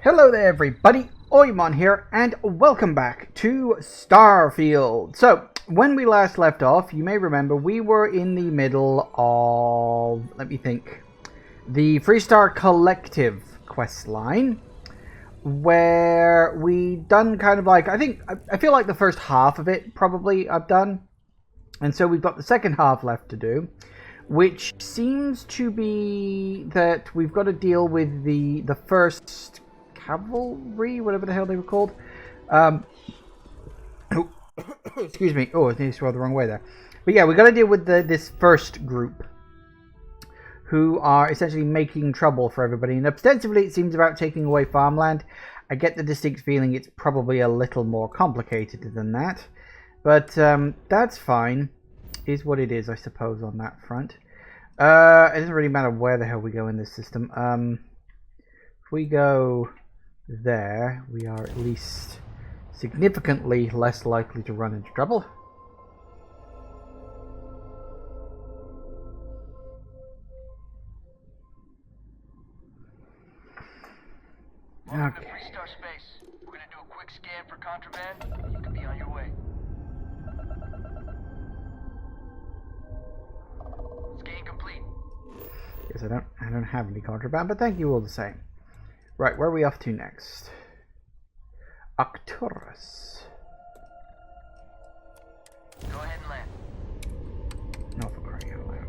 Hello there everybody, Oimon here, and welcome back to Starfield. So, when we last left off, you may remember we were in the middle of, let me think, the Freestar Collective quest line, where we done kind of like, I feel like the first half of it probably I've done, and so we've got the second half left to do, which seems to be that we've got to deal with the first cavalry, whatever the hell they were called. Excuse me. Oh, I think I swelled the wrong way there. But yeah, we got to deal with this first group, who are essentially making trouble for everybody. And ostensibly, it seems about taking away farmland. I get the distinct feeling it's probably a little more complicated than that, but that's fine. Is what it is, I suppose, on that front. It doesn't really matter where the hell we go in this system. If we go there, we are at least significantly less likely to run into trouble. Welcome to Freestar Space. We're gonna do a quick scan for contraband. You can be on your way. Scan complete. Yes, I don't have any contraband, but thank you all the same. Right, where are we off to next? Arcturus. Go ahead and land. No, for crying out loud.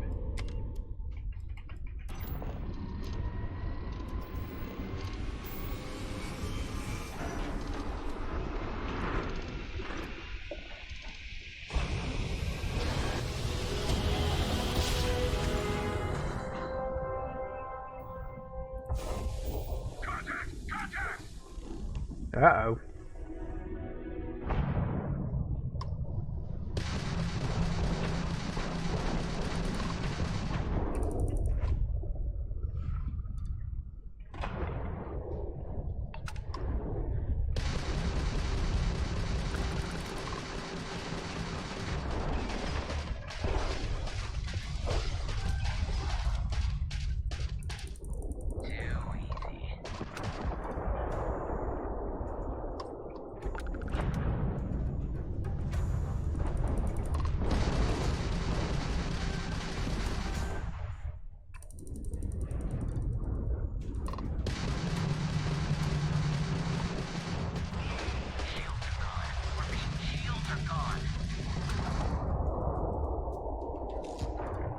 Uh-oh.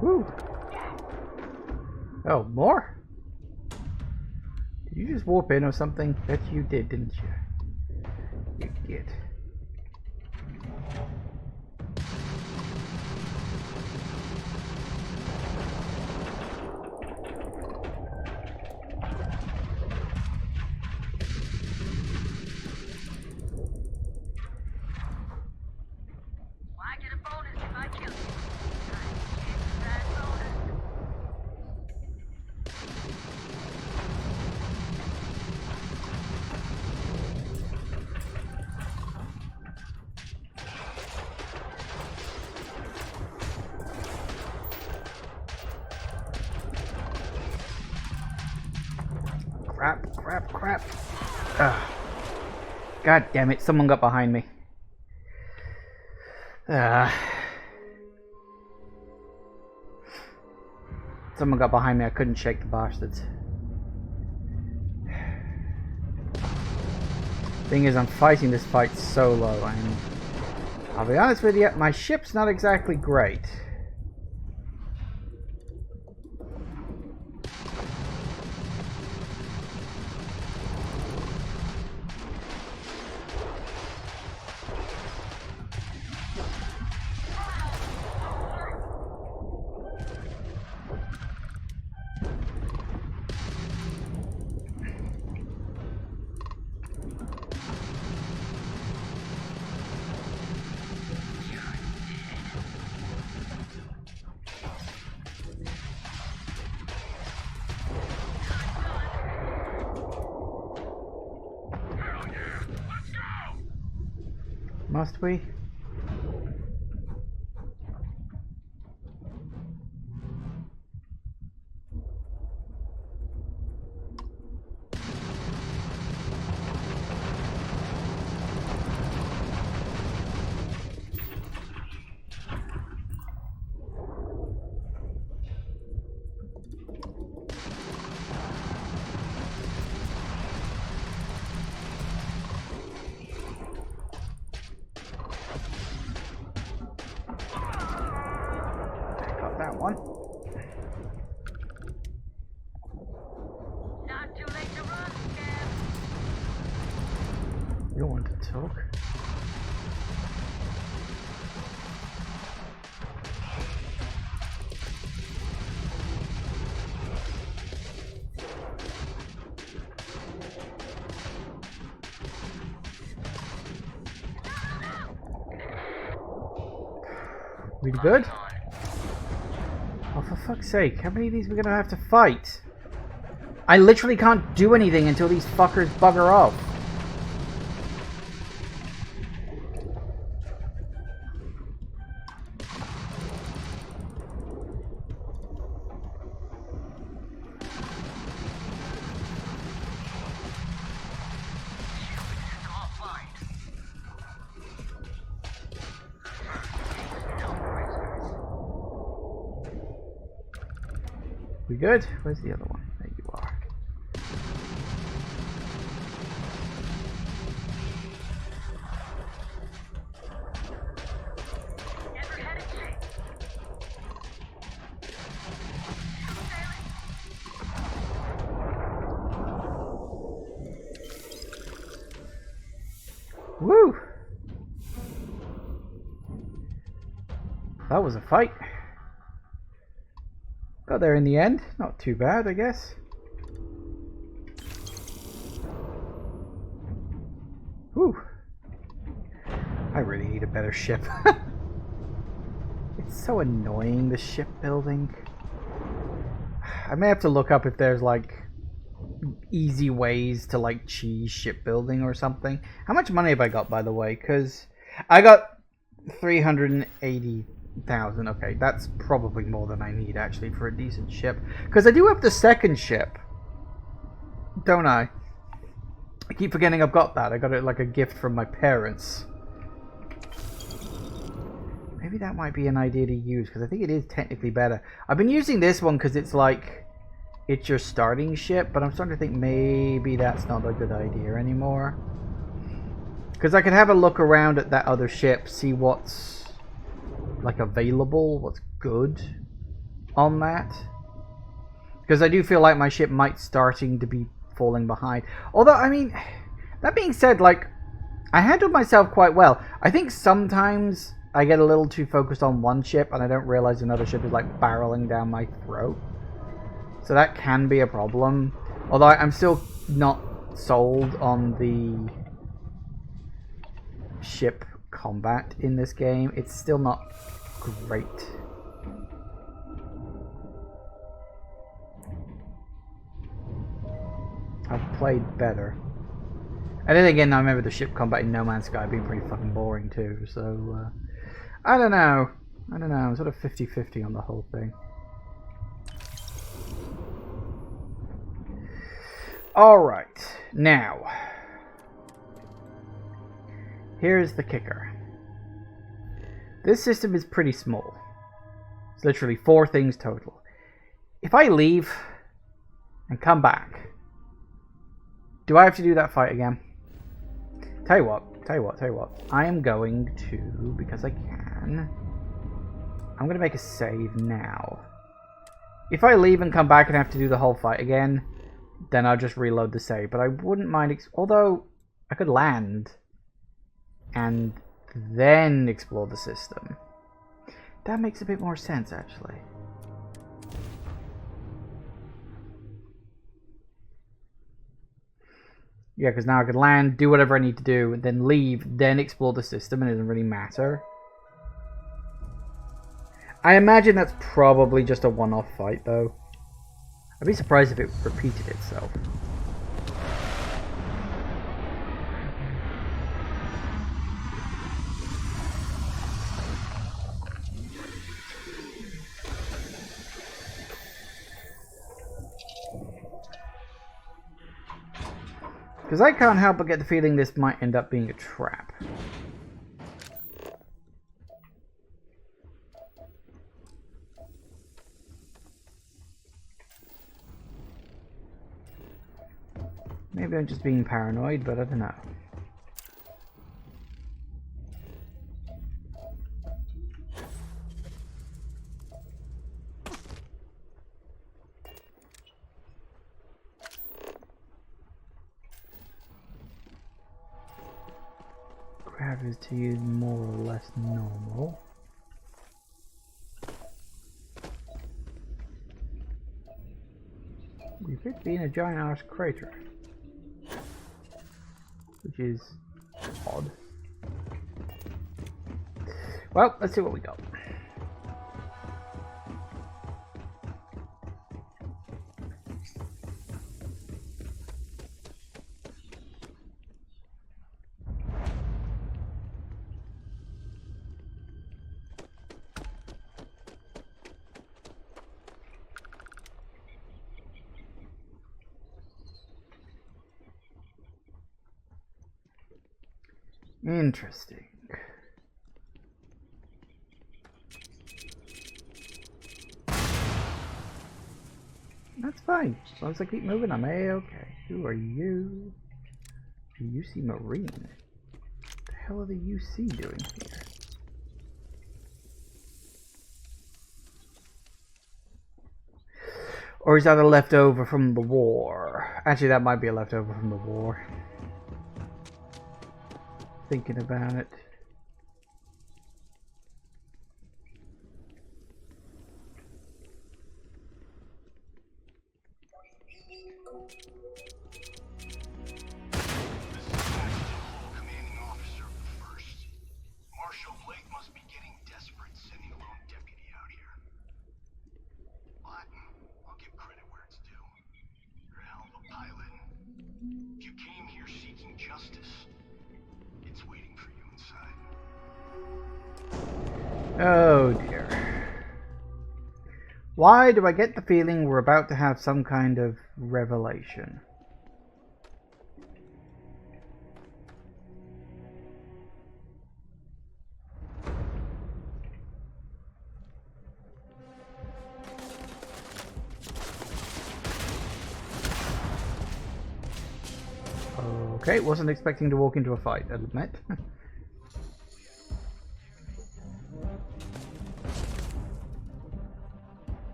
Woo! Oh, more? Did you just warp in or something? Bet you did, didn't you? You did. I get a bonus if I kill you. That bonus. Crap. Ugh. God damn it, someone got behind me. Someone got behind me, I couldn't shake the bastards. Thing is, I'm fighting this fight solo, and I'll be honest with you, my ship's not exactly great. Must we? You don't want to talk. We good? Oh, for fuck's sake, how many of these are we gonna have to fight? I literally can't do anything until these fuckers bugger off. We good? Where's the other one? There you are. Woo! That was a fight. Got there in the end. Not too bad, I guess. Whew. I really need a better ship. It's so annoying, the shipbuilding. I may have to look up if there's like easy ways to like cheese shipbuilding or something. How much money have I got, by the way? Because I got 380,000. Okay, that's probably more than I need actually for a decent ship. Because I do have the second ship, don't I? I keep forgetting I've got that. I got it like a gift from my parents. Maybe that might be an idea to use because I think it is technically better. I've been using this one because it's like it's your starting ship, but I'm starting to think maybe that's not a good idea anymore. Because I could have a look around at that other ship, see what's like available, what's good on that. Because I do feel like my ship might starting to be falling behind. Although, I mean, that being said, like, I handled myself quite well. I think sometimes I get a little too focused on one ship and I don't realize another ship is like barreling down my throat. So that can be a problem. Although I'm still not sold on the ship combat in this game. It's still not great. I've played better. And then again, I remember the ship combat in No Man's Sky being pretty fucking boring too, so I don't know. I'm sort of 50-50 on the whole thing. Alright, now, here's the kicker. This system is pretty small. It's literally 4 things total. If I leave and come back, do I have to do that fight again? Tell you what. I am going to, because I can, I'm going to make a save now. If I leave and come back and have to do the whole fight again, then I'll just reload the save. But I wouldn't mind, although I could land and then explore the system. That makes a bit more sense, actually. Yeah, because now I could land, do whatever I need to do, and then leave, then explore the system, and it doesn't really matter. I imagine that's probably just a one-off fight, though. I'd be surprised if it repeated itself. Because I can't help but get the feeling this might end up being a trap. Maybe I'm just being paranoid, but I don't know. grab is to use more or less normal. We could be in a giant arse crater, which is odd. Well, let's see what we got. Interesting. That's fine. As long as I keep moving, I'm A-okay. Who are you? The UC Marine. What the hell are the UC doing here? Or is that a leftover from the war? Actually, that might be a leftover from the war. Thinking about it. Oh dear. Why do I get the feeling we're about to have some kind of revelation? Okay, wasn't expecting to walk into a fight, I'll admit.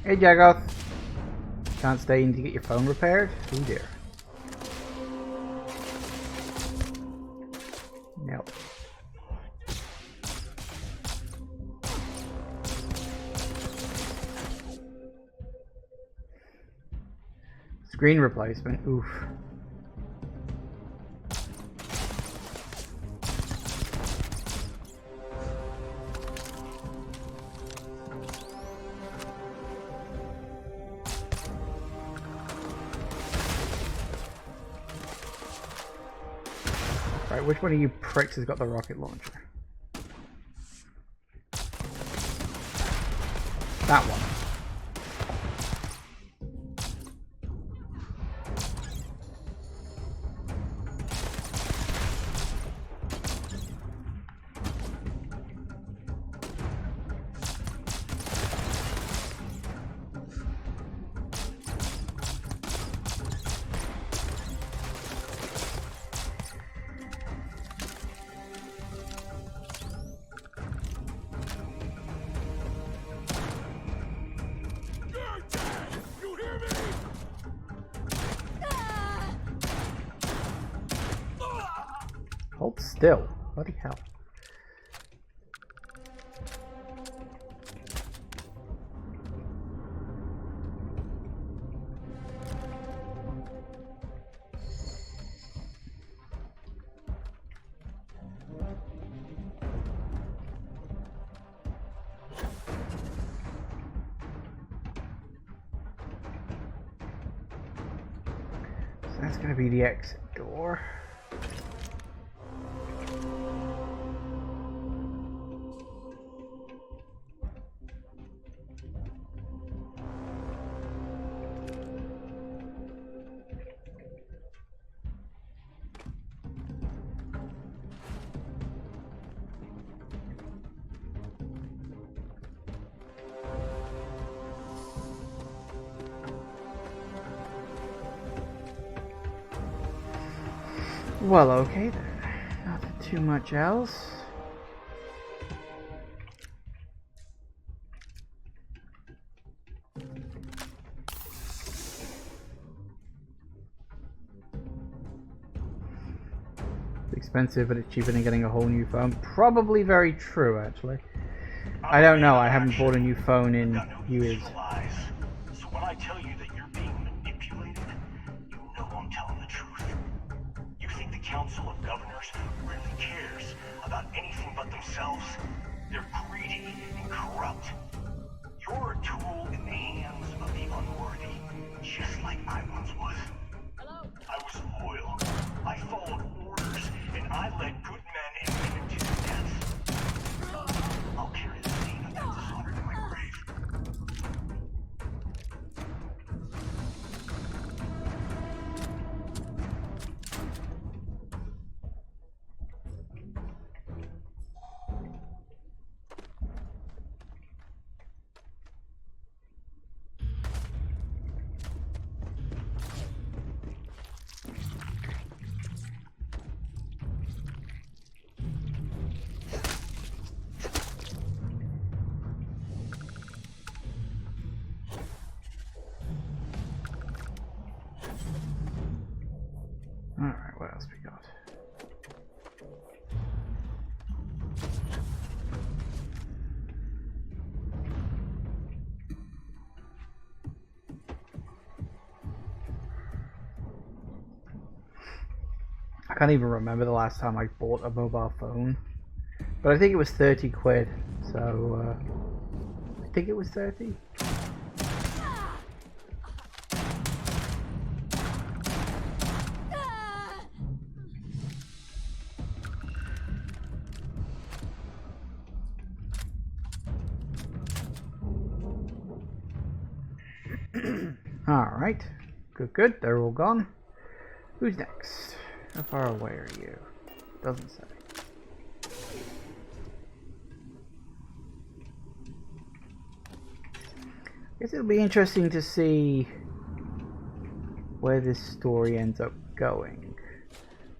Hey Jagoth. Can't stay in to get your phone repaired? Oh dear. Nope. Screen replacement, oof. Right, which one of you pricks has got the rocket launcher? That one. Hold still. Bloody hell. So that's going to be the exit door. Well, okay then. Nothing too much else. expensive, but it's cheaper than getting a whole new phone. Probably very true, actually. I don't know. I haven't bought a new phone in years. So when I tell you that you're being manipulated, you know I'm telling the truth. You think the Council of Governors really cares about anything but themselves? They're greedy and corrupt. You're a tool in the hands of the unworthy, just like I once was. I was loyal. I followed orders, and I led good men and women to their deaths. I'll carry the pain of that dishonor to my grave. Alright, what else we got? I can't even remember the last time I bought a mobile phone. But I think it was 30 quid. So, I think it was 30. Alright. Good, good. They're all gone. Who's next? How far away are you? Doesn't say. Guess it'll be interesting to see where this story ends up going.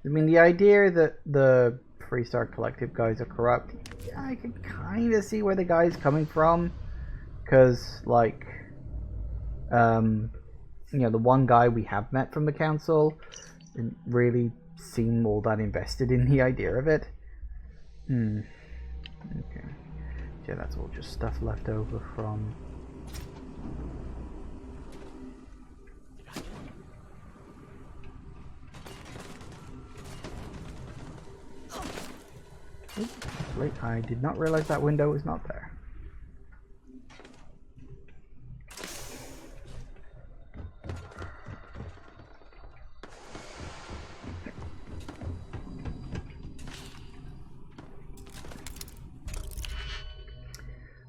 I mean, the idea that the Freestar Collective guys are corrupt, yeah, I can kind of see where the guy's coming from. Because, like, you know, the one guy we have met from the council didn't really seem all that invested in the idea of it. Okay. Yeah, that's all just stuff left over from... Wait, I did not realize that window was not there.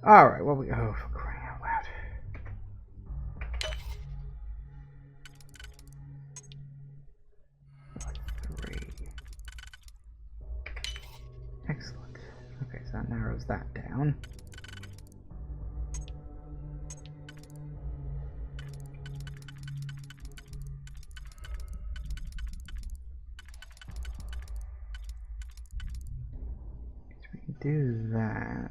Alright, what we... Oh, for crying out loud. Three. Excellent. Okay, so that narrows that down. So we can do that.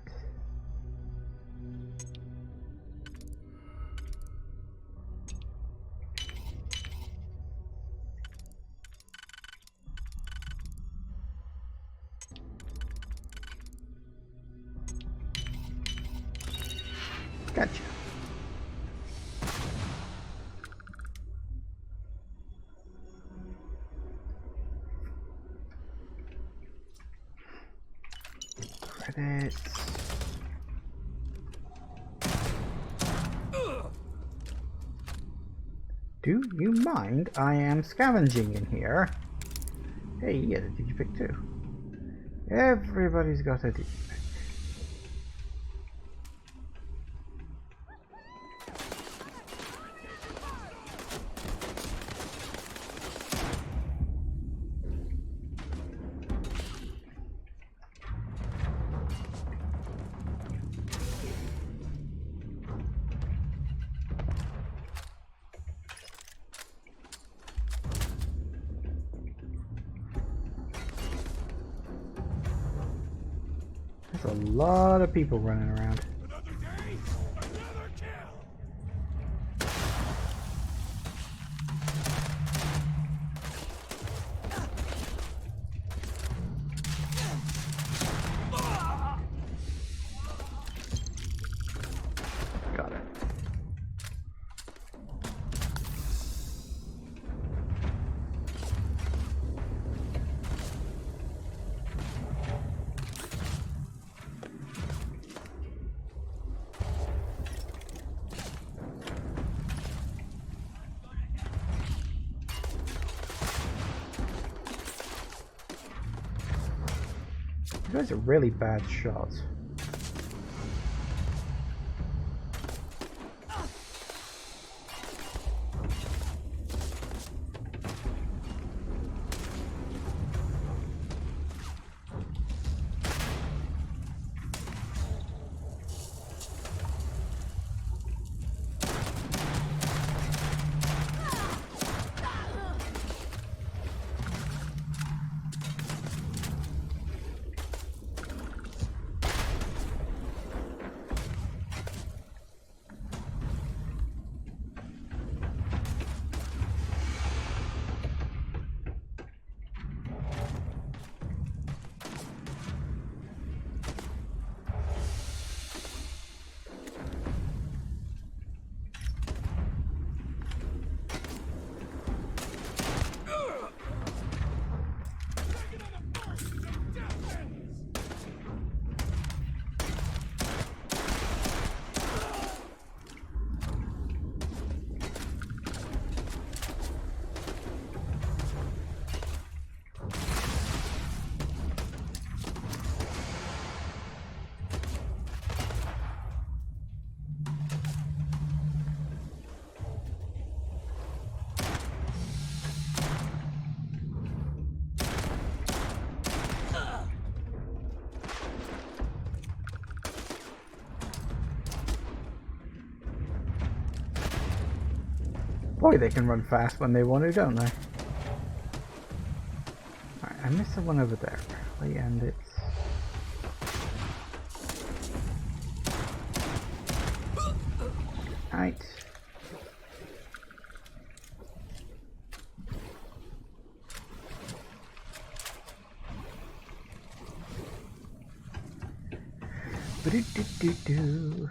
Gotcha. Credits. Do you mind? I am scavenging in here. Hey, yeah, the digipick too. Everybody's got a digipick. There's a lot of people running around. Another day, another kill. You guys are really bad shots. Boy, they can run fast when they want to, don't they? Alright, I missed the one over there. And it's... Right. Ba-do-do-do-do.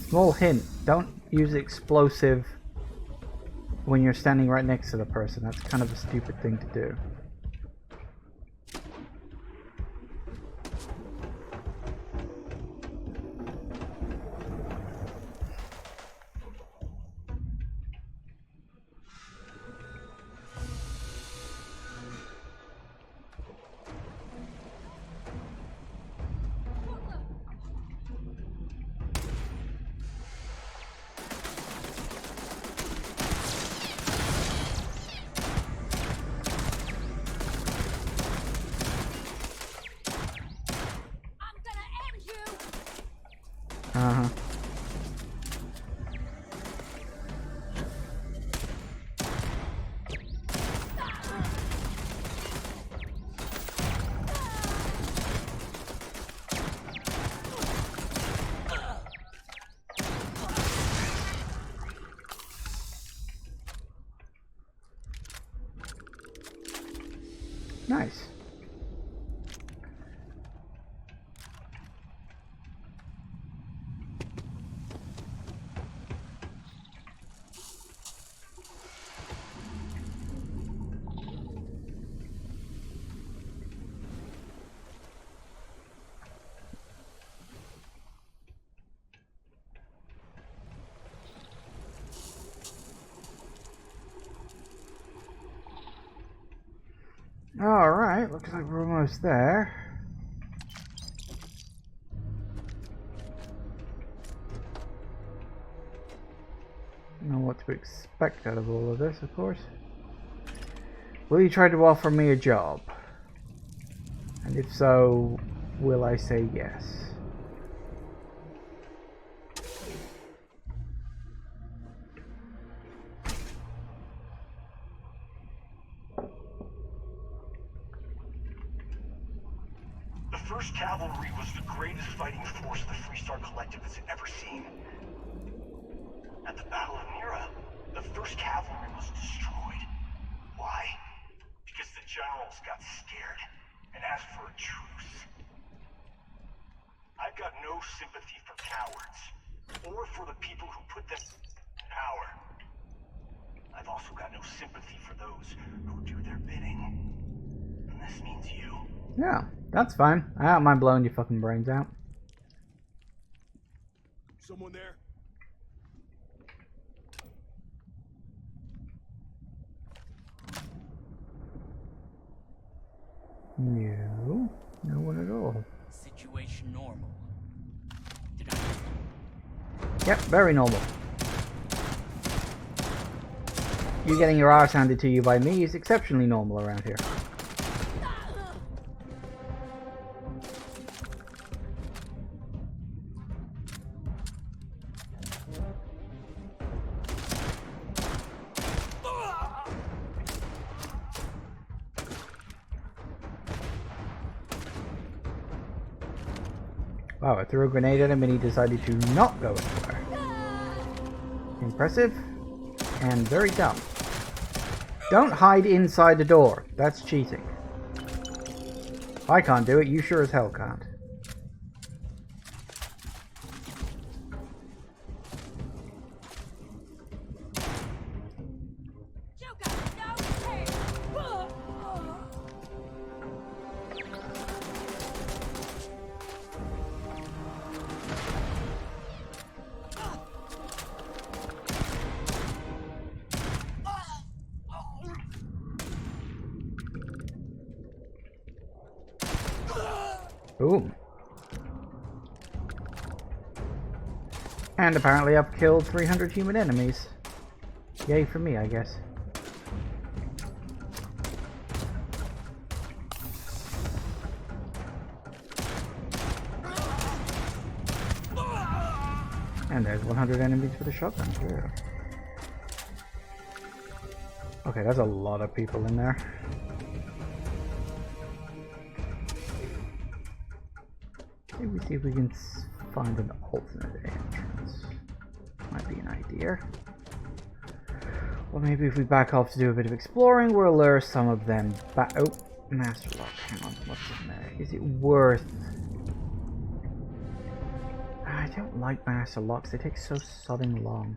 Small hint, don't use explosive when you're standing right next to the person. That's kind of a stupid thing to do. Uh-huh. Nice. Alright, looks like we're almost there. Know what to expect out of all of this, of course. Will you try to offer me a job? And if so, will I say yes? The 1st Cavalry was the greatest fighting force the Freestar Collective has ever seen. At the Battle of Mira, the 1st Cavalry was destroyed. Why? Because the generals got scared and asked for a truce. I've got no sympathy for cowards, or for the people who put them in power. I've also got no sympathy for those who do their bidding. And this means you. Yeah, that's fine. I don't mind blowing your fucking brains out. Someone there? No, no one at all. Situation normal. Did Yep, very normal. You getting your arse handed to you by me is exceptionally normal around here. Wow, I threw a grenade at him and he decided to not go anywhere. Impressive and very dumb. Don't hide inside the door. That's cheating. I can't do it, you sure as hell can't. Boom. And apparently I've killed 300 human enemies. Yay for me, I guess. And there's 100 enemies with a shotgun, too. Okay, that's a lot of people in there. Maybe see if we can find an alternate entrance. Might be an idea. Or maybe if we back off to do a bit of exploring, we'll lure some of them back. Oh, master lock. Hang on, what's in there? Is it worth... I don't like master locks. They take so sodding long.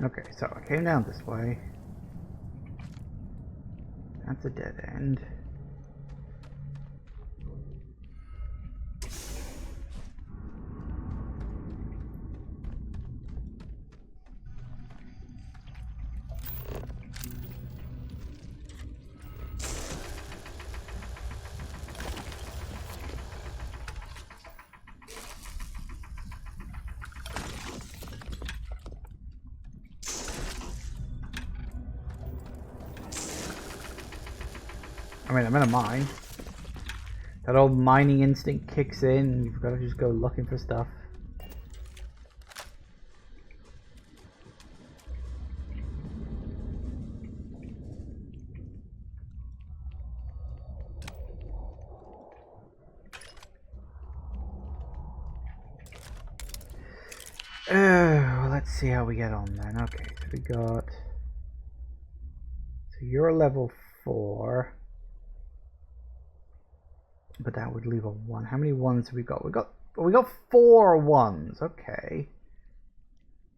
Okay, so I came down this way. That's a dead end. I mean, I'm in a mine. That old mining instinct kicks in. You've got to just go looking for stuff. Well, let's see how we get on then. Okay, so we got... So you're level 4. But that would leave a 1. How many 1s have we got? We got 4 1s. Okay.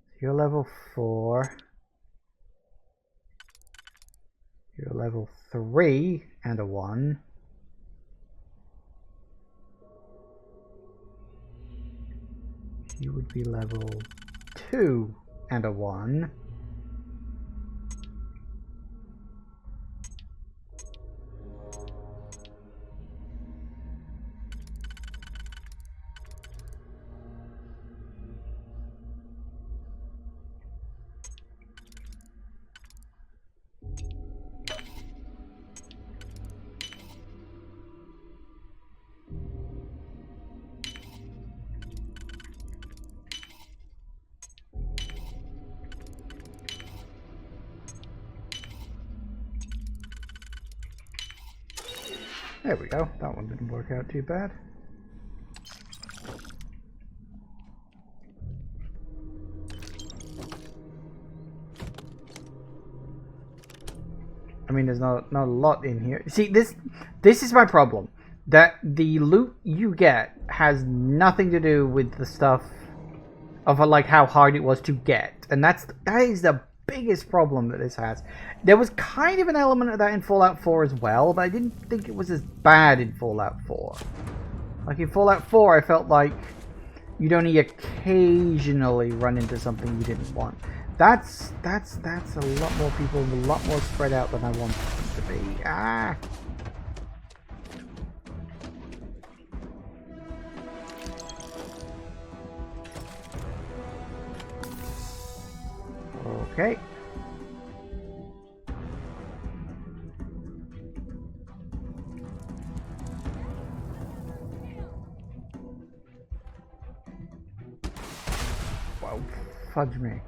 So you're level 4. You're level 3 and a 1. You would be level 2 and a 1. There we go. That one didn't work out too bad. I mean, there's not a lot in here. See, this is my problem. That the loot you get has nothing to do with the stuff of like how hard it was to get, and that is the biggest problem that this has. There was kind of an element of that in Fallout 4 as well, but I didn't think it was as bad in Fallout 4. Like in Fallout 4, I felt like you'd only occasionally run into something you didn't want. That's a lot more people, a lot more spread out than I wanted them to be. Ah. Okay. Wow, fudge me.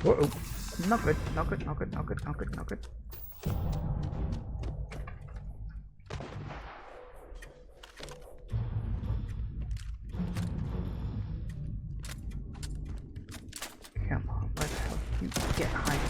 Uh-oh. Not good, not good, not good, not good, not good, not good. Come on, where the hell did you get hiding?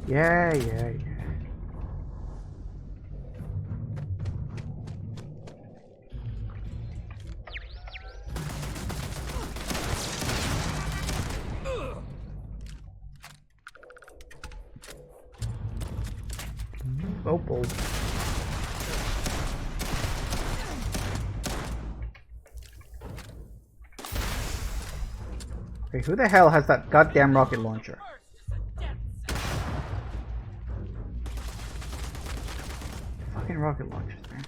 Yeah. Oh, boy. Okay, who the hell has that goddamn rocket launcher? Fucking rocket launchers, man.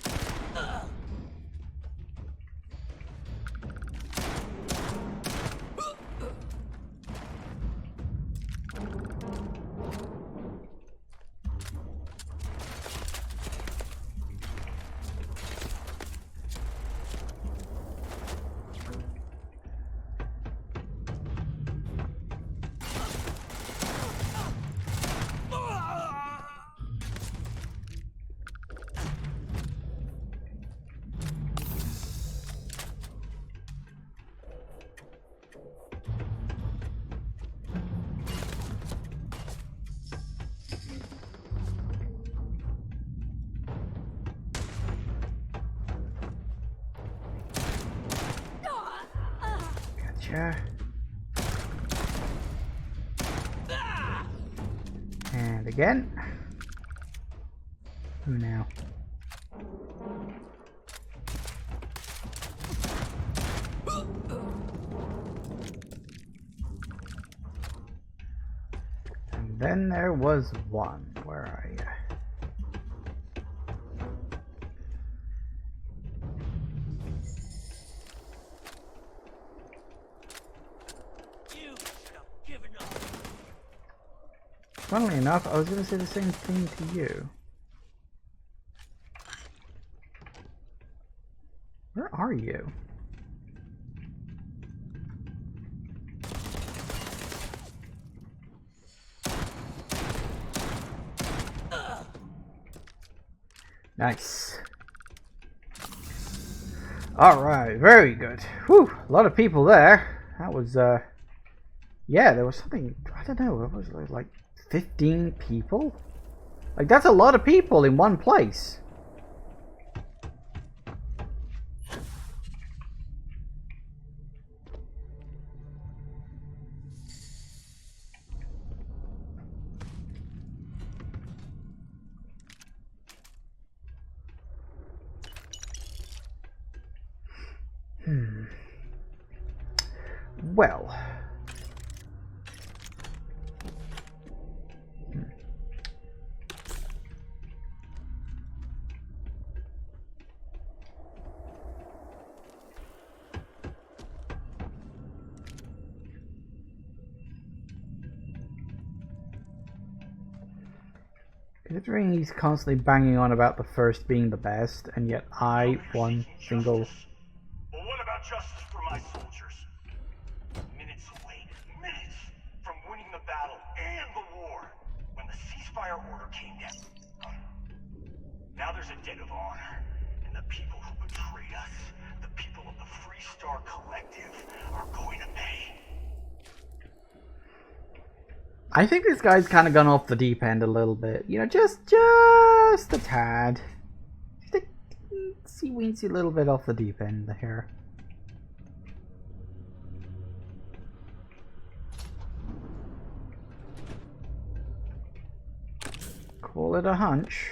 Gotcha. again. Who now? And then there was one. Where are you? You should have given up. Funnily enough, I was going to say the same thing to you. Where are you? Nice. Alright, very good. Whew, a lot of people there. That was, yeah, there was something, I don't know, it was like 15 people? Like, that's a lot of people in one place. Well. Considering he's constantly banging on about the first being the best, and yet I, one single... Well, what about justice for my soldiers? Minutes away, minutes from winning the battle and the war, when the ceasefire order came down. Now there's a debt of honor, and the people who betrayed us, the people of the Free Star Collective, are going to pay. I think this guy's kind of gone off the deep end a little bit. You know, just a tad. Just a teensy-weensy little bit off the deep end here. Call it a hunch.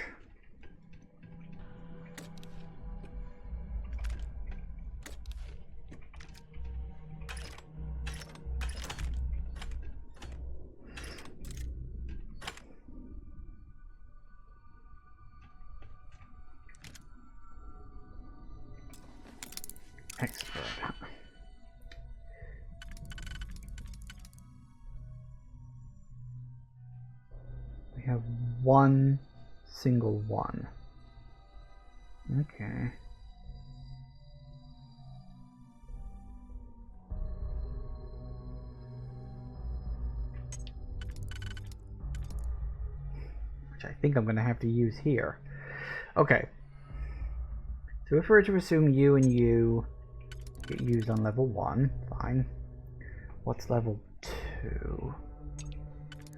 Expert. We have one single one. Okay. Which I think I'm going to have to use here. Okay. So if we were to assume you and you get used on level 1, fine. What's level 2?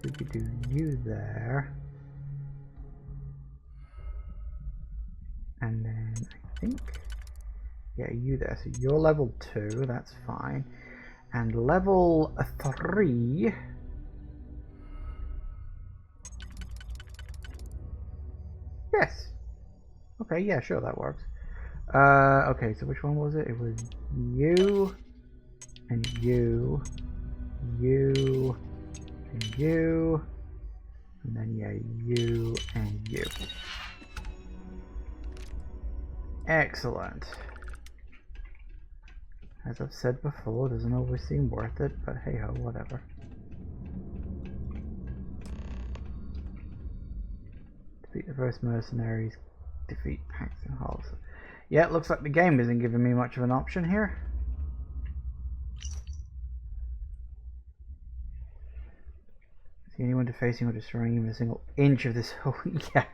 We could do you there. And then I think, yeah, you there. So you're level 2, that's fine. And level 3. Yes. Okay, yeah, sure, that works. Okay, so which one was it? It was you, and you, you, and you, and then yeah, you and you. Excellent. As I've said before, doesn't always seem worth it, but hey ho, whatever. Defeat the first mercenaries, defeat Paxton Halls. Yeah, it looks like the game isn't giving me much of an option here. See anyone defacing or destroying even a single inch of this whole... yeah.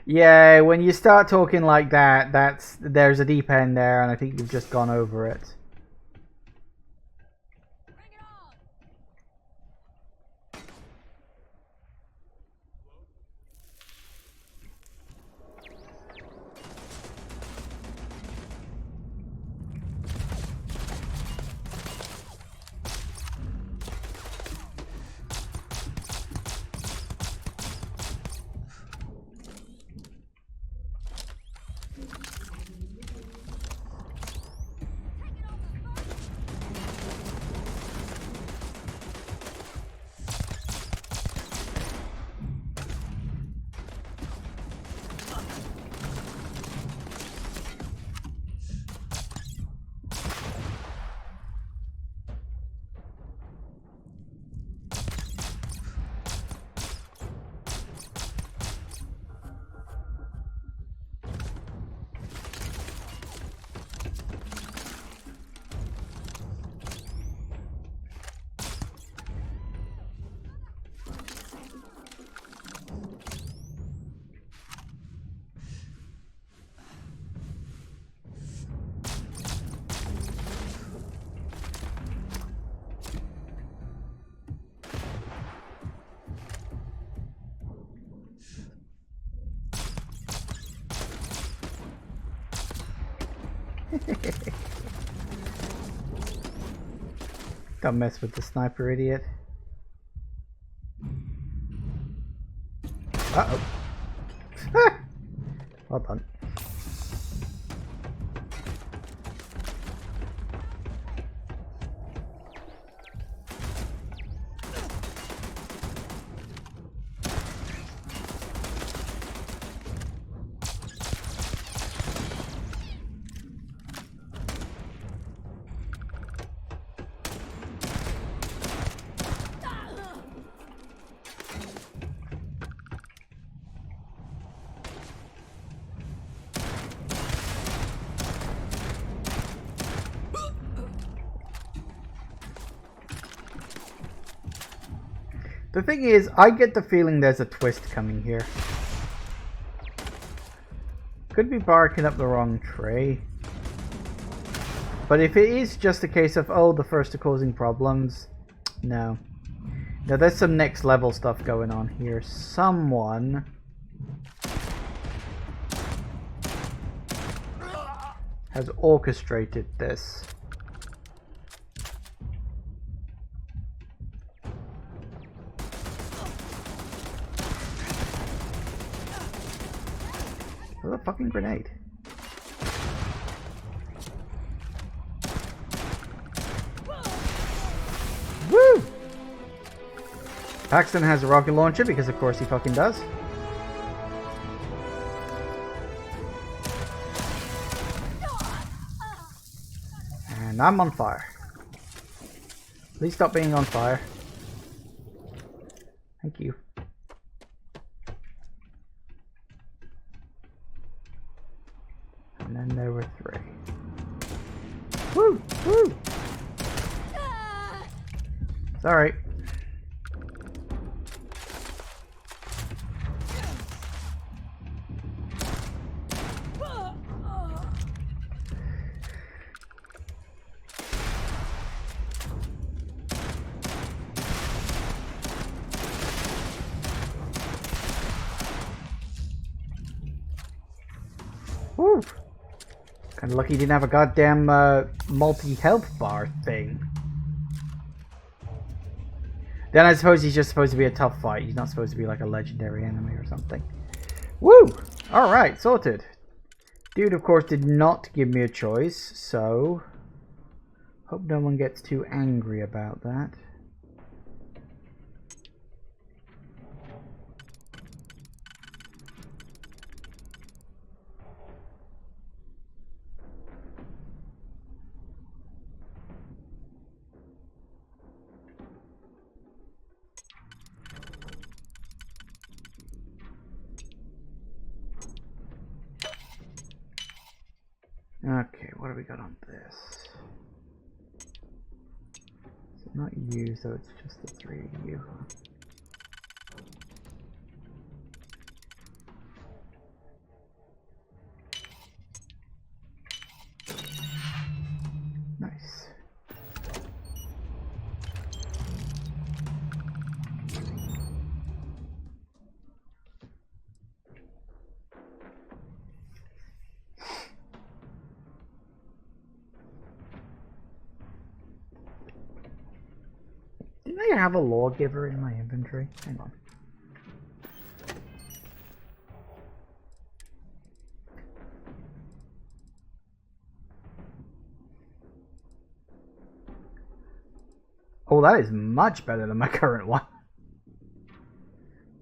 Yeah, when you start talking like that, there's a deep end there, and I think you've just gone over it. Don't mess with the sniper, idiot. Uh-oh. Well done. The thing is, I get the feeling there's a twist coming here. Could be barking up the wrong tree. But if it is just a case of, oh, the first are causing problems, no. Now there's some next level stuff going on here. Someone has orchestrated this. What a fucking grenade. Woo! Paxton has a rocket launcher because of course he fucking does. And I'm on fire. Please stop being on fire. Thank you. And then there were 3. Woo! Woo! Sorry. Woo! Kinda lucky he didn't have a goddamn multi-health bar thing. Then I suppose he's just supposed to be a tough fight. He's not supposed to be like a legendary enemy or something. Woo! Alright, sorted. Dude, of course, did not give me a choice, so... hope no one gets too angry about that. Okay, what do we got on this? So not you, so it's just the 3 of you. Nice. Didn't I have a lawgiver in my inventory? Hang on. Oh, that is much better than my current one.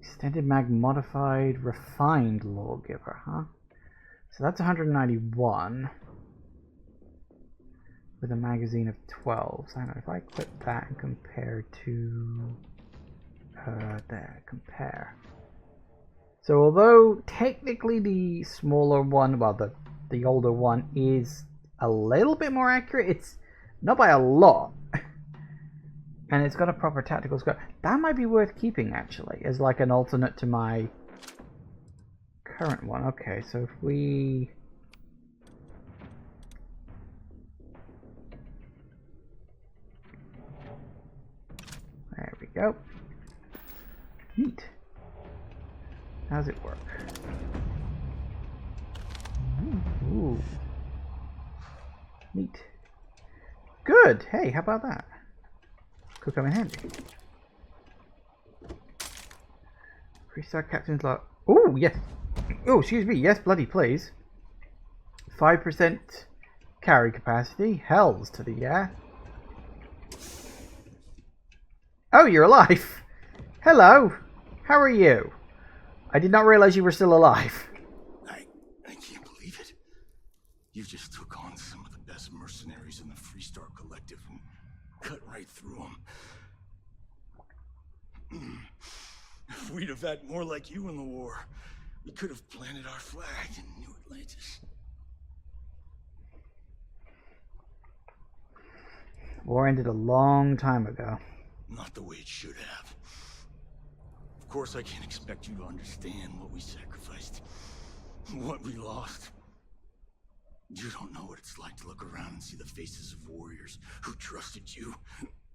Extended mag modified refined lawgiver, huh? So that's 191 with a magazine of 12. So I don't know if I click that and compare to there, compare. So although technically the smaller one, well the older one is a little bit more accurate, it's not by a lot. And it's got a proper tactical scope. That might be worth keeping, actually, as like an alternate to my current one. Okay, so if we... there we go. Neat. How's it work? Ooh. Neat. Good. Hey, how about that? Could come in handy. Three-star captain's log. Oh, yes. Oh, excuse me. Yes, bloody please. 5% carry capacity. Hells to the yeah. Oh, you're alive. Hello. How are you? I did not realize you were still alive. I can't believe it. You just took on some of the best mercenaries in the Freestar Collective and cut right through them. If we'd have had more like you in the war, we could have planted our flag in New Atlantis. War ended a long time ago. Not the way it should have. Of course, I can't expect you to understand what we sacrificed, what we lost. You don't know what it's like to look around and see the faces of warriors who trusted you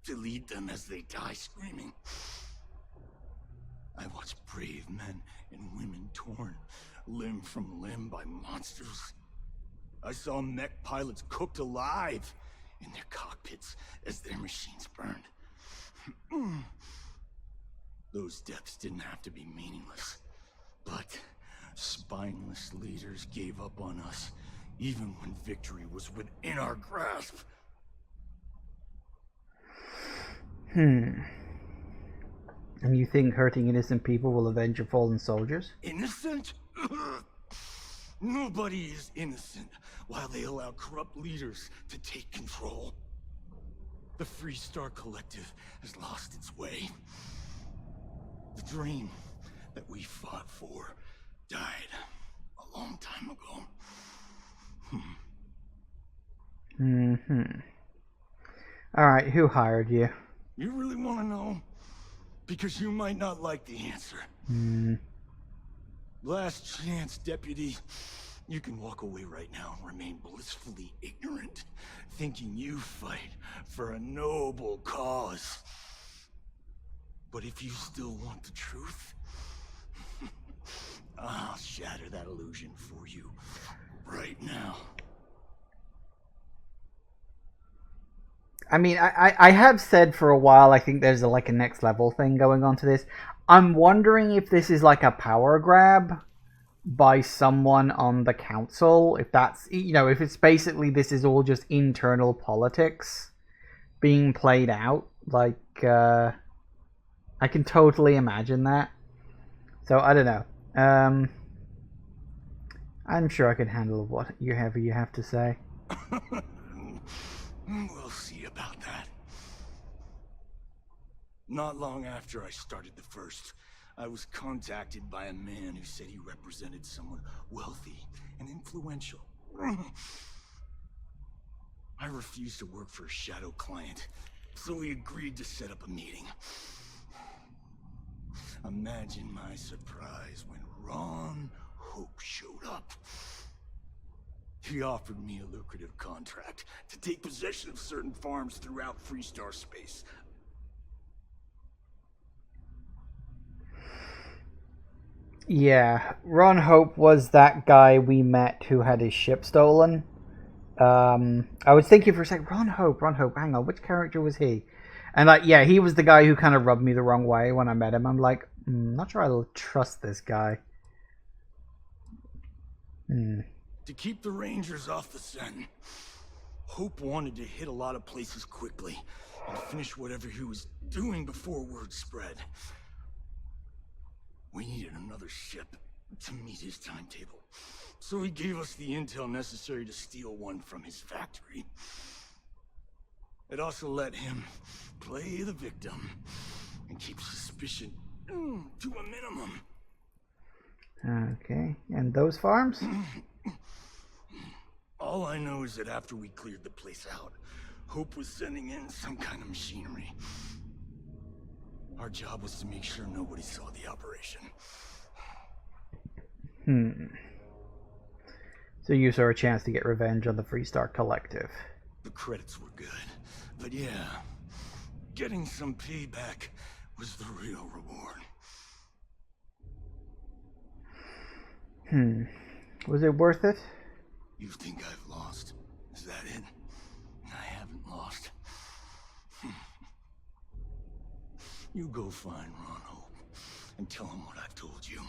to lead them as they die screaming. I watched brave men and women torn limb from limb by monsters. I saw mech pilots cooked alive in their cockpits as their machines burned. Those deaths didn't have to be meaningless, but spineless leaders gave up on us, even when victory was within our grasp. And you think hurting innocent people will avenge your fallen soldiers? Innocent? Nobody is innocent while they allow corrupt leaders to take control. The Freestar Collective has lost its way. The dream that we fought for died a long time ago. Alright, who hired you? You really want to know? Because you might not like the answer. Last chance, Deputy. You can walk away right now and remain blissfully ignorant, thinking you fight for a noble cause. But if you still want the truth, I'll shatter that illusion for you right now. I mean, I have said for a while I think there's like a next level thing going on to this. I'm wondering if this is like a power grab by someone on the council. If that's, you know, if it's basically this is all just internal politics being played out. Like, I can totally imagine that. So, I don't know. I'm sure I can handle whatever you have to say. We'll see about that. Not long after I started the first, I was contacted by a man who said he represented someone wealthy and influential. I refused to work for a shadow client, so he agreed to set up a meeting. Imagine my surprise when Ron Hope showed up. He offered me a lucrative contract to take possession of certain farms throughout Freestar space. Yeah, Ron Hope was that guy we met who had his ship stolen. I was thinking for a second, Ron Hope, hang on, which character was he? And like, yeah, he was the guy who kind of rubbed me the wrong way when I met him. I'm like, not sure I'll trust this guy. To keep the Rangers off the scent, Hope wanted to hit a lot of places quickly and finish whatever he was doing before word spread. We needed another ship to meet his timetable, so he gave us the intel necessary to steal one from his factory. It also let him play the victim and keep suspicion to a minimum. Okay, and those farms? All I know is that after we cleared the place out, Hope was sending in some kind of machinery. Our job was to make sure nobody saw the operation. So you saw a chance to get revenge on the Freestar Collective. The credits were good, but yeah, getting some payback was the real reward. Was it worth it? You think I've lost? Is that it? You go find Ron Hope and tell him what I told you.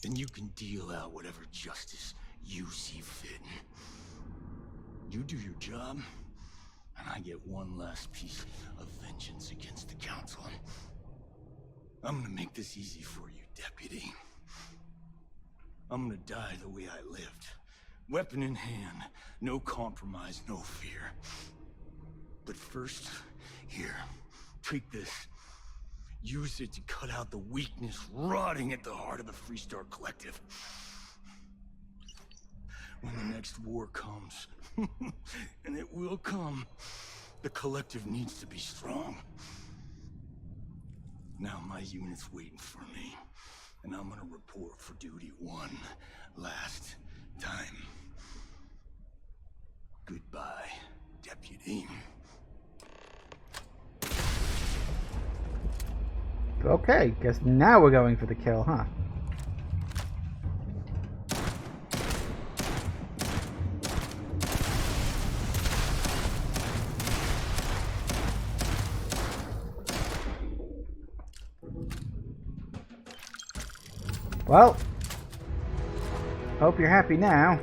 Then you can deal out whatever justice you see fit. You do your job, and I get one last piece of vengeance against the Council. I'm gonna make this easy for you, Deputy. I'm gonna die the way I lived. Weapon in hand, no compromise, no fear. But first, here, take this. Use it to cut out the weakness rotting at the heart of the Freestar Collective. When the next war comes, and it will come, the Collective needs to be strong. Now my unit's waiting for me, and I'm gonna report for duty one last time. Goodbye, Deputy. Okay, guess now we're going for the kill, huh? Well, hope you're happy now.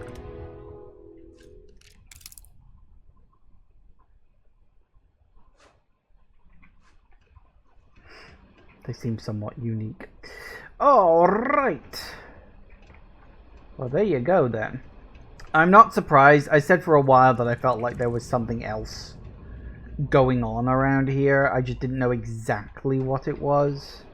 They seem somewhat unique. Alright. Well, there you go then. I'm not surprised. I said for a while that I felt like there was something else going on around here. I just didn't know exactly what it was.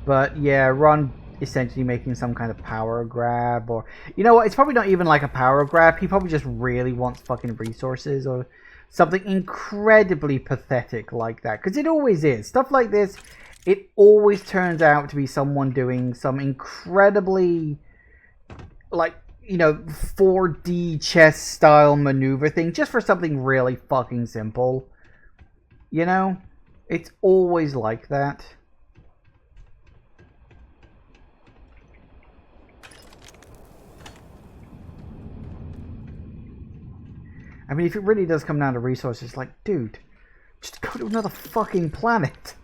But yeah, Ron essentially making some kind of power grab, or you know what, it's probably not even like a power grab. He probably just really wants fucking resources or something incredibly pathetic like that, because it always is. Stuff like this, it always turns out to be someone doing some incredibly, like, you know, 4D chess style maneuver thing just for something really fucking simple. You know, it's always like that. I mean, if it really does come down to resources, like, dude, just go to another fucking planet.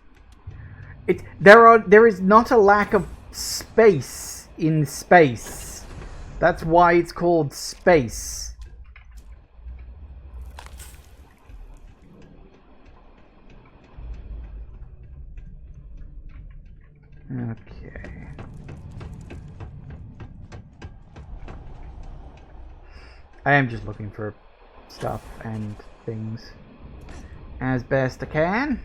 There is not a lack of space in space. That's why it's called space. Okay. I am just looking for stuff and things as best I can.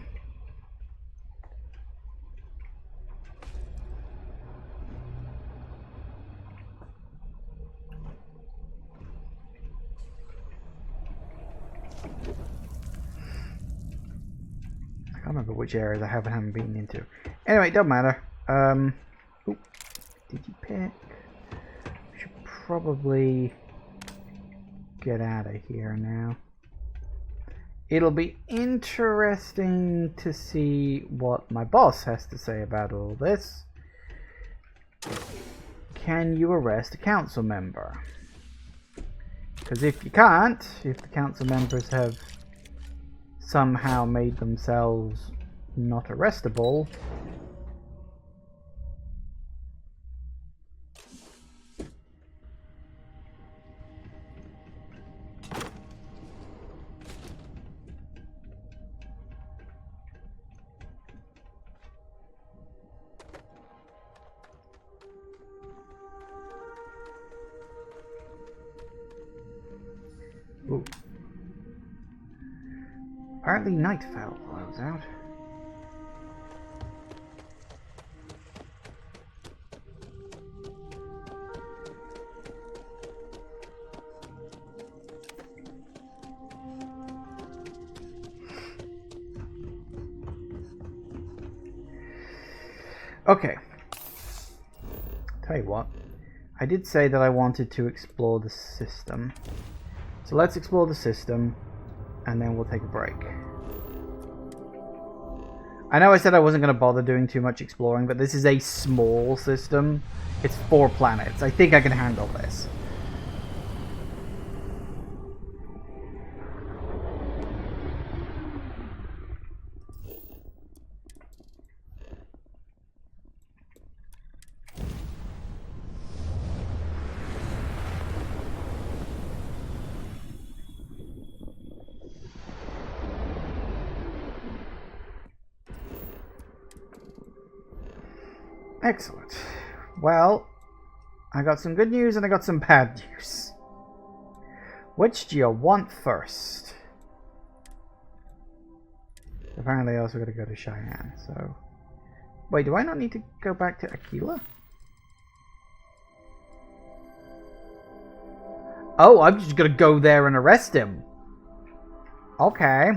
I can't remember which areas I haven't been into. Anyway, it doesn't matter. Oop, did you pick? Should probably get out of here now. It'll be interesting to see what my boss has to say about all this. Can you arrest a council member? Because if you can't, if the council members have somehow made themselves not arrestable, ooh. Apparently Nightfell blows out. Okay. Tell you what. I did say that I wanted to explore the system. So let's explore the system, and then we'll take a break. I know I said I wasn't going to bother doing too much exploring, but this is a small system. It's 4 planets. I think I can handle this. Excellent. Well, I got some good news and I got some bad news. Which do you want first? Apparently I also got to go to Cheyenne, so... Wait, do I not need to go back to Aquila? Oh, I'm just gonna go there and arrest him. Okay.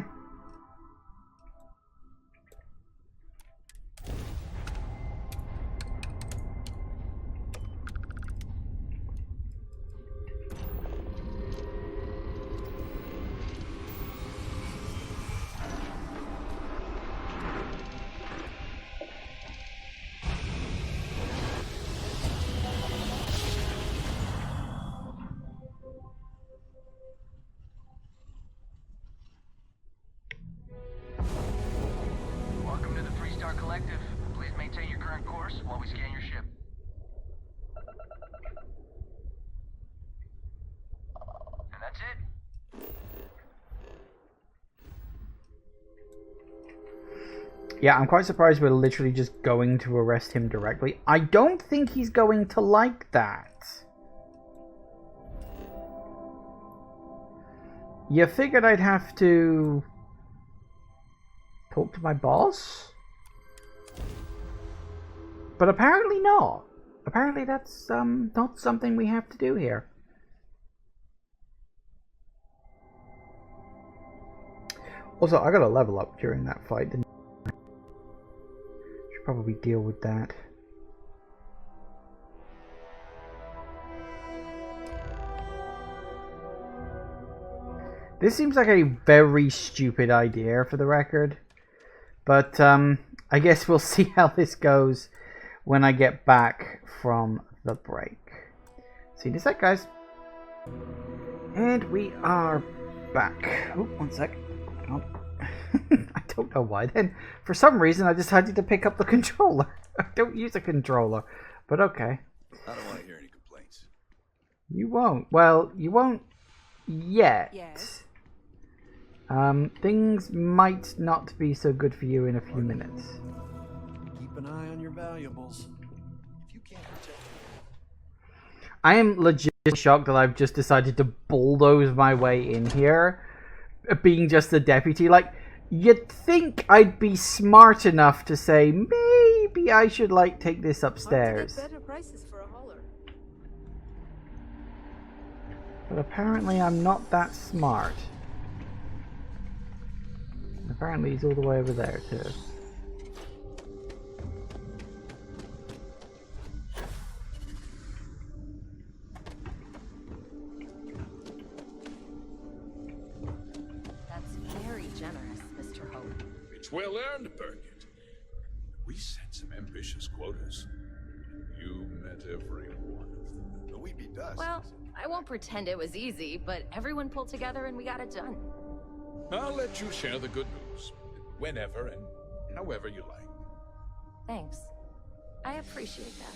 Welcome to the Three-Star Collective. Please maintain your current course while we scan your ship. And that's it. Yeah, I'm quite surprised we're literally just going to arrest him directly. I don't think he's going to like that. You figured I'd have to talk to my boss? But apparently not. Apparently that's not something we have to do here. Also, I got to level up during that fight, didn't I? Should probably deal with that. This seems like a very stupid idea for the record. But I guess we'll see how this goes when I get back from the break. See you in a sec, guys. And we are back. Oh, one sec. Oh. I don't know why then. For some reason I decided to pick up the controller. I don't use a controller. But okay. I don't want to hear any complaints. You won't. Well, you won't yet. Yes. Things might not be so good for you in a few minutes. Keep an eye on your valuables. If you can't protect I am legit shocked that I've just decided to bulldoze my way in here, being just a deputy. Like, you'd think I'd be smart enough to say, maybe I should, like, take this upstairs. Better prices for a hauler. But apparently I'm not that smart. Apparently he's all the way over there, too. That's very generous, Mr. Hope. It's well earned, Birgit. We set some ambitious quotas. You met every one of them. the weepy dust. Well, I won't pretend it was easy, but everyone pulled together and we got it done. I'll let you share the good news. Whenever and however you like. Thanks. I appreciate that.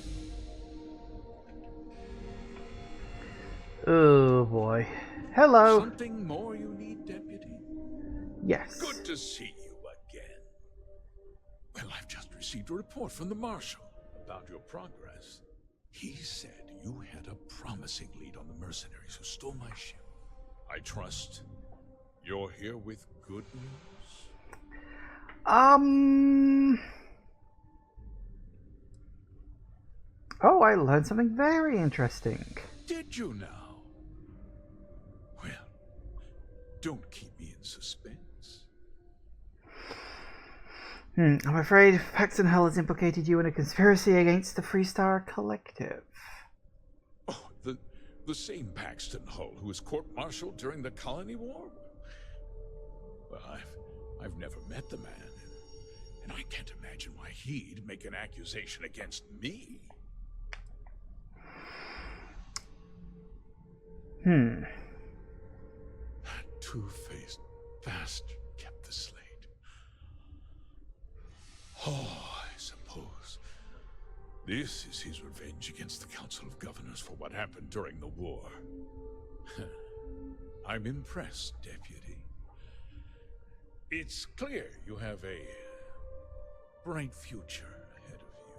Oh boy. Hello. Something more you need, Deputy? Yes. Good to see you again. Well, I've just received a report from the Marshal about your progress. He said you had a promising lead on the mercenaries who stole my ship. I trust you're here with good news? Oh, I learned something very interesting. Did you now? Well, don't keep me in suspense. I'm afraid Paxton Hull has implicated you in a conspiracy against the Freestar Collective. Oh, the same Paxton Hull who was court-martialed during the Colony War? Well, I've never met the man, and I can't imagine why he'd make an accusation against me. That two-faced bastard kept the slate. Oh, I suppose this is his revenge against the Council of Governors for what happened during the war. I'm impressed, Deputy. It's clear you have a bright future ahead of you.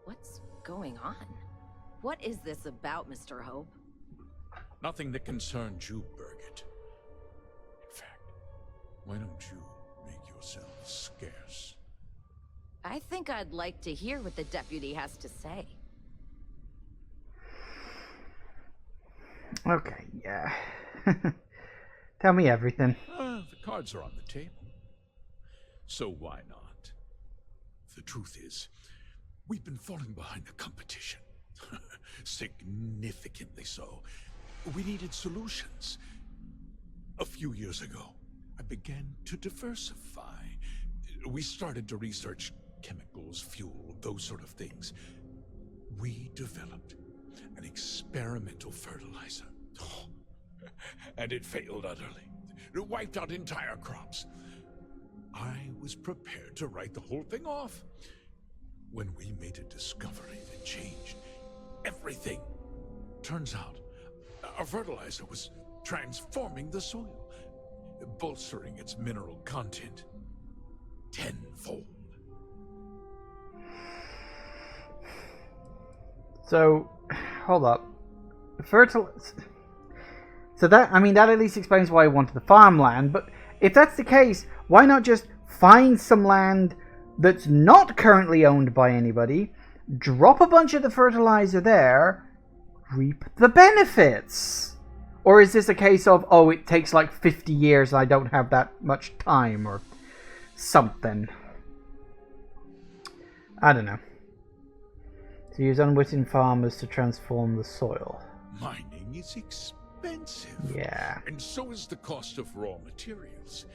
What's going on? What is this about, Mr. Hope? Nothing that concerns you, Birgit. In fact, why don't you make yourself scarce? I think I'd like to hear what the deputy has to say. Okay, yeah. Tell me everything. The cards are on the table. So why not? The truth is, we've been falling behind the competition. Significantly so. We needed solutions. A few years ago, I began to diversify. We started to research chemicals, fuel, those sort of things. We developed an experimental fertilizer. And it failed utterly. It wiped out entire crops. I was prepared to write the whole thing off when we made a discovery that changed everything. Turns out, our fertilizer was transforming the soil, bolstering its mineral content tenfold. So, hold up. So that, I mean, that at least explains why I wanted the farmland, but if that's the case, why not just find some land that's not currently owned by anybody, drop a bunch of the fertilizer there, reap the benefits? Or is this a case of, oh, it takes like 50 years and I don't have that much time, or something? I don't know. To use unwitting farmers to transform the soil. Mining is expensive. Yeah. And so is the cost of raw materials.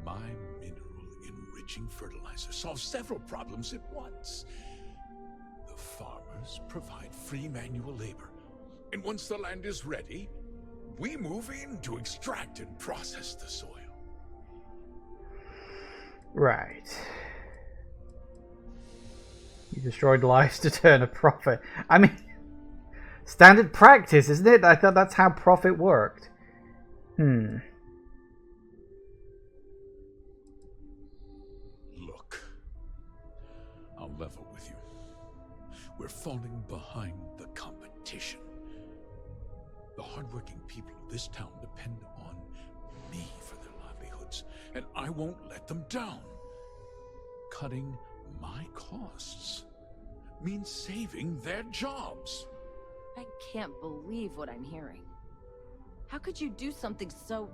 My mineral-enriching fertilizer solves several problems at once. The farmers provide free manual labor. And once the land is ready, we move in to extract and process the soil. Right. You destroyed lives to turn a profit. I mean, standard practice, isn't it? I thought that's how profit worked. Look, I'll level with you. We're falling behind the competition. The hardworking people of this town depend on me for their livelihoods, and I won't let them down. Cutting my costs means saving their jobs. I can't believe what I'm hearing. How could you do something so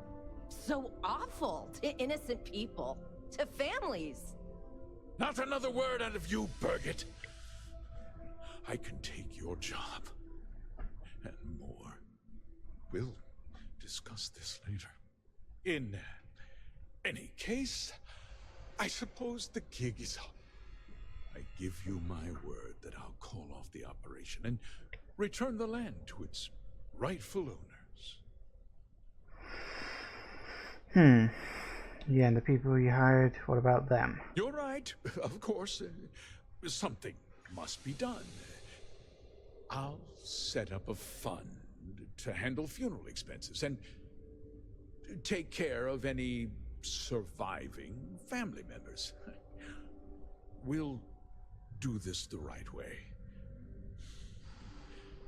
awful to innocent people, to families? Not another word out of you, Birgit. I can take your job and more. We'll discuss this later. In any case, I suppose the gig is up. I give you my word that I'll call off the operation and return the land to its rightful owners. Yeah, and the people you hired, what about them? You're right, of course. Something must be done. I'll set up a fund to handle funeral expenses and take care of any surviving family members. We'll do this the right way.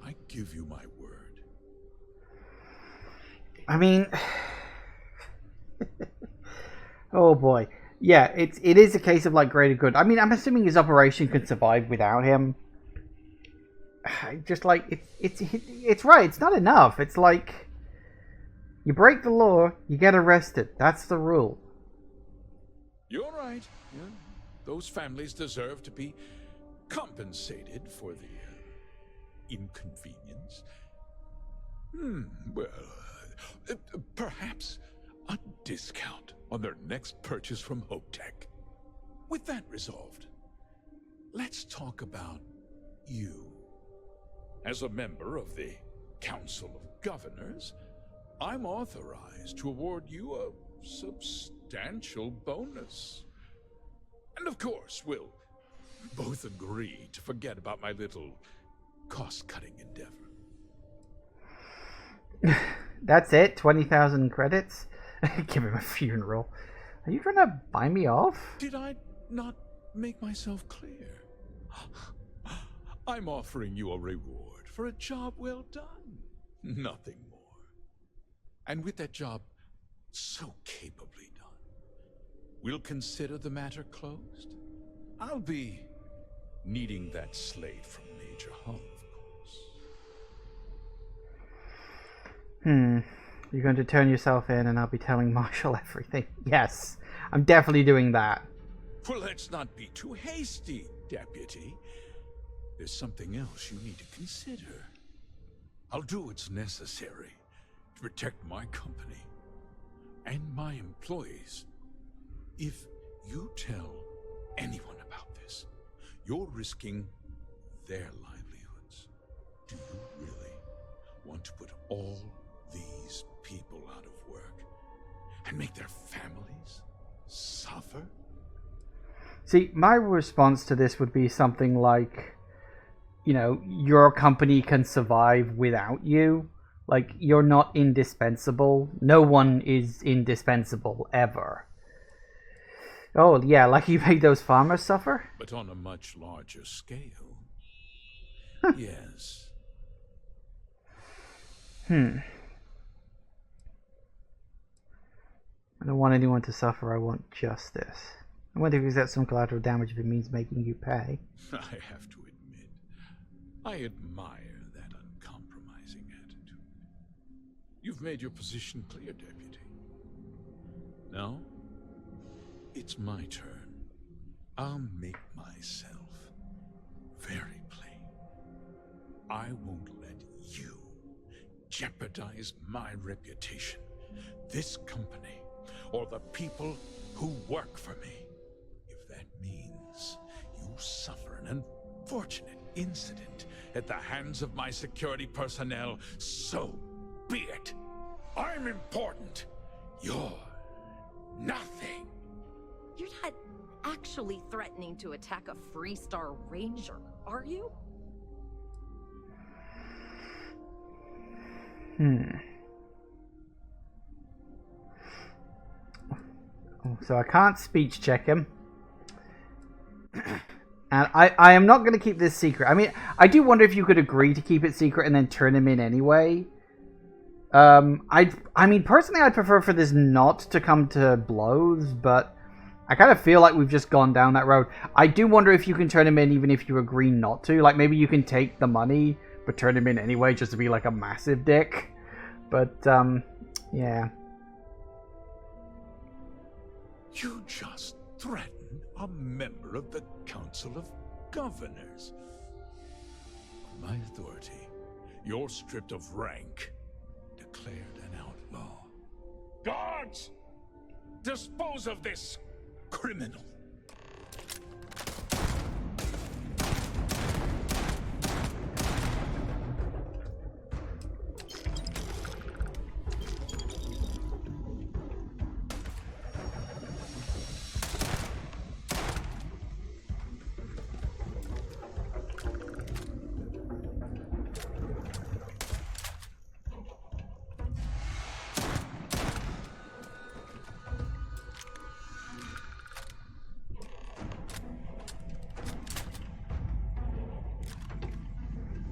I give you my word. I mean, oh boy, yeah, it is a case of like greater good. I mean, I'm assuming his operation could survive without him. Just like it's right. It's not enough. It's like you break the law, you get arrested. That's the rule. You're right. Yeah. Those families deserve to be compensated for the inconvenience. Well, perhaps a discount on their next purchase from Hope Tech. With that resolved, let's talk about you. As a member of the Council of Governors, I'm authorized to award you a substantial bonus. And of course, we'll both agree to forget about my little cost-cutting endeavor. That's it? 20,000 credits? Give him a funeral. Are you trying to buy me off? Did I not make myself clear? I'm offering you a reward for a job well done. Nothing more. And with that job so capably done, we'll consider the matter closed. I'll be needing that slate from Major Hull, of course. You're going to turn yourself in and I'll be telling Marshall everything. Yes, I'm definitely doing that. Well, let's not be too hasty, Deputy. There's something else you need to consider. I'll do what's necessary to protect my company and my employees. If you tell anyone about this, you're risking their livelihoods. Do you really want to put all these people out of work and make their families suffer? See, my response to this would be something like, you know, your company can survive without you. Like, you're not indispensable. No one is indispensable, ever. Oh, yeah, like you made those farmers suffer? But on a much larger scale. Yes. I don't want anyone to suffer, I want justice. I wonder if that's some collateral damage if it means making you pay. I have to admit, I admire that uncompromising attitude. You've made your position clear, Deputy. Now, it's my turn. I'll make myself very plain. I won't let you jeopardize my reputation, this company, or the people who work for me. If that means you suffer an unfortunate incident at the hands of my security personnel, so be it. I'm important. You're nothing. You're not actually threatening to attack a Freestar Ranger, are you? So I can't speech check him. And I am not going to keep this secret. I mean, I do wonder if you could agree to keep it secret and then turn him in anyway. I mean, personally, I'd prefer for this not to come to blows, but I kind of feel like we've just gone down that road. I do wonder if you can turn him in even if you agree not to. Like, maybe you can take the money, but turn him in anyway, just to be like a massive dick. But, yeah. You just threatened a member of the Council of Governors. On my authority, you're stripped of rank, declared an outlaw. Guards! Dispose of this criminal.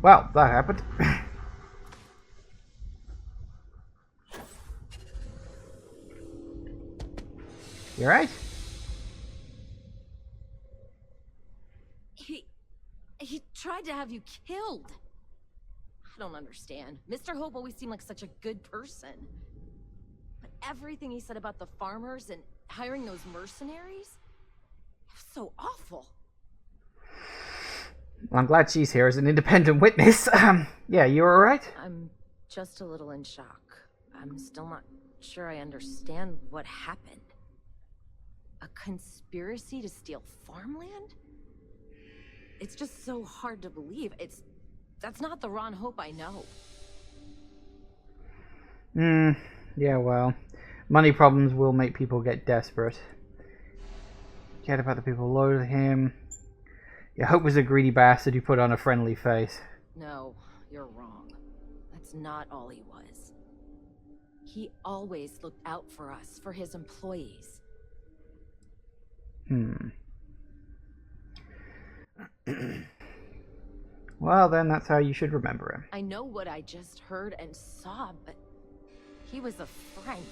Well, that happened. You alright? He tried to have you killed. I don't understand. Mr. Hope always seemed like such a good person. But everything he said about the farmers and hiring those mercenaries, it was so awful. Well, I'm glad she's here as an independent witness. Yeah, you alright? I'm just a little in shock. I'm still not sure I understand what happened. A conspiracy to steal farmland? It's just so hard to believe. That's not the Ron Hope I know. Yeah, well, money problems will make people get desperate. Cared about the people loyal to him. Yeah, Hope was a greedy bastard who put on a friendly face. No, you're wrong. That's not all he was. He always looked out for us, for his employees. Well, then that's how you should remember him. I know what I just heard and saw, but he was a friend.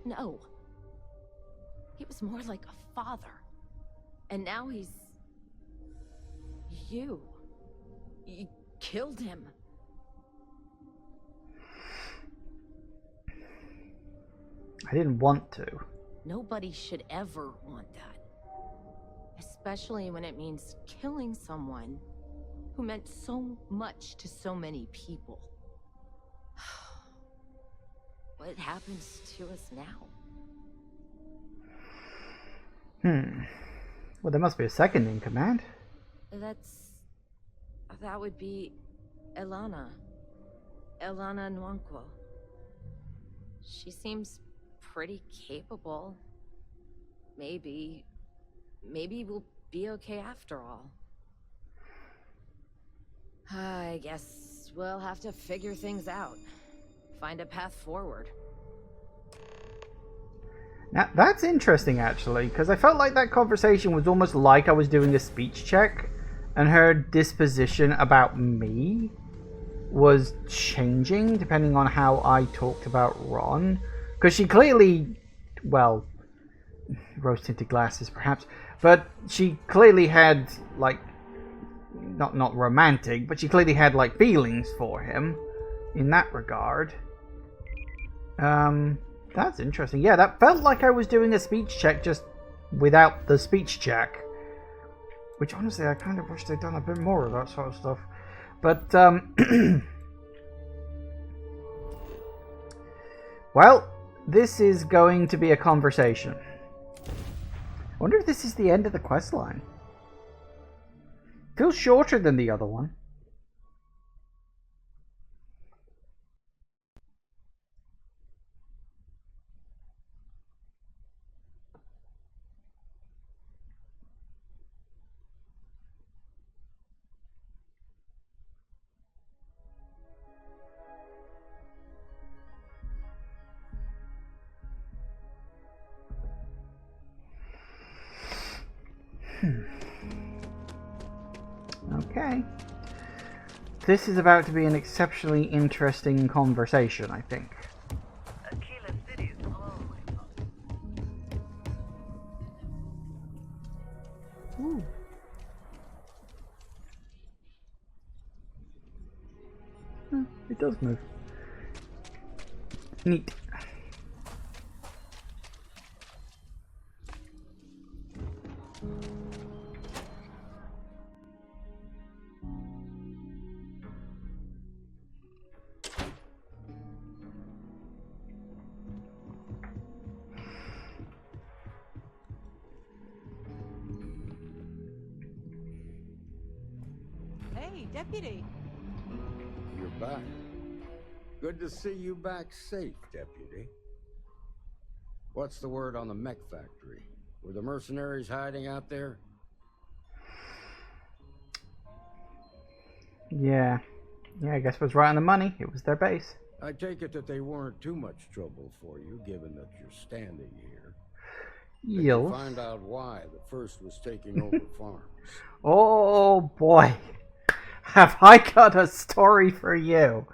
No. He was more like a father. And now he's... You killed him. I didn't want to. Nobody should ever want that. Especially when it means killing someone who meant so much to so many people. What happens to us now? Well, there must be a second in command. That would be Elana. Elana Nwankwo. She seems pretty capable. Maybe we'll be okay after all. I guess we'll have to figure things out. Find a path forward. Now, that's interesting, actually, because I felt like that conversation was almost like I was doing a speech check, and her disposition about me was changing depending on how I talked about Ron. Because she clearly, well, rose-tinted glasses perhaps, but she clearly had, like, not romantic, but she clearly had, like, feelings for him in that regard. That's interesting. Yeah, that felt like I was doing a speech check just without the speech check. Which, honestly, I kind of wish they'd done a bit more of that sort of stuff. But, well, this is going to be a conversation. I wonder if this is the end of the quest line. Feels shorter than the other one. Okay. This is about to be an exceptionally interesting conversation, I think. Aquila City is always Ooh. It does move. Neat. Hey, Deputy. You're back. Good to see you back safe, Deputy. What's the word on the mech factory? Were the mercenaries hiding out there? Yeah, I guess it was right on the money. It was their base. I take it that they weren't too much trouble for you, given that you're standing here. Did you find out why the first was taking over farms? Oh boy, have I got a story for you.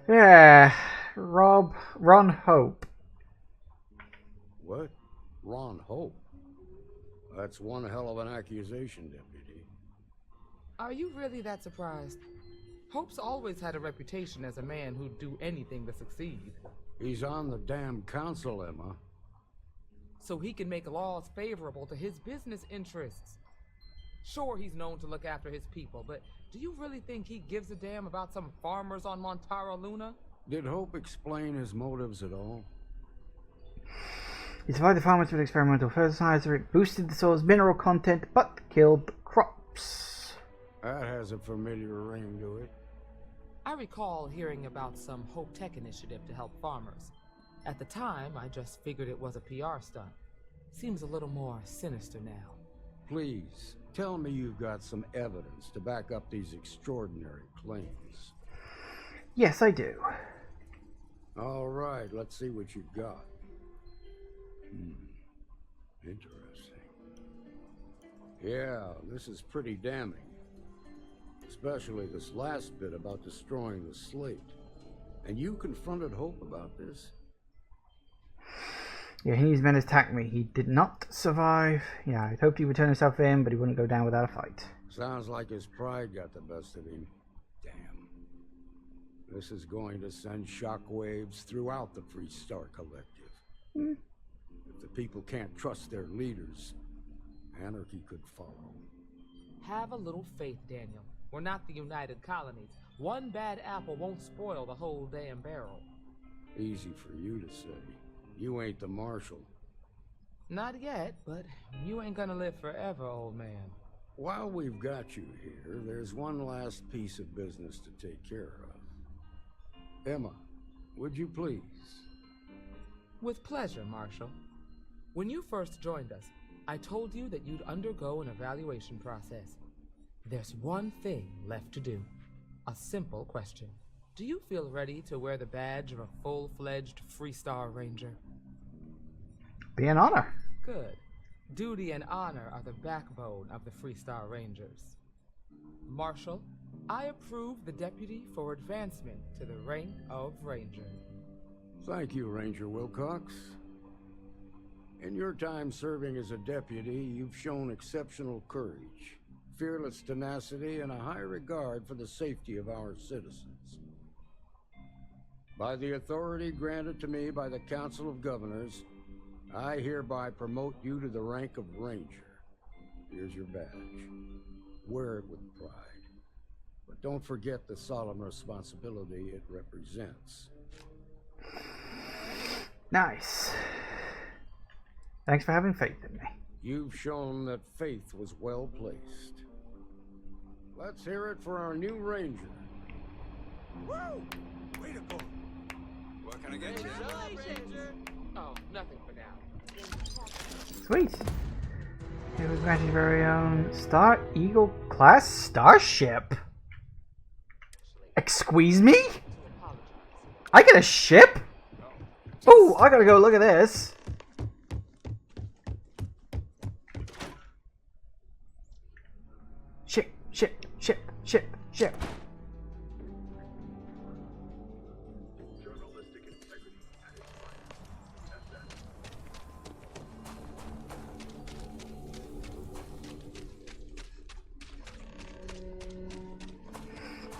Yeah, Ron Hope. What? Ron Hope? That's one hell of an accusation, Deputy. Are you really that surprised? Hope's always had a reputation as a man who'd do anything to succeed. He's on the damn council, Emma. So he can make laws favorable to his business interests. Sure, he's known to look after his people, but do you really think he gives a damn about some farmers on Montara Luna? Did Hope explain his motives at all? He supplied the farmers with experimental fertilizer. It boosted the soil's mineral content, but killed the crops. That has a familiar ring to it. I recall hearing about some Hope Tech initiative to help farmers. At the time, I just figured it was a PR stunt. Seems a little more sinister now. Please, tell me you've got some evidence to back up these extraordinary claims. Yes, I do. All right, let's see what you've got. Interesting. Yeah, this is pretty damning. Especially this last bit about destroying the slate. And you confronted Hope about this? Yeah, he and his men attacked me. He did not survive. Yeah, I'd hoped he would turn himself in, but he wouldn't go down without a fight. Sounds like his pride got the best of him. Damn. This is going to send shockwaves throughout the Freestar Collective. If the people can't trust their leaders, anarchy could follow. Have a little faith, Daniel. We're not the United Colonies. One bad apple won't spoil the whole damn barrel. Easy for you to say. You ain't the marshal. Not yet, but you ain't gonna live forever, old man. While we've got you here, there's one last piece of business to take care of. Emma, would you please? With pleasure, Marshal. When you first joined us, I told you that you'd undergo an evaluation process. There's one thing left to do. A simple question. Do you feel ready to wear the badge of a full-fledged Freestar Ranger? Be an honor. Good. Duty and honor are the backbone of the Freestar Rangers. Marshal, I approve the deputy for advancement to the rank of Ranger. Thank you, Ranger Wilcox. In your time serving as a deputy, you've shown exceptional courage, fearless tenacity, and a high regard for the safety of our citizens. By the authority granted to me by the Council of Governors, I hereby promote you to the rank of Ranger. Here's your badge. Wear it with pride. But don't forget the solemn responsibility it represents. Nice. Thanks for having faith in me. You've shown that faith was well placed. Let's hear it for our new Ranger. Woo! Way to go. What can I get you? Oh, nothing for now. Sweet. It was granted very own Star Eagle class starship. Excuse me? I get a ship? Oh, I gotta go look at this. Ship, ship, ship, ship, ship.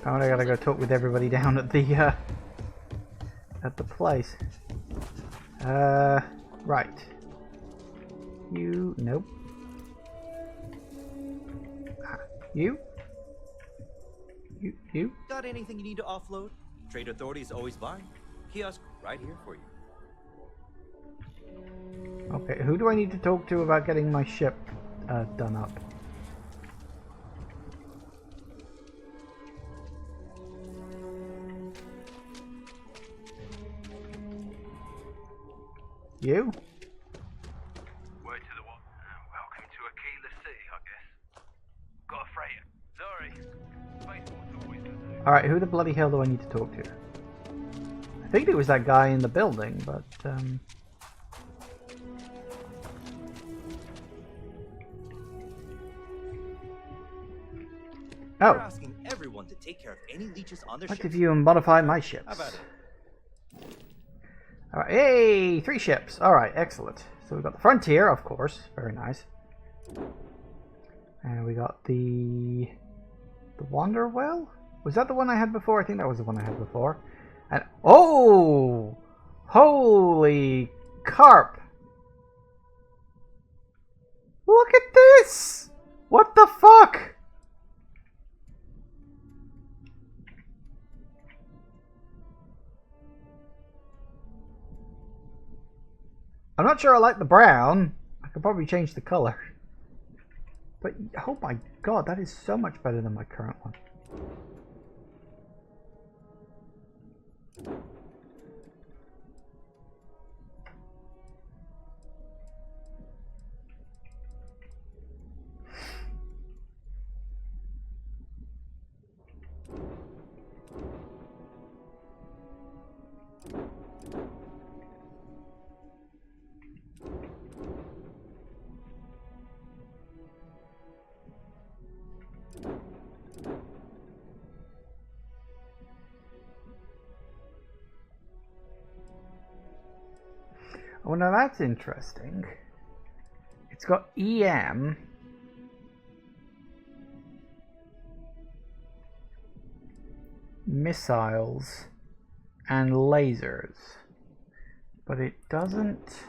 Oh, I gotta go talk with everybody down at the place. Right. You, nope. You? You? Got anything you need to offload? Trade Authority is always buying. Kiosk right here for you. Okay, who do I need to talk to about getting my ship done up? You? Word to the what? Welcome to Aquila City, I guess. Got a freighter. Sorry. Spaceport's always good. Alright, who the bloody hell do I need to talk to? I think it was that guy in the building, but We're oh, asking everyone to take care of any leeches on their I'd like to ships. view and modify my ships. How about it? Alright, hey, 3 ships. Alright, excellent. So we've got the Frontier, of course. Very nice. And we got the Wanderwell? Was that the one I had before? I think that was the one I had before. And oh! Holy carp! Look at this! What the fuck? I'm not sure I like the brown. I could probably change the color. But oh my god, that is so much better than my current one. Oh, now that's interesting. It's got EM. Missiles and lasers. But it doesn't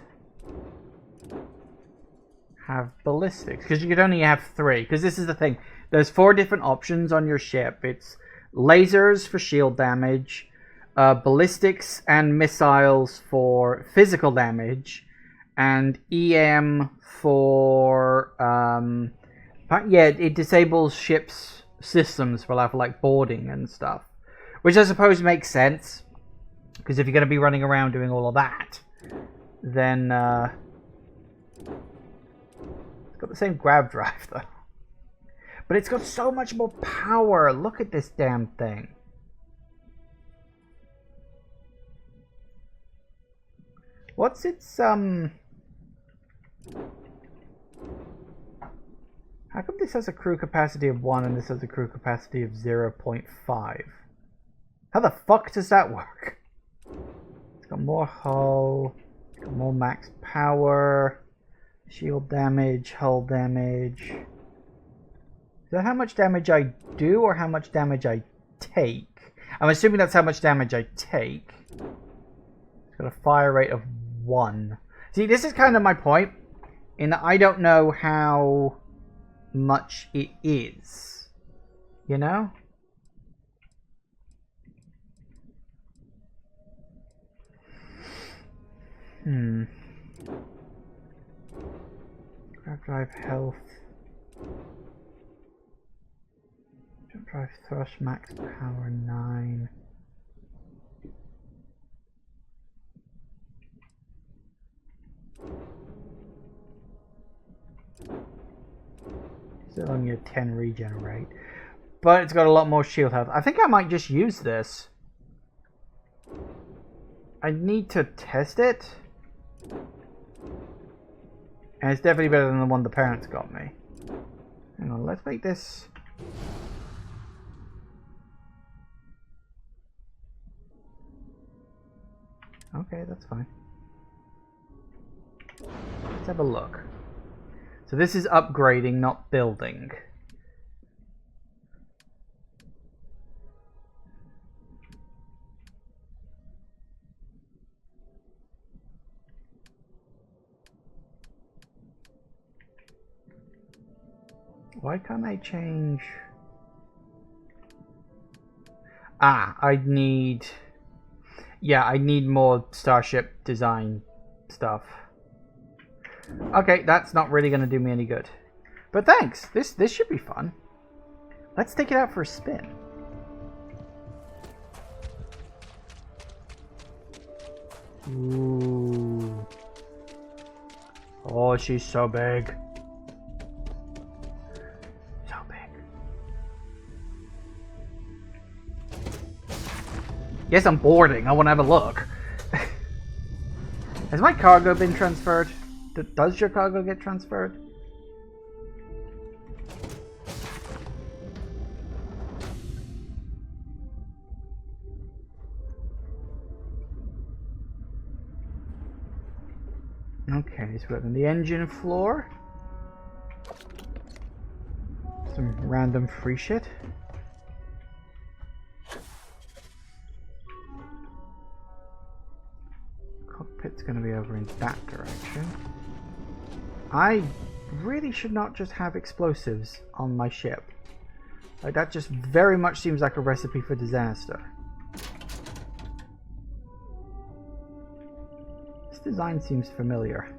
have ballistics, because you could only have 3. Because this is the thing. There's 4 different options on your ship. It's lasers for shield damage, ballistics and missiles for physical damage, and EM for yeah, it disables ships' systems for like boarding and stuff, which I suppose makes sense, because if you're going to be running around doing all of that, then it's got the same grav drive though. But it's got so much more power. Look at this damn thing. What's its How come this has a crew capacity of 1 and this has a crew capacity of 0.5? How the fuck does that work? It's got more hull, it's got more max power, shield damage, hull damage. Is that how much damage I do or how much damage I take? I'm assuming that's how much damage I take. It's got a fire rate of 1. See, this is kind of my point, in that I don't know how much it is. You know? Grab drive health. Jump drive thrust max power 9. Still only a 10 regenerate. But it's got a lot more shield health. I think I might just use this. I need to test it. And it's definitely better than the one the parents got me. Hang on, let's make this... Okay, that's fine. Let's have a look. So this is upgrading, not building. Why can't I change? I need... Yeah, I need more Starship design stuff. Okay, that's not really going to do me any good. But thanks. This should be fun. Let's take it out for a spin. Ooh. Oh, she's so big. So big. Yes, I'm boarding. I want to have a look. Has my cargo been transferred? Does your cargo get transferred? Okay, so we're on the engine floor. Some random free shit. Cockpit's gonna be over in that direction. I really should not just have explosives on my ship. Like, that just very much seems like a recipe for disaster. This design seems familiar.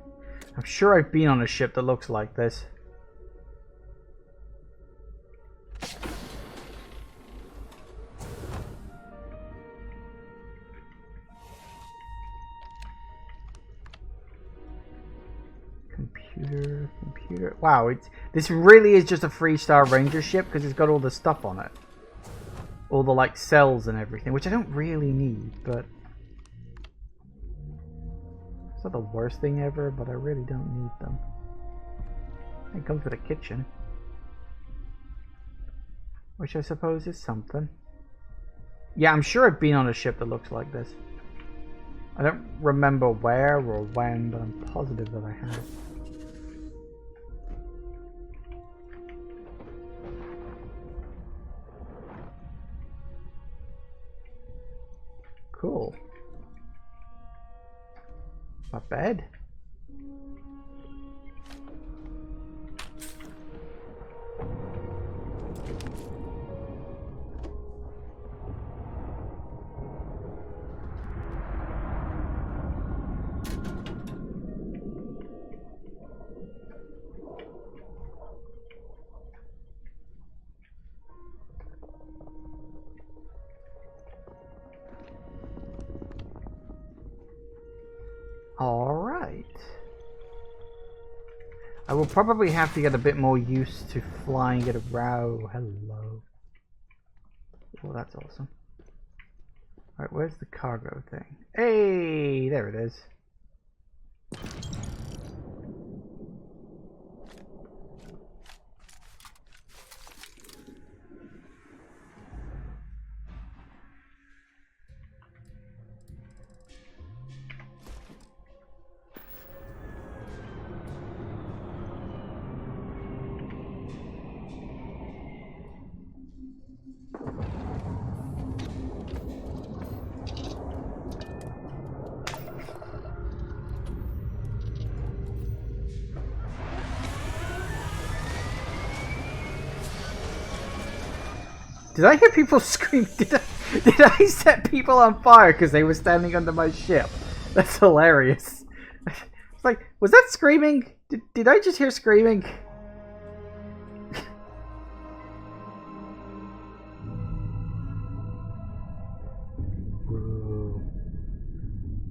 I'm sure I've been on a ship that looks like this. Computer. Wow, this really is just a 3-star Ranger ship because it's got all the stuff on it. All the like cells and everything, which I don't really need, but it's not the worst thing ever, but I really don't need them. It comes with a kitchen, which I suppose is something. Yeah, I'm sure I've been on a ship that looks like this. I don't remember where or when, but I'm positive that I have. Cool. My bed. Alright. I will probably have to get a bit more used to flying it around. Hello. Oh, that's awesome. Alright, where's the cargo thing? Hey, there it is. Did I hear people scream? Did I set people on fire because they were standing under my ship? That's hilarious. It's like, was that screaming? Did I just hear screaming?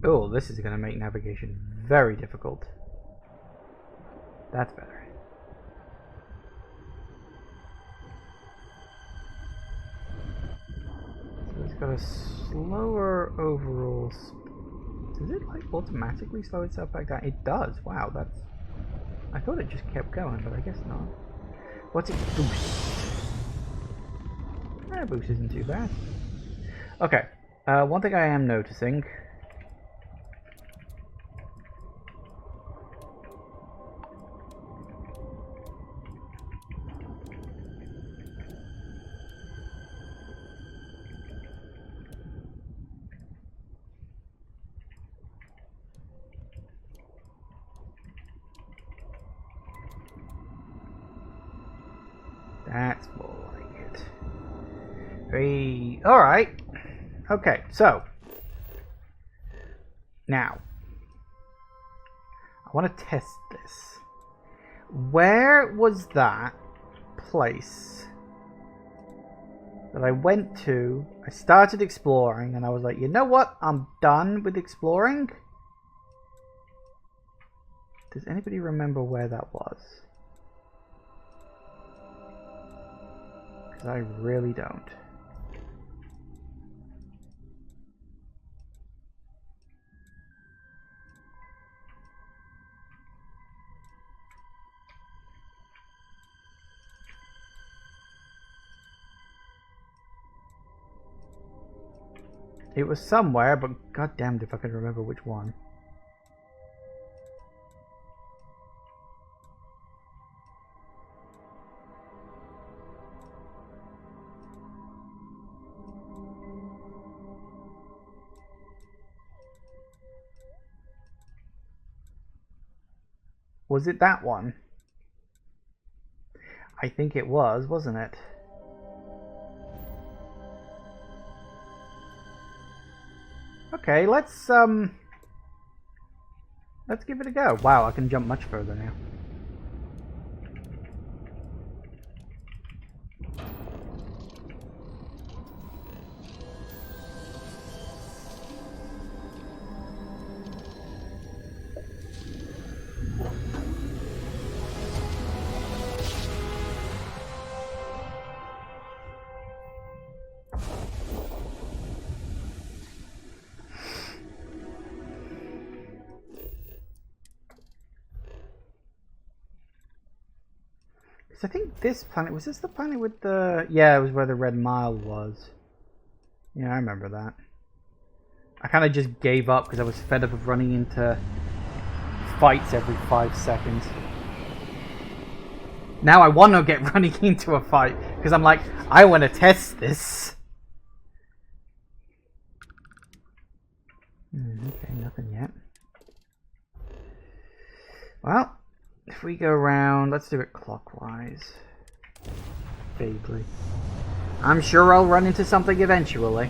Oh, this is going to make navigation very difficult. That's better. It's got a slower overall does it like automatically slow itself back down? It does. Wow, that's... I thought it just kept going, but I guess not. What's it boost? Boost isn't too bad. Okay, one thing I am noticing... That's more like it. Hey, alright. Okay, so. Now. I want to test this. Where was that place that I went to? I started exploring and I was like, you know what? I'm done with exploring. Does anybody remember where that was? I really don't. It was somewhere, but goddamned if I could remember which one. Was it that one? I think it was, wasn't it? Okay, let's give it a go. Wow, I can jump much further now. I think this planet, was this the planet with the... Yeah, it was where the Red Mile was. Yeah, I remember that. I kind of just gave up because I was fed up of running into fights every 5 seconds. Now I want to get running into a fight because I'm like, I want to test this. Okay, nothing yet. Well, if we go around, let's do it clockwise. Vaguely. I'm sure I'll run into something eventually.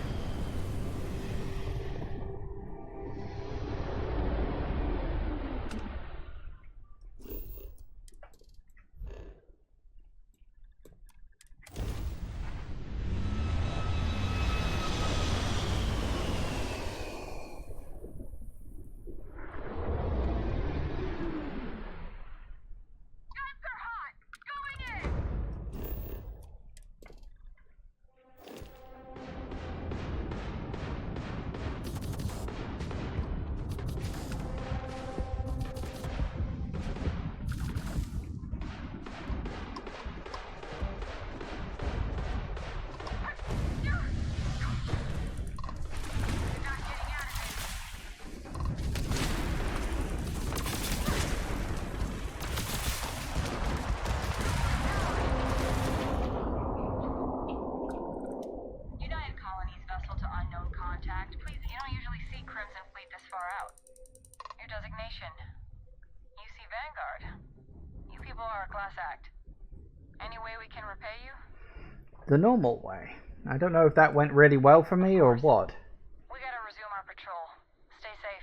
The normal way. I don't know if that went really well for me or what. We gotta resume our patrol. Stay safe.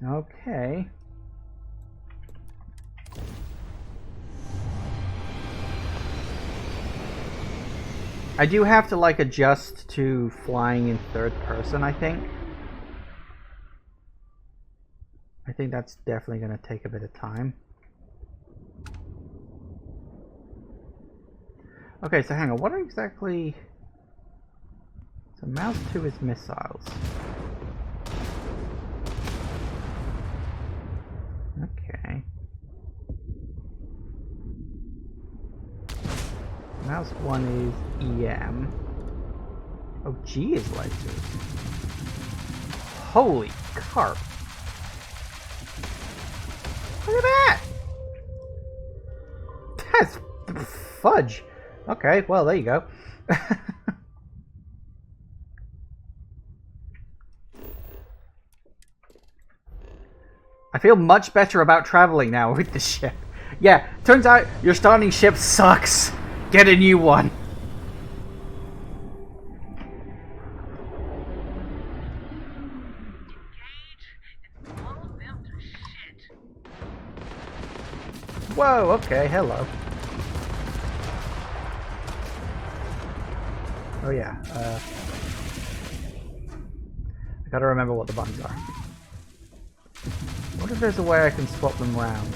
Okay. I do have to like adjust to flying in third person, I think. I think that's definitely going to take a bit of time. Okay, so hang on. What exactly... So mouse 2 is missiles. Okay. Mouse 1 is EM. Oh, G is lasers. Holy carp. Look at that! That's fudge. Okay, well, there you go. I feel much better about traveling now with the ship. Yeah, turns out your starting ship sucks. Get a new one. Whoa, okay, hello. Oh yeah, I gotta remember what the buttons are. What if there's a way I can swap them around?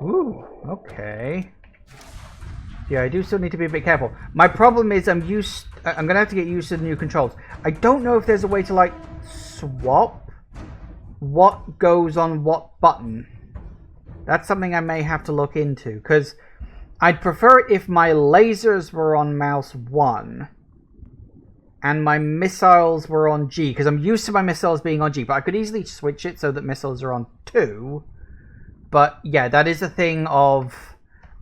Ooh, okay. Yeah, I do still need to be a bit careful. My problem is I'm gonna have to get used to the new controls. I don't know if there's a way to like swap what goes on what button. That's something I may have to look into, because I'd prefer it if my lasers were on mouse 1 and my missiles were on G, because I'm used to my missiles being on G, but I could easily switch it so that missiles are on 2. But yeah, that is a thing of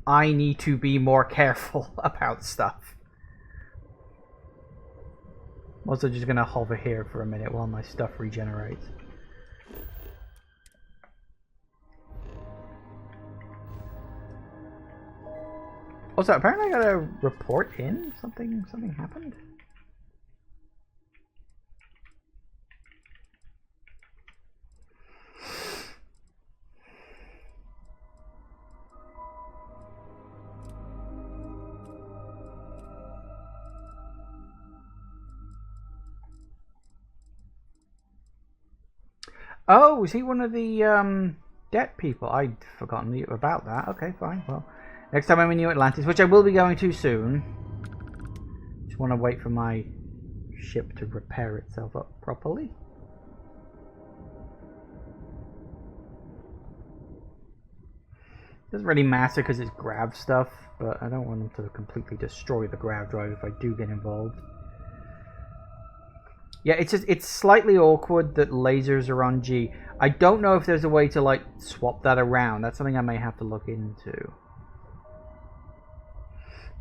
I need to be more careful about stuff. I'm also just going to hover here for a minute while my stuff regenerates. Also, apparently I got a report in. Something happened. Oh, is he one of the debt people? I'd forgotten about that. Okay, fine. Well, next time I'm in New Atlantis, which I will be going to soon. Just want to wait for my ship to repair itself up properly. Doesn't really matter because it's grav stuff, but I don't want them to completely destroy the grav drive if I do get involved. Yeah, it's slightly awkward that lasers are on G. I don't know if there's a way to like swap that around. That's something I may have to look into.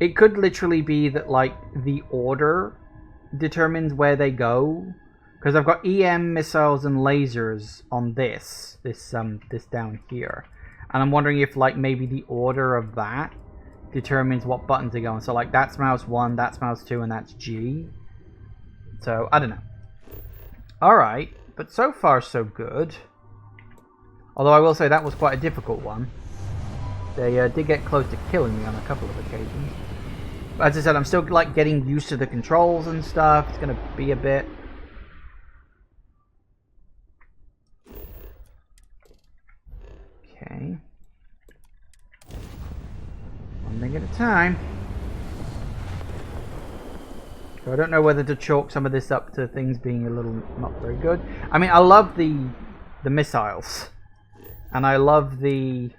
It could literally be that like the order determines where they go, because I've got EM missiles and lasers on this down here, and I'm wondering if like maybe the order of that determines what buttons they go on. So like that's mouse 1, that's mouse 2, and that's G. So I don't know. Alright, but so far so good. Although I will say that was quite a difficult one. They did get close to killing me on a couple of occasions. But as I said, I'm still like getting used to the controls and stuff. It's going to be a bit. Okay. One thing at a time. So I don't know whether to chalk some of this up to things being a little not very good. I mean, I love the missiles, and I love the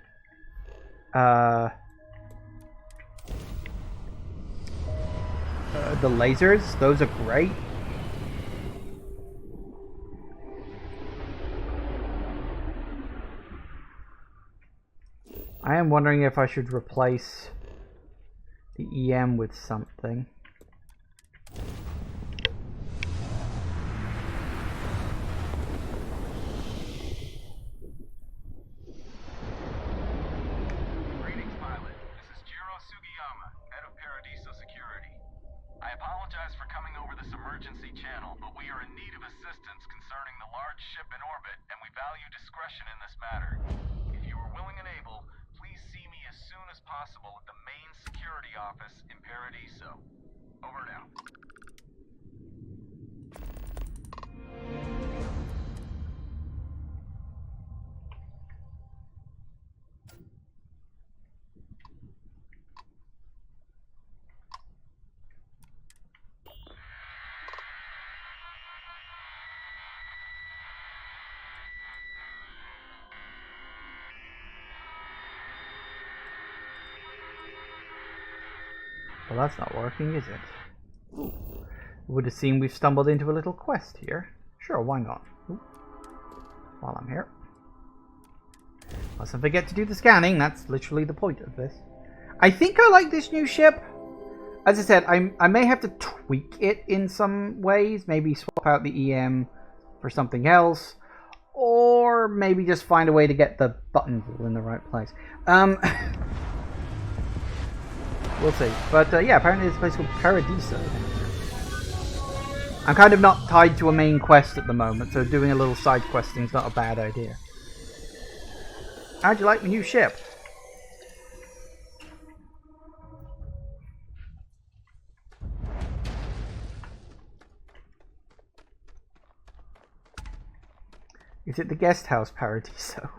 lasers. Those are great. I am wondering if I should replace the EM with something. I apologize for coming over this emergency channel, but we are in need of assistance concerning the large ship in orbit, and we value discretion in this matter. If you are willing and able, please see me as soon as possible at the main security office in Paradiso. Over now. Well, that's not working, is it? Ooh. Would have seemed we've stumbled into a little quest here. Sure, why not? Ooh. While I'm here. Mustn't forget to do the scanning. That's literally the point of this. I think I like this new ship. As I said, I may have to tweak it in some ways. Maybe swap out the EM for something else. Or maybe just find a way to get the buttons in the right place. We'll see. But yeah, apparently there's a place called Paradiso. I'm kind of not tied to a main quest at the moment, so doing a little side questing is not a bad idea. How'd you like my new ship? Is it the guest house Paradiso?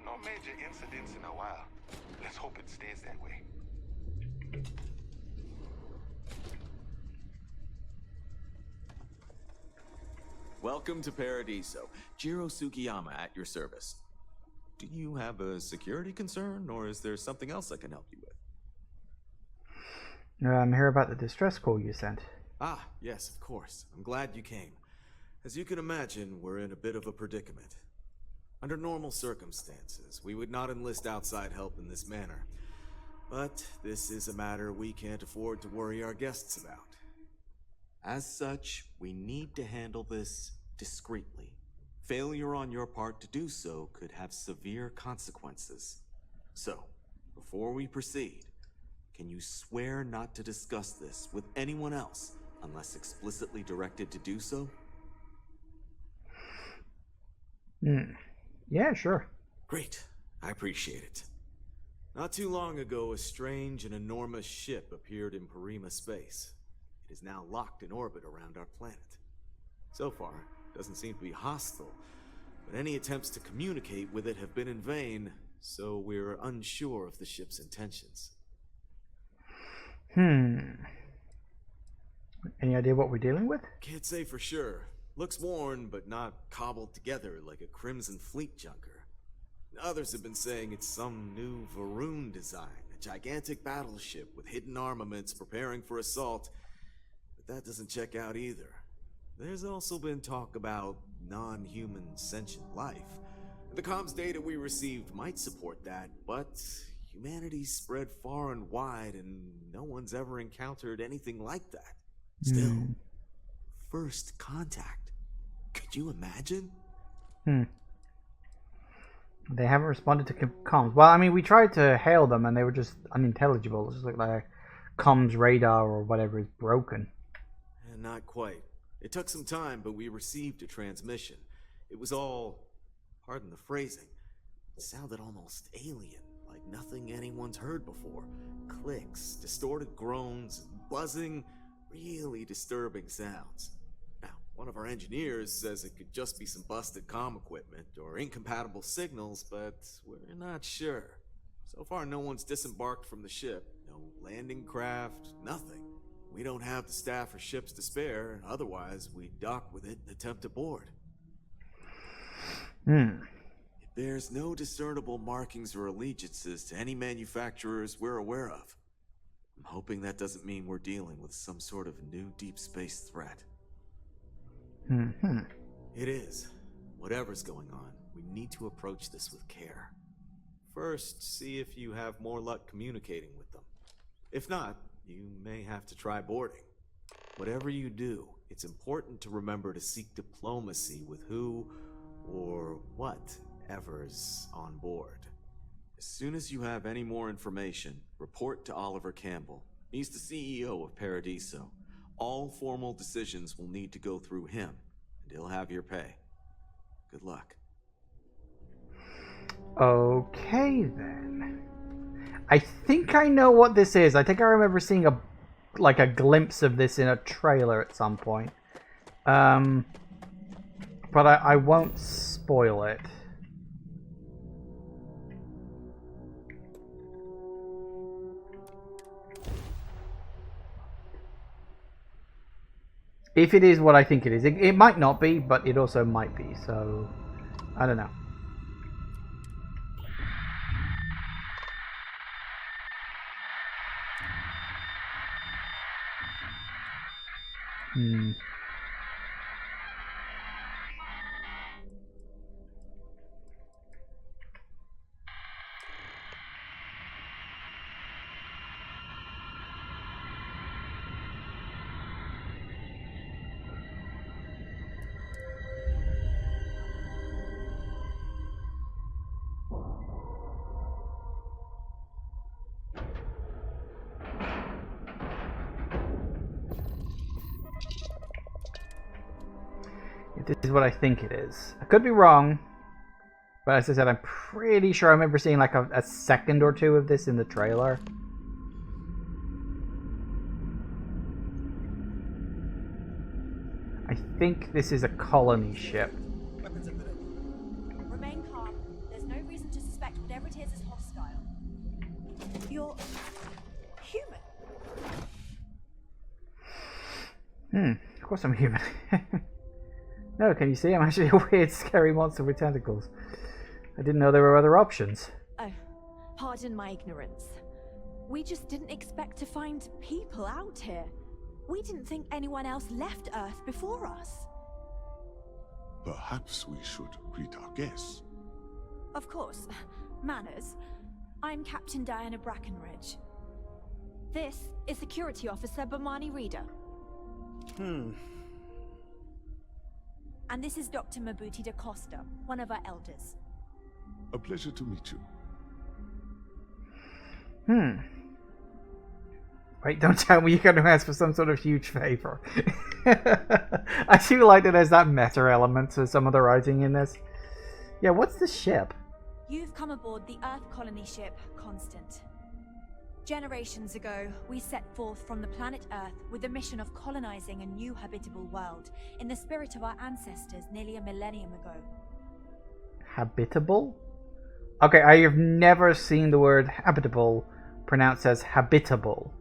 No major incidents in a while. Let's hope it stays that way. Welcome to Paradiso. Jiro Sugiyama at your service. Do you have a security concern, or is there something else I can help you with? I'm here about the distress call you sent. Ah, yes, of course. I'm glad you came. As you can imagine, we're in a bit of a predicament. Under normal circumstances, we would not enlist outside help in this manner. But this is a matter we can't afford to worry our guests about. As such, we need to handle this discreetly. Failure on your part to do so could have severe consequences. So, before we proceed, can you swear not to discuss this with anyone else unless explicitly directed to do so? Yeah, sure. Great. I appreciate it. Not too long ago, a strange and enormous ship appeared in Parima space. It is now locked in orbit around our planet. So far, it doesn't seem to be hostile, but any attempts to communicate with it have been in vain, so we're unsure of the ship's intentions. Any idea what we're dealing with? Can't say for sure. Looks worn, but not cobbled together like a Crimson Fleet junker. Others have been saying it's some new Varun design, a gigantic battleship with hidden armaments preparing for assault, but that doesn't check out either. There's also been talk about non-human sentient life. The comms data we received might support that, but humanity's spread far and wide and no one's ever encountered anything like that. Still, first contact. Could you imagine? They haven't responded to comms. Well, I mean, we tried to hail them and they were just unintelligible. It just looked like comms radar or whatever is broken. Not quite. It took some time, but we received a transmission. It was all, pardon the phrasing, it sounded almost alien, like nothing anyone's heard before. Clicks, distorted groans, buzzing, really disturbing sounds. Now, one of our engineers says it could just be some busted comm equipment or incompatible signals, but we're not sure. So far, no one's disembarked from the ship. No landing craft, nothing. We don't have the staff or ships to spare, otherwise we'd dock with it and attempt to board. It bears no discernible markings or allegiances to any manufacturers we're aware of. I'm hoping that doesn't mean we're dealing with some sort of new deep space threat. It is. Whatever's going on, we need to approach this with care. First, see if you have more luck communicating with them. If not, you may have to try boarding. Whatever you do, it's important to remember to seek diplomacy with who or whatever's on board. As soon as you have any more information, report to Oliver Campbell. He's the CEO of Paradiso. All formal decisions will need to go through him, and he'll have your pay. Good luck. Okay, then. I think I know what this is. I think I remember seeing a glimpse of this in a trailer at some point. But I won't spoil it. If it is what I think it is. It might not be, but it also might be, so I don't know. This is what I think it is. I could be wrong, but as I said, I'm pretty sure I remember seeing like a second or two of this in the trailer. I think this is a colony ship. Remain calm. There's no reason to suspect whatever it is hostile. You're human. Of course I'm human. No, can you see? I'm actually a weird, scary monster with tentacles. I didn't know there were other options. Oh, pardon my ignorance. We just didn't expect to find people out here. We didn't think anyone else left Earth before us. Perhaps we should greet our guests. Of course. Manners. I'm Captain Diana Brackenridge. This is Security Officer Bomani Reader. And this is Dr. Mabuti da Costa, one of our elders. A pleasure to meet Hmm. you. Wait, don't tell me you're going to ask for some sort of huge favor. I do like that there's that meta element to some of the writing in this. Yeah, what's the ship? You've come aboard the Earth colony ship, Constant. Generations ago, we set forth from the planet Earth with the mission of colonizing a new habitable world in the spirit of our ancestors nearly a millennium ago. Habitable? Okay, I have never seen the word habitable pronounced as habitable.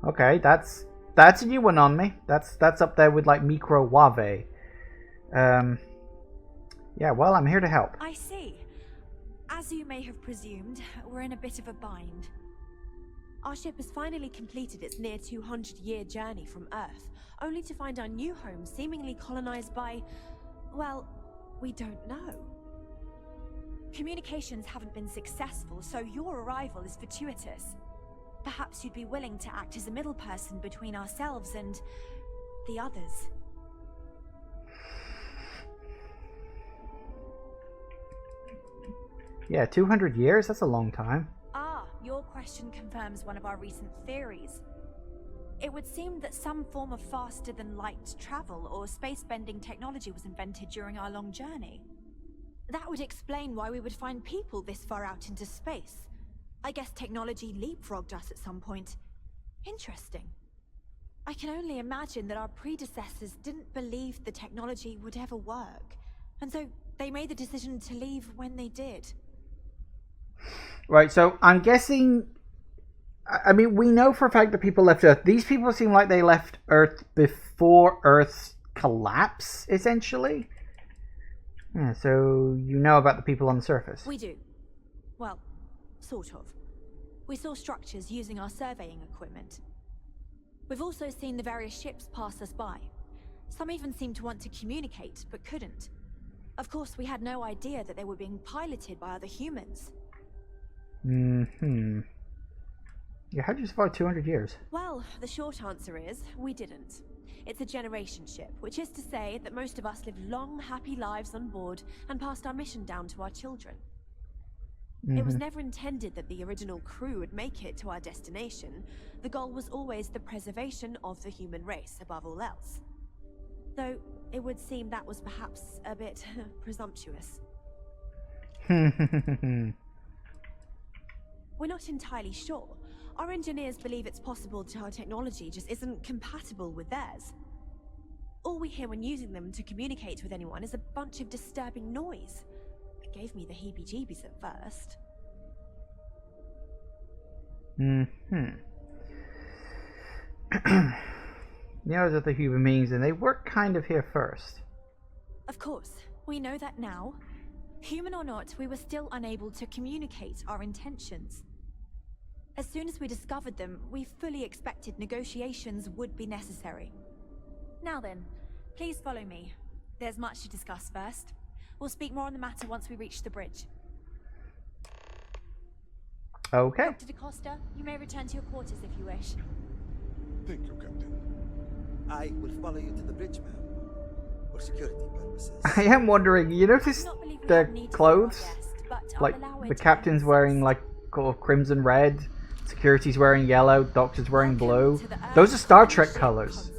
Okay, that's a new one on me. That's up there with like microwave. Yeah, well, I'm here to help. I see. As you may have presumed, we're in a bit of a bind. Our ship has finally completed its near 200-year journey from Earth, only to find our new home seemingly colonized by, well, we don't know. Communications haven't been successful, so your arrival is fortuitous. Perhaps you'd be willing to act as a middle person between ourselves and the others. Yeah, 200 years? That's a long time. Ah, your question confirms one of our recent theories. It would seem that some form of faster-than-light travel or space-bending technology was invented during our long journey. That would explain why we would find people this far out into space. I guess technology leapfrogged us at some point. Interesting. I can only imagine that our predecessors didn't believe the technology would ever work, and so they made the decision to leave when they did. Right, so I'm guessing... I mean, we know for a fact that people left Earth. These people seem like they left Earth before Earth's collapse, essentially. Yeah, so you know about the people on the surface. We do. Well, sort of. We saw structures using our surveying equipment. We've also seen the various ships pass us by. Some even seemed to want to communicate, but couldn't. Of course, we had no idea that they were being piloted by other humans. Yeah, how'd you survive 200 years? Well, the short answer is, we didn't. It's a generation ship, which is to say that most of us lived long, happy lives on board and passed our mission down to our children. It was never intended that the original crew would make it to our destination. The goal was always the preservation of the human race above all else. Though, it would seem that was perhaps a bit presumptuous. We're not entirely sure. Our engineers believe it's possible that our technology just isn't compatible with theirs. All we hear when using them to communicate with anyone is a bunch of disturbing noise. It gave me the heebie-jeebies at first. Those are the human beings, and they were kind of here first. Of course, we know that now. Human or not, we were still unable to communicate our intentions. As soon as we discovered them, we fully expected negotiations would be necessary. Now then, please follow me. There's much to discuss first. We'll speak more on the matter once we reach the bridge. Okay. Dr. DaCosta, you may return to your quarters if you wish. Thank you, Captain. I will follow you to the bridge, ma'am. For security purposes. I am wondering, you notice the clothes? Like, the captain's wearing, like, sort of crimson red, security's wearing yellow, doctor's wearing blue. Those are Star Trek colors.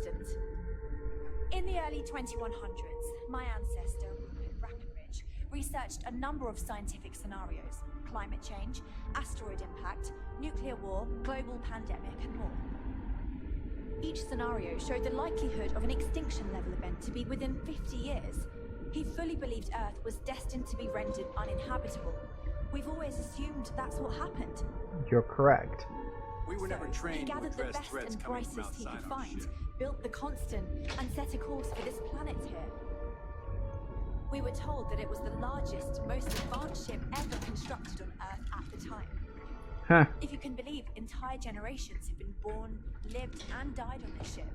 In the early 2100s, my ancestor, Brackenridge, researched a number of scientific scenarios: climate change, asteroid impact, nuclear war, global pandemic, and more. Each scenario showed the likelihood of an extinction-level event to be within 50 years. He fully believed Earth was destined to be rendered uninhabitable. We've always assumed that's what happened. You're correct. We were never trained he gathered to the address best threats and coming from brightest he outside could our find, ship. built the Constant, and set a course for this planet here. We were told that it was the largest, most advanced ship ever constructed on Earth at the time. Huh. If you can believe, entire generations have been born, lived, and died on this ship.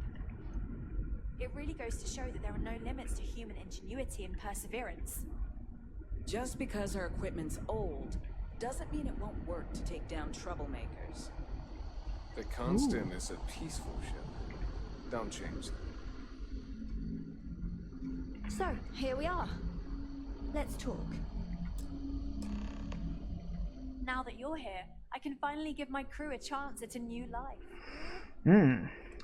It really goes to show that there are no limits to human ingenuity and perseverance. Just because our equipment's old doesn't mean it won't work to take down troublemakers. The Constant is a peaceful ship. Don't change that. So, here we are. Let's talk. Now that you're here, I can finally give my crew a chance at a new life.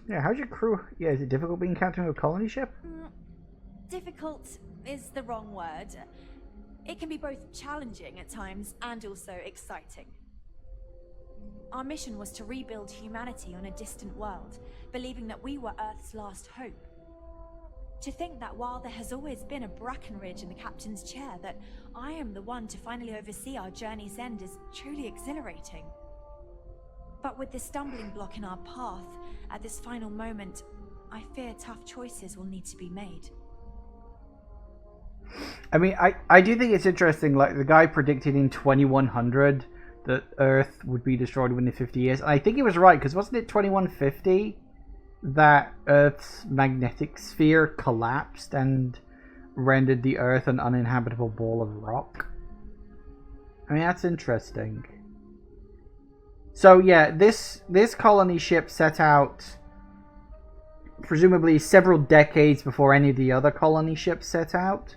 Yeah, how's your crew? Yeah, is it difficult being captain of a colony ship? Difficult is the wrong word. It can be both challenging at times and also exciting. Our mission was to rebuild humanity on a distant world, believing that we were Earth's last hope. To think that while there has always been a Brackenridge in the captain's chair, that I am the one to finally oversee our journey's end is truly exhilarating. But with this stumbling block in our path, at this final moment, I fear tough choices will need to be made. I mean, I do think it's interesting, like, the guy predicted in 2100 that Earth would be destroyed within 50 years. And I think he was right, because wasn't it 2150 that Earth's magnetic sphere collapsed and rendered the Earth an uninhabitable ball of rock? I mean, that's interesting. So yeah, this colony ship set out presumably several decades before any of the other colony ships set out.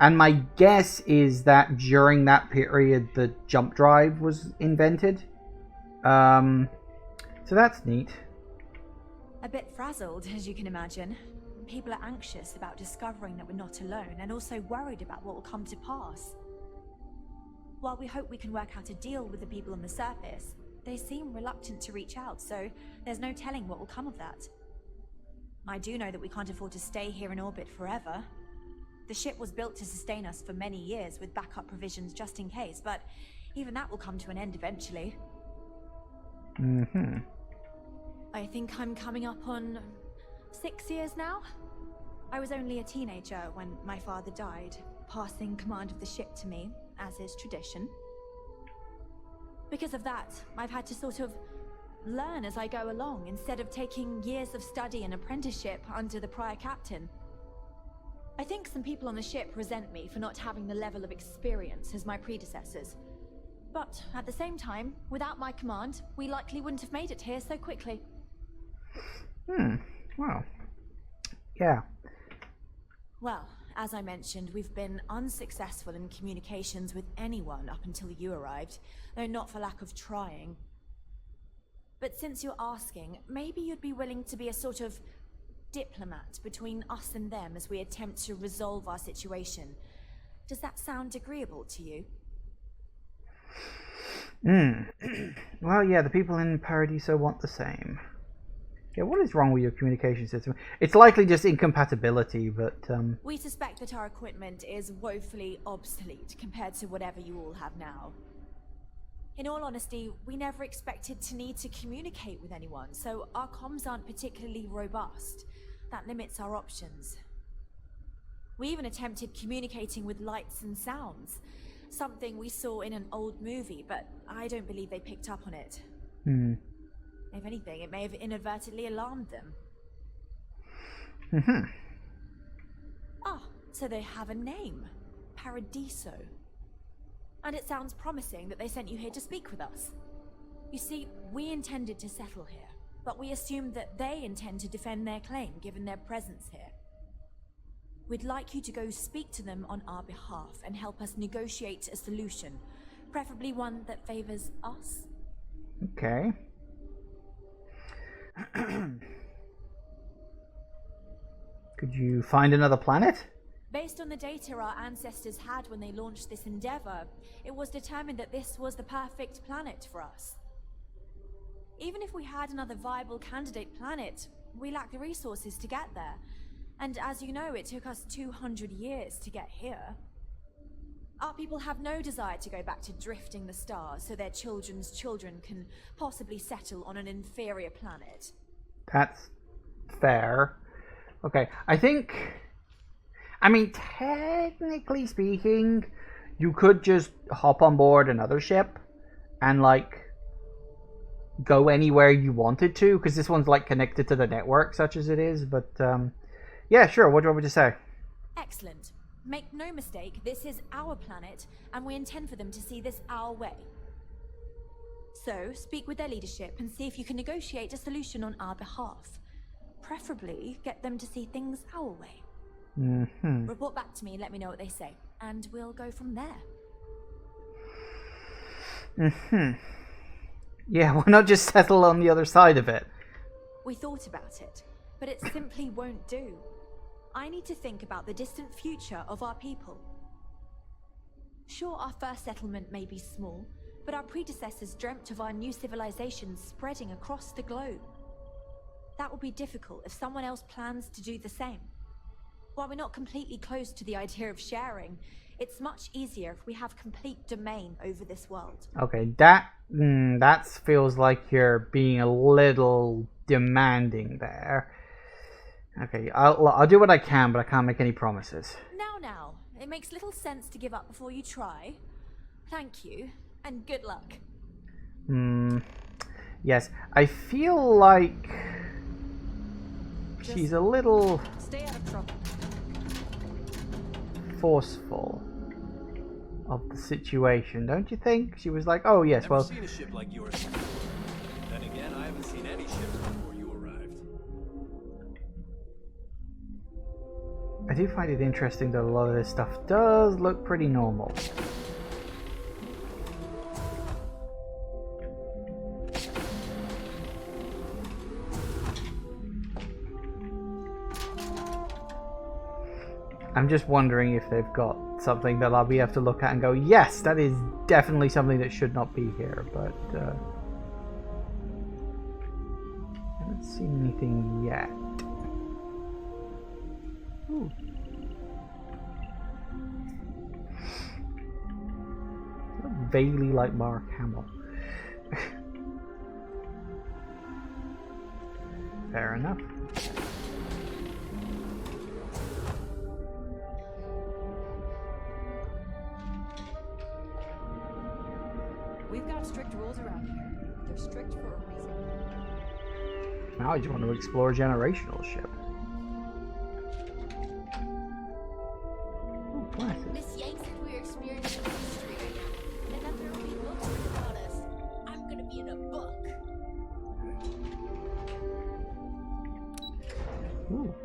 And my guess is that during that period the jump drive was invented. So that's neat. A bit frazzled, as you can imagine. People are anxious about discovering that we're not alone, and also worried about what will come to pass. While we hope we can work out a deal with the people on the surface, they seem reluctant to reach out, so there's no telling what will come of that. I do know that we can't afford to stay here in orbit forever. The ship was built to sustain us for many years with backup provisions just in case, but even that will come to an end eventually. I think I'm coming up on 6 years now. I was only a teenager when my father died, passing command of the ship to me, as is tradition. Because of that, I've had to sort of learn as I go along, instead of taking years of study and apprenticeship under the prior captain. I think some people on the ship resent me for not having the level of experience as my predecessors. But at the same time, without my command, we likely wouldn't have made it here so quickly. Wow. Yeah. Well, as I mentioned, we've been unsuccessful in communications with anyone up until you arrived, though not for lack of trying. But since you're asking, maybe you'd be willing to be a sort of diplomat between us and them as we attempt to resolve our situation. Does that sound agreeable to you? Well, yeah, the people in Paradiso want the same. Yeah, what is wrong with your communication system? It's likely just incompatibility, but We suspect that our equipment is woefully obsolete compared to whatever you all have now. In all honesty, we never expected to need to communicate with anyone, so our comms aren't particularly robust. That limits our options. We even attempted communicating with lights and sounds, something we saw in an old movie, but I don't believe they picked up on it. If anything, it may have inadvertently alarmed them. Ah, so they have a name. Paradiso. And it sounds promising that they sent you here to speak with us. You see, we intended to settle here, but we assumed that they intend to defend their claim given their presence here. We'd like you to go speak to them on our behalf and help us negotiate a solution, preferably one that favors us. okay. Could you find another planet? Based on the data our ancestors had when they launched this endeavor, it was determined that this was the perfect planet for us. Even if we had another viable candidate planet, we lack the resources to get there. And as you know, it took us 200 years to get here. Our people have no desire to go back to drifting the stars so their children's children can possibly settle on an inferior planet. That's fair. Okay, I think I mean, technically speaking, you could just hop on board another ship and, like, go anywhere you wanted to, because this one's, like, connected to the network, such as it is, but, yeah, sure, what do you want me to say? Excellent. Make no mistake, this is our planet, and we intend for them to see this our way. So, speak with their leadership and see if you can negotiate a solution on our behalf. Preferably, get them to see things our way. Mm-hmm. Report back to me and let me know what they say, and we'll go from there. Mm-hmm. Yeah, why not just settle on the other side of it? We thought about it, but it simply won't do. I need to think about the distant future of our people. Sure, our first settlement may be small, but our predecessors dreamt of our new civilization spreading across the globe. That will be difficult if someone else plans to do the same. While we're not completely closed to the idea of sharing, it's much easier if we have complete domain over this world. Okay, that feels like you're being a little demanding there. Okay, I'll do what I can, but I can't make any promises. Now, it makes little sense to give up before you try. Thank you, and good luck. Yes, I feel like she's a little Stay out of trouble. forceful of the situation, don't you think? She was like, oh yes, well... Never seen a ship like yours. Then again, I haven't seen any ships before you arrived. I do find it interesting that a lot of this stuff does look pretty normal. I'm just wondering if they've got something that I'll be able to look at and go, yes, that is definitely something that should not be here, but I haven't seen anything yet. Ooh. Vaguely like Mark Hamill. Fair enough. We've got strict rules around here. They're strict for a reason. Now I just want to explore a generational ship. Ooh, glasses. Miss Yang said we're experiencing history right now, and that there will be books about us. I'm gonna be in a book. Ooh.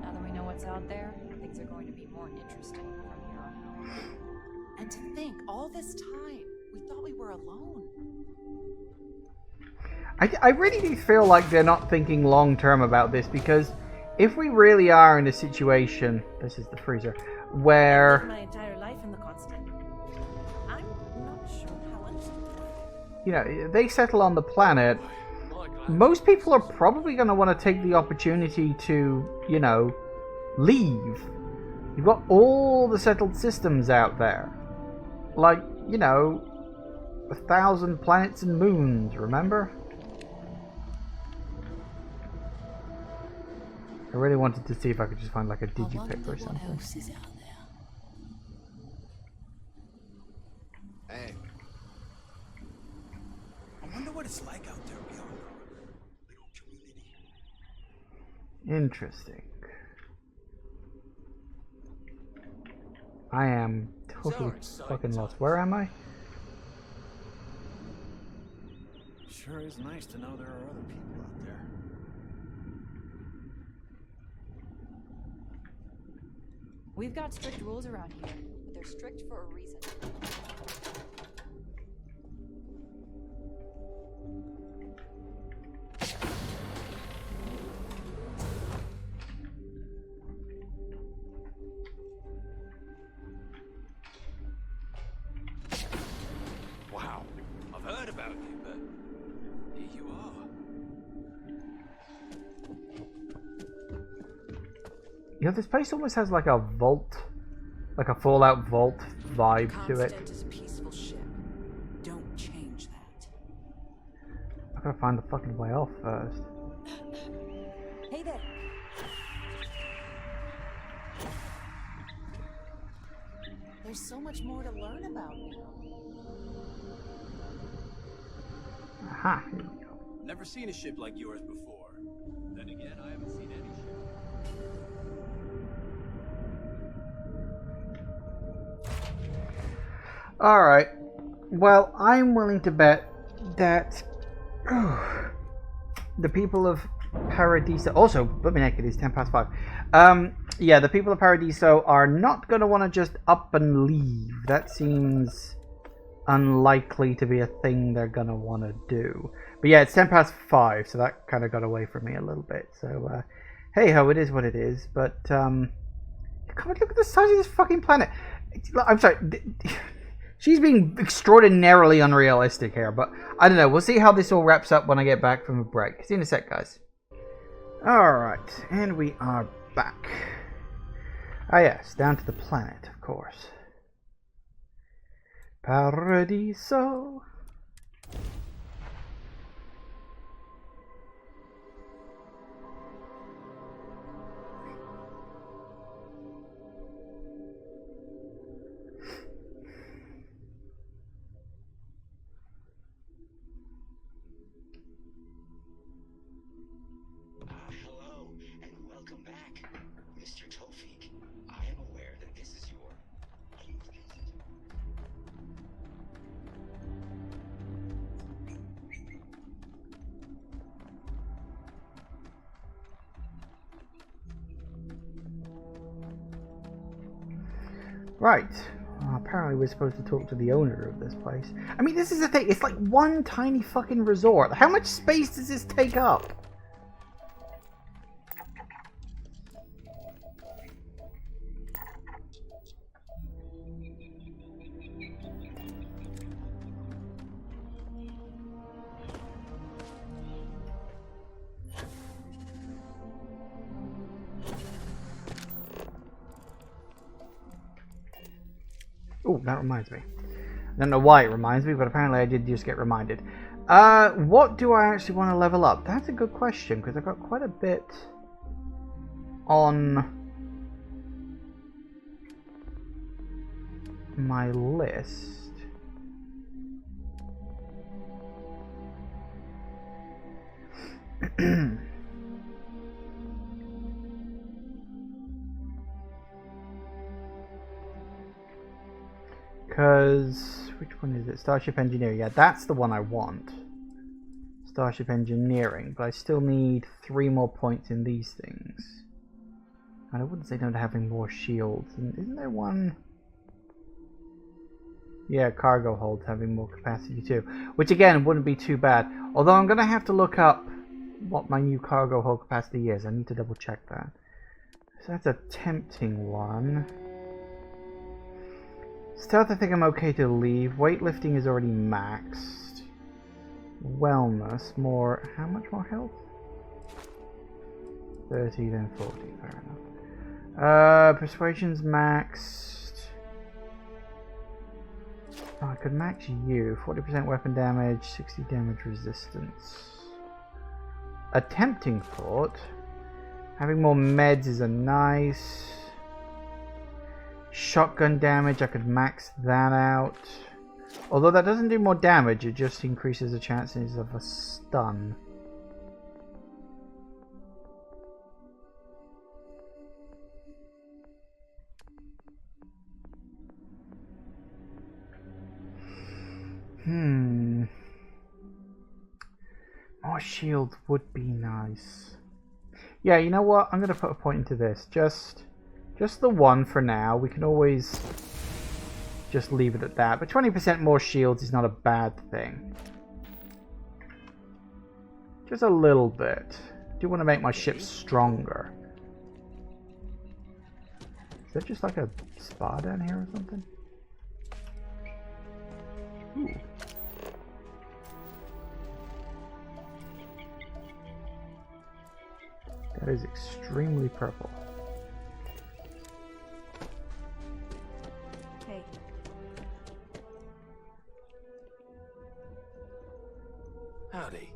Now that we know what's out there, things are going to be more interesting from here on out. And to think, all this time, we thought we were alone. I really do feel like they're not thinking long term about this, because if we really are in a situation, this is the freezer, where my entire life in the constant. I'm not sure how else. you know, they settle on the planet, most people are probably going to want to take the opportunity to, you know, leave. You've got all the settled systems out there. Like, you know, 1,000 planets and moons, remember? I really wanted to see if I could just find like a digipic or something. What else is out there? Hey. I wonder what it's like out there beyond our little community. Interesting. I am totally fucking lost. Where am I? Sure is nice to know there are other people out there. We've got strict rules around here, but they're strict for a reason. Wow, I've heard about you, but here you are. You know, this place almost has like a vault, like a Fallout vault vibe to it. Constant is a peaceful ship. Don't change that. I gotta find the fucking way off first. there. There's so much more to learn about now. Aha. Never seen a ship like yours before. Then again, I haven't seen any ship. Alright. Well, I'm willing to bet that the people of Paradiso... Also, let me naked, it's 10 past 5. Yeah, the people of Paradiso are not going to want to just up and leave. That seems unlikely to be a thing they're going to want to do. But yeah, it's 10 past 5, so that kind of got away from me a little bit. So, hey-ho, it is what it is. But, come on, look at the size of this fucking planet. I'm sorry... She's being extraordinarily unrealistic here, but I don't know. We'll see how this all wraps up when I get back from a break. See you in a sec, guys. Alright, and we are back. Ah yes, down to the planet, of course. Paradiso. Hello, and welcome back, Mr. Tofik. I am aware that this is your... Right. Apparently we're supposed to talk to the owner of this place. I mean, this is the thing. It's like one tiny fucking resort. How much space does this take up? Oh, that reminds me. I don't know why it reminds me, but apparently I did just get reminded. What do I actually want to level up? That's a good question, because I've got quite a bit on my list. Because, which one is it? Starship Engineering. Yeah, that's the one I want. Starship Engineering. But I still need 3 more points in these things. And I wouldn't say no to having more shields. And isn't there one? Yeah, cargo holds having more capacity too. Which again, wouldn't be too bad. Although I'm going to have to look up what my new cargo hold capacity is. I need to double check that. So that's a tempting one. Stealth, I think I'm okay to leave. Weightlifting is already maxed. Wellness, more... How much more health? 30, then 40. Fair enough. Persuasion's maxed. Oh, I could max you. 40% weapon damage, 60 damage resistance. A tempting thought. Having more meds is a nice... Shotgun damage, I could max that out. Although that doesn't do more damage, it just increases the chances of a stun. More shields would be nice. Yeah, you know what? I'm going to put a point into this. Just the one for now. We can always just leave it at that. But 20% more shields is not a bad thing. Just a little bit. I do want to make my ship stronger. Is that just like a spa down here or something? Ooh. That is extremely purple. Hey. Howdy.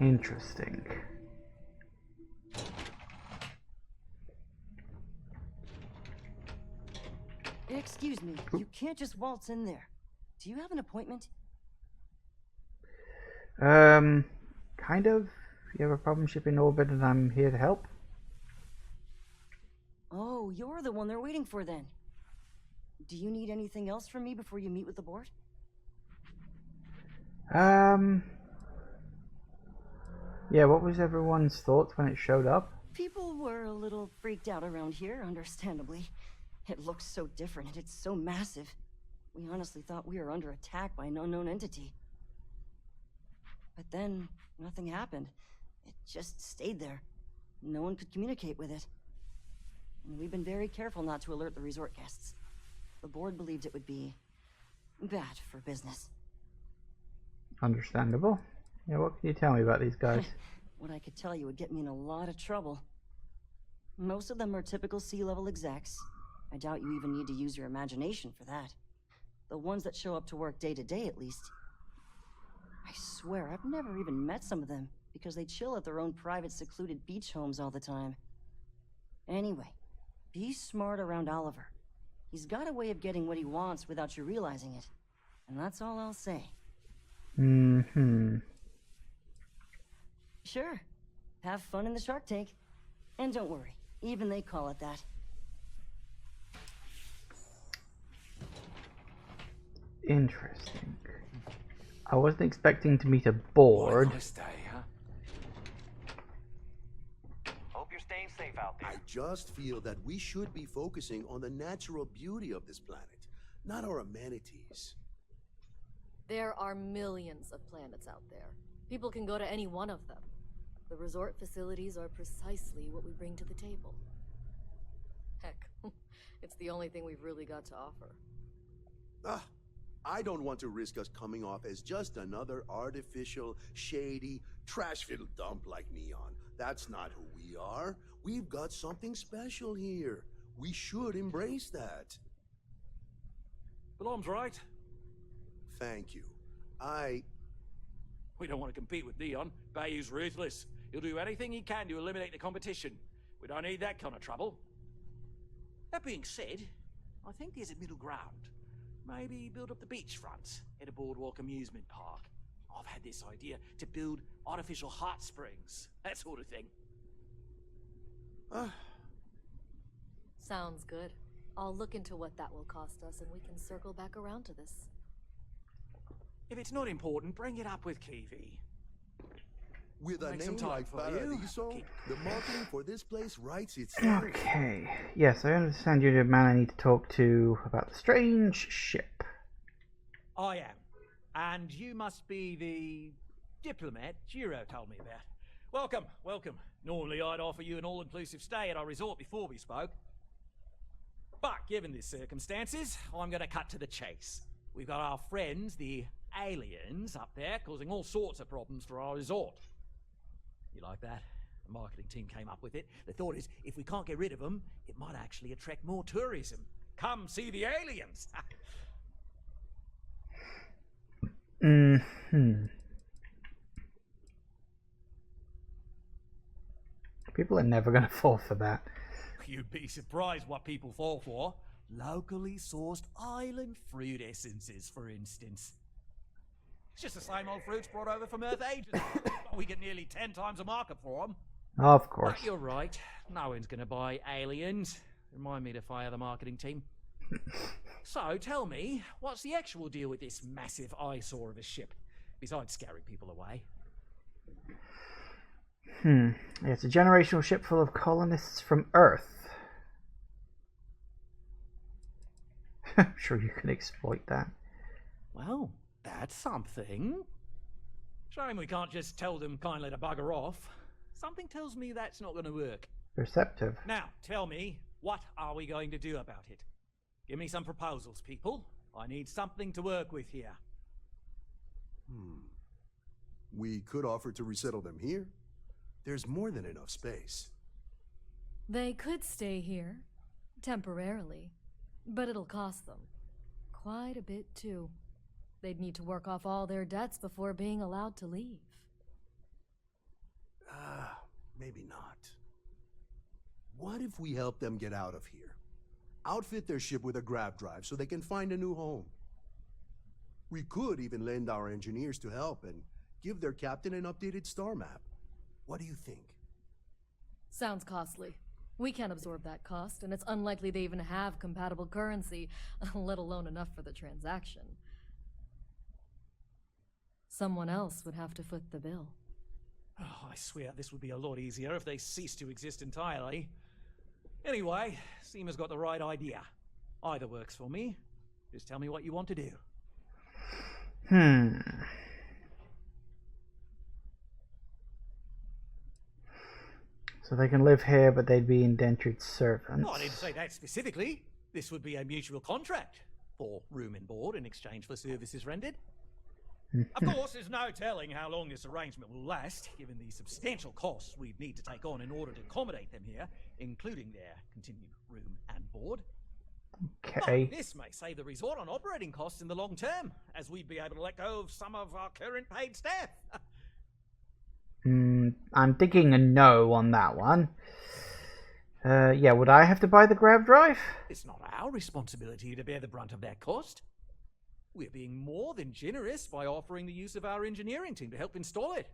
Interesting. Excuse me, you can't just waltz in there. Do you have an appointment? Kind of. You have a problem ship in orbit and I'm here to help? Oh, you're the one they're waiting for then. Do you need anything else from me before you meet with the board? Yeah, what was everyone's thoughts when it showed up? People were a little freaked out around here, understandably. It looks so different and it's so massive. We honestly thought we were under attack by an unknown entity. But then, nothing happened. It just stayed there. No one could communicate with it. And we've been very careful not to alert the resort guests. The board believed it would be bad for business. Understandable. Yeah, what can you tell me about these guys? What I could tell you would get me in a lot of trouble. Most of them are typical C-level execs. I doubt you even need to use your imagination for that. The ones that show up to work day to day, at least. I swear, I've never even met some of them, because they chill at their own private, secluded beach homes all the time. Anyway, be smart around Oliver. He's got a way of getting what he wants without you realizing it. And that's all I'll say. Mm-hmm. Sure. Have fun in the Shark Tank. And don't worry, even they call it that. Interesting. I wasn't expecting to meet a board. Nice day, huh? Hope you're staying safe out there. I just feel that we should be focusing on the natural beauty of this planet, not our amenities. There are millions of planets out there. People can go to any one of them. The resort facilities are precisely what we bring to the table. Heck, it's the only thing we've really got to offer. I don't want to risk us coming off as just another artificial, shady, trash-filled dump like Neon. That's not who we are. We've got something special here. We should embrace that. Belom's right. Thank you. We don't want to compete with Neon. Bayou's ruthless. He'll do anything he can to eliminate the competition. We don't need that kind of trouble. That being said, I think there's a middle ground. Maybe build up the beachfront at a boardwalk amusement park. I've had this idea to build artificial hot springs, that sort of thing. Sounds good. I'll look into what that will cost us and we can circle back around to this. If it's not important, bring it up with Kiwi. With a Make name some time like for you. Paradiso, the marketing for this place writes itself. Okay. Yes, I understand you're the man I need to talk to about the strange ship. I am. And you must be the diplomat Jiro told me about. Welcome, welcome. Normally I'd offer you an all-inclusive stay at our resort before we spoke. But given the circumstances, I'm going to cut to the chase. We've got our friends, the aliens, up there causing all sorts of problems for our resort. You like that? The marketing team came up with it. The thought is, if we can't get rid of them, it might actually attract more tourism. Come see the aliens! People are never going to fall for that. You'd be surprised what people fall for. Locally sourced island fruit essences, for instance. It's just the same old fruits brought over from Earth ages ago, but we get nearly 10 times the market for them. Of course. But you're right. No one's going to buy aliens. Remind me to fire the marketing team. So, tell me, what's the actual deal with this massive eyesore of a ship, besides scaring people away? It's a generational ship full of colonists from Earth. I'm sure you can exploit that. Well, that's something. Shame we can't just tell them kindly to bugger off. Something tells me that's not going to work. Perceptive. Now, tell me, what are we going to do about it? Give me some proposals, people. I need something to work with here. We could offer to resettle them here. There's more than enough space. They could stay here, temporarily, but it'll cost them quite a bit too. They'd need to work off all their debts before being allowed to leave. maybe not. What if we help them get out of here? Outfit their ship with a grav drive so they can find a new home. We could even lend our engineers to help and give their captain an updated star map. What do you think? Sounds costly. We can't absorb that cost, and it's unlikely they even have compatible currency, let alone enough for the transaction. Someone else would have to foot the bill. Oh, I swear this would be a lot easier if they ceased to exist entirely. Anyway, Seema's got the right idea. Either works for me. Just tell me what you want to do. So they can live here, but they'd be indentured servants. Oh, I didn't say that specifically. This would be a mutual contract for room and board in exchange for services rendered. Of course, there's no telling how long this arrangement will last, given the substantial costs we'd need to take on in order to accommodate them here, including their continued room and board. Okay. This may save the resort on operating costs in the long term, as we'd be able to let go of some of our current paid staff. I'm thinking a no on that one. Yeah, would I have to buy the grav drive? It's not our responsibility to bear the brunt of that cost. We're being more than generous by offering the use of our engineering team to help install it.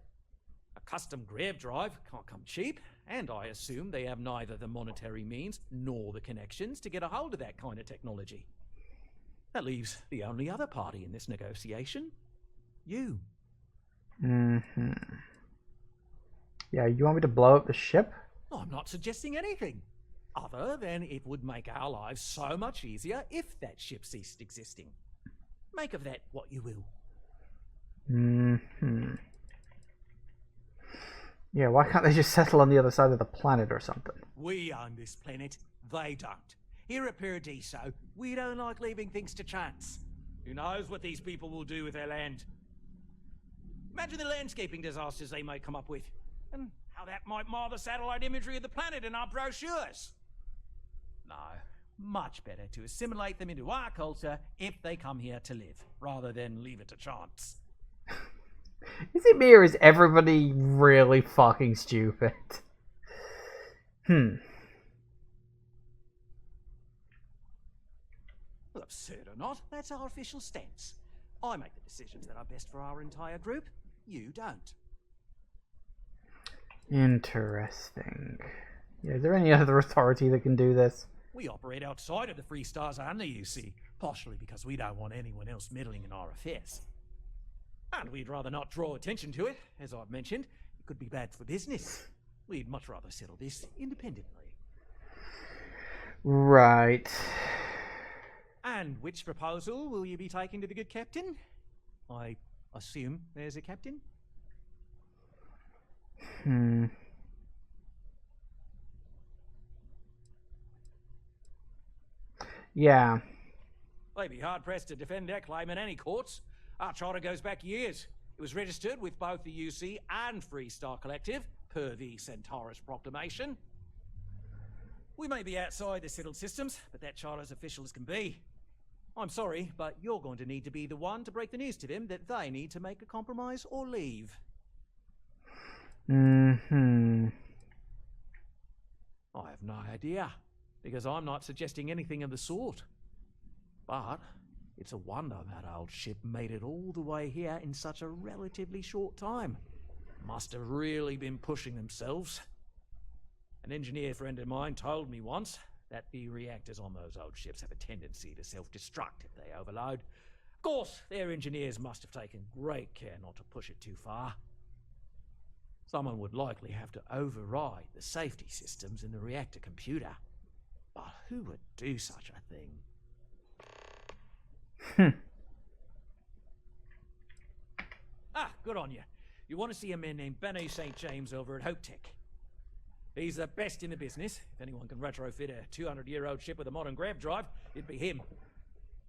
A custom grav drive can't come cheap, and I assume they have neither the monetary means nor the connections to get a hold of that kind of technology. That leaves the only other party in this negotiation. You. Yeah, you want me to blow up the ship? I'm not suggesting anything, other than it would make our lives so much easier if that ship ceased existing. Make of that what you will. Yeah, why can't they just settle on the other side of the planet or something? We own this planet, they don't. Here at Paradiso, we don't like leaving things to chance. Who knows what these people will do with their land? Imagine the landscaping disasters they may come up with, and how that might mar the satellite imagery of the planet in our brochures. No, much better to assimilate them into our culture if they come here to live, rather than leave it to chance. Is it me or is everybody really fucking stupid? Well, absurd or not, that's our official stance. I make the decisions that are best for our entire group. You don't. Interesting. Yeah, is there any other authority that can do this? We operate outside of the Free Stars only, you see, partially because we don't want anyone else meddling in our affairs. And we'd rather not draw attention to it, as I've mentioned. It could be bad for business. We'd much rather settle this independently. Right. And which proposal will you be taking to the good captain? I assume there's a captain? Yeah. They'd be hard-pressed to defend their claim in any courts. Our charter goes back years. It was registered with both the UC and Free Star Collective, per the Centaurus Proclamation. We may be outside the settled systems, but that charter's official as can be. I'm sorry, but you're going to need to be the one to break the news to them that they need to make a compromise or leave. I have no idea, because I'm not suggesting anything of the sort. But it's a wonder that old ship made it all the way here in such a relatively short time. Must have really been pushing themselves. An engineer friend of mine told me once that the reactors on those old ships have a tendency to self-destruct if they overload. Of course, their engineers must have taken great care not to push it too far. Someone would likely have to override the safety systems in the reactor computer. But who would do such a thing? Good on you. You want to see a man named Benny St. James over at Hope Tech. He's the best in the business. If anyone can retrofit a 200-year-old ship with a modern grav drive, it'd be him.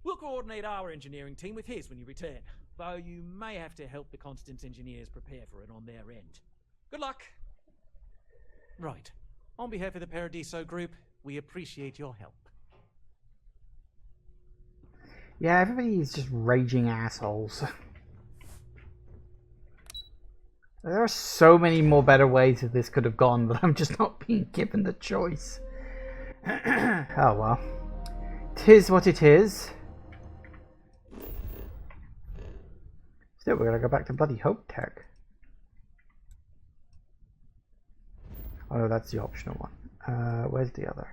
We'll coordinate our engineering team with his when you return, though you may have to help the Constance engineers prepare for it on their end. Good luck. Right. On behalf of the Paradiso Group, we appreciate your help. Yeah, everybody's just raging assholes. There are so many more better ways that this could have gone, but I'm just not being given the choice. Oh well. 'Tis what it is. Still, we're gonna go back to bloody Hope Tech. Oh no, that's the optional one. Where's the other?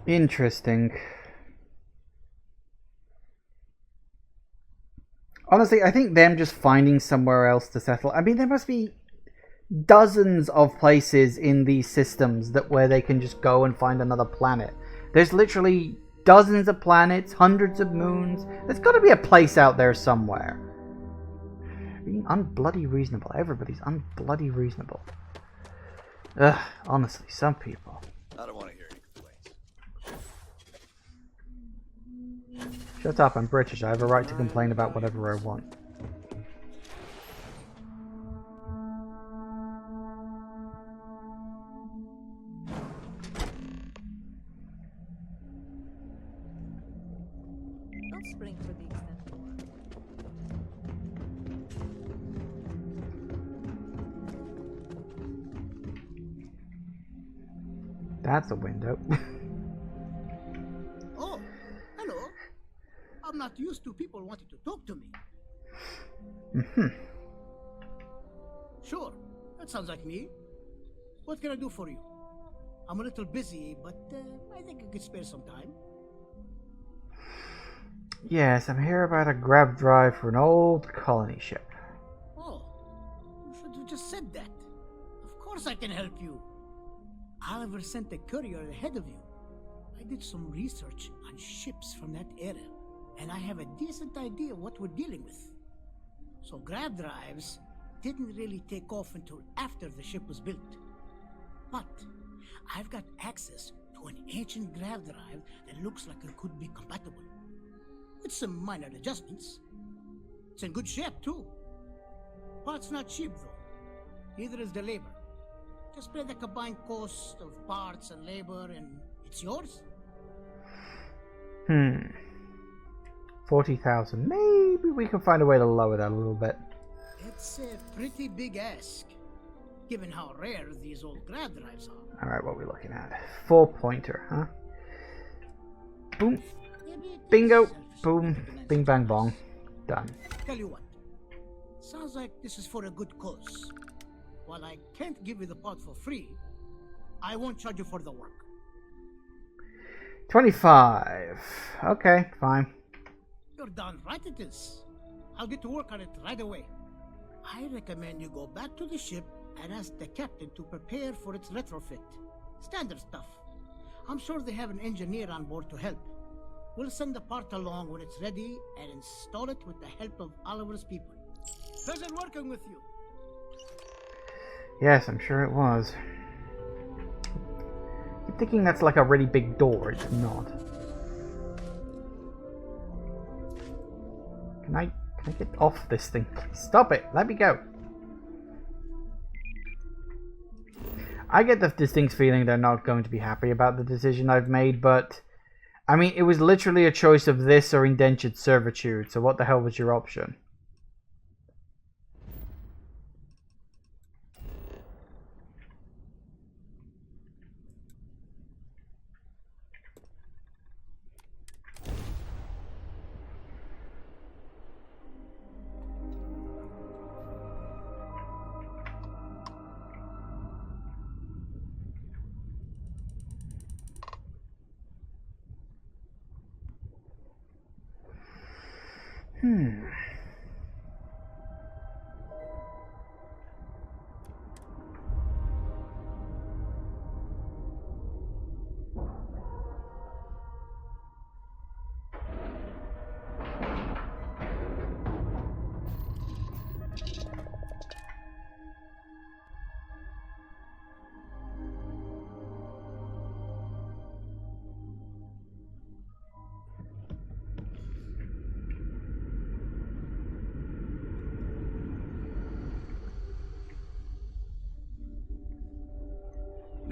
Interesting. Honestly, I think them just finding somewhere else to settle. I mean, there must be dozens of places in these systems that where they can just go and find another planet. There's literally dozens of planets, hundreds of moons. There's got to be a place out there somewhere. Being unbloody reasonable. Everybody's unbloody reasonable. Ugh, honestly, some people. I don't want to hear any complaints. Shut up, I'm British. I have a right to complain about whatever I want. Don't spring for the extended one. That's a window. Oh, hello. I'm not used to people wanting to talk to me. Sure, that sounds like me. What can I do for you? I'm a little busy, but I think I could spare some time. Yes, I'm here about a grab drive for an old colony ship. Oh, you should have just said that. Of course I can help you. Oliver sent a courier ahead of you. I did some research on ships from that era, and I have a decent idea what we're dealing with. So grab drives didn't really take off until after the ship was built. But I've got access to an ancient grab drive that looks like it could be compatible. With some minor adjustments. It's in good shape too. Parts not cheap though. Neither is the labor. Just pay the combined cost of parts and labor and it's yours. 40,000. Maybe we can find a way to lower that a little bit. It's a pretty big ask, given how rare these old grab drives are. Alright, what are we looking at? 4-pointer, huh? Boom. Bingo. Boom. Bing bang bong. Done. Tell you what. Sounds like this is for a good cause. While I can't give you the part for free, I won't charge you for the work. 25. Okay, fine. You're darn right it is. I'll get to work on it right away. I recommend you go back to the ship and ask the captain to prepare for its retrofit. Standard stuff. I'm sure they have an engineer on board to help. We'll send the part along when it's ready and install it with the help of Oliver's people. Pleasure working with you. Yes, I'm sure it was. I'm thinking that's like a really big door. It's not. Can I get off this thing, please? Stop it! Let me go! I get the distinct feeling they're not going to be happy about the decision I've made, but... I mean, it was literally a choice of this or indentured servitude, so what the hell was your option?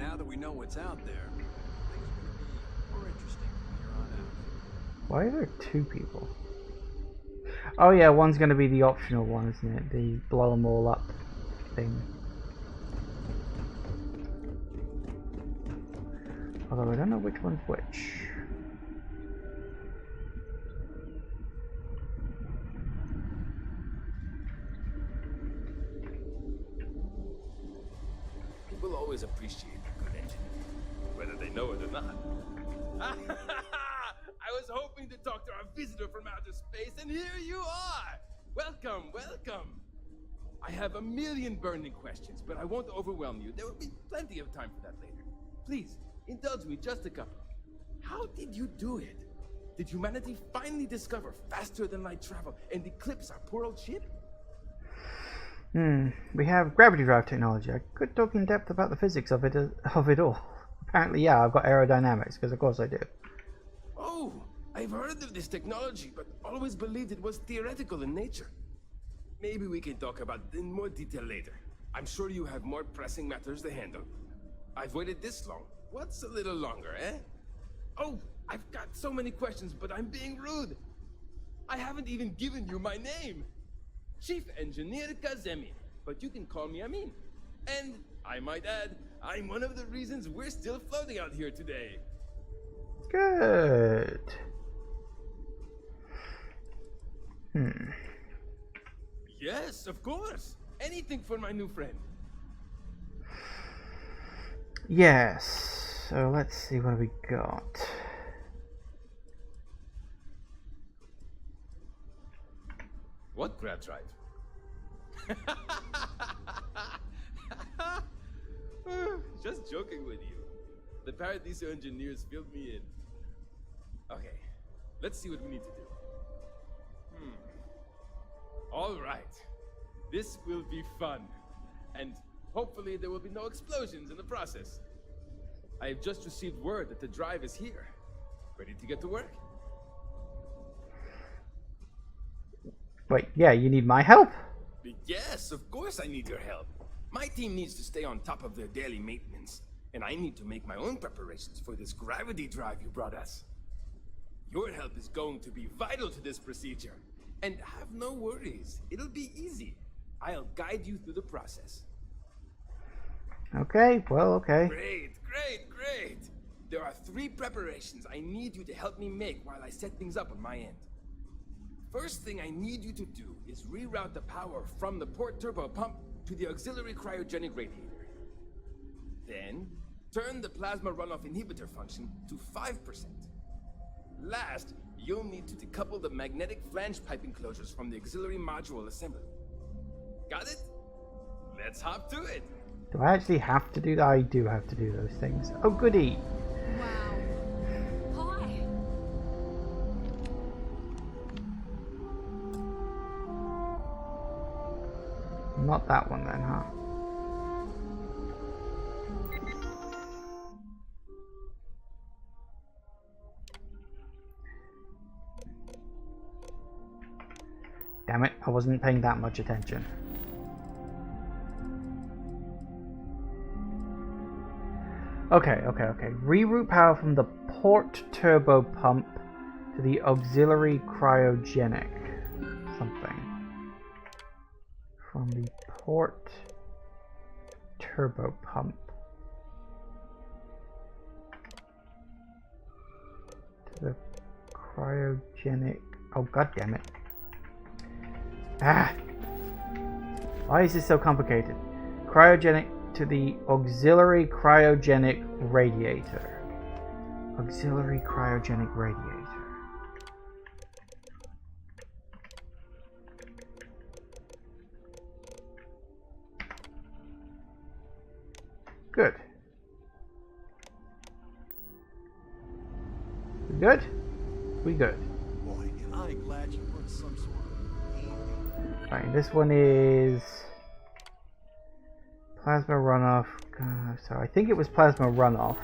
now that we know what's out there, things are going to be more interesting from here on out. Why are there two people? Oh yeah, one's going to be the optional one, isn't it? The blow them all up thing. Although I don't know which one's which. People always appreciate a good engine, whether they know it or not. I was hoping to talk to our visitor from outer space, and here you are! Welcome, welcome! I have a million burning questions, but I won't overwhelm you. There will be plenty of time for that later. Please, indulge me just a couple. How did you do it? Did humanity finally discover faster than light travel and eclipse our poor old ship? We have gravity drive technology. I could talk in depth about the physics of it all. Apparently, yeah, I've got aerodynamics, because of course I do. Oh, I've heard of this technology, but always believed it was theoretical in nature. Maybe we can talk about it in more detail later. I'm sure you have more pressing matters to handle. I've waited this long. What's a little longer, eh? Oh, I've got so many questions, but I'm being rude. I haven't even given you my name. Chief Engineer Kazemi, but you can call me Amin. And, I might add, I'm one of the reasons we're still floating out here today. Good. Yes, of course. Anything for my new friend. Yes. So let's see what we got. What grab drive? Just joking with you. The Paradiso engineers filled me in. Okay, let's see what we need to do. All right. This will be fun. And hopefully there will be no explosions in the process. I have just received word that the drive is here. Ready to get to work? Wait, yeah, you need my help? Yes, of course I need your help. My team needs to stay on top of their daily maintenance, and I need to make my own preparations for this gravity drive you brought us. Your help is going to be vital to this procedure. And have no worries, it'll be easy. I'll guide you through the process. Okay, well, okay. Great. There are 3 preparations I need you to help me make while I set things up on my end. First thing I need you to do is reroute the power from the port turbo pump to the auxiliary cryogenic radiator. Then, turn the plasma runoff inhibitor function to 5%. Last, you'll need to decouple the magnetic flange pipe enclosures from the auxiliary module assembly. Got it? Let's hop to it. Do I actually have to do that? I do have to do those things. Oh, goody. Wow. Hi. Not that one then, huh? Damn it, I wasn't paying that much attention. Okay. Reroute power from the port turbo pump to the auxiliary cryogenic something. From the port turbo pump to the cryogenic. Oh, god damn it. Why is this so complicated? Cryogenic to the auxiliary cryogenic radiator. Auxiliary cryogenic radiator. Good. We good? We good. Boy, am I glad you put some sort of... Right, this one is plasma runoff. So I think it was plasma runoff.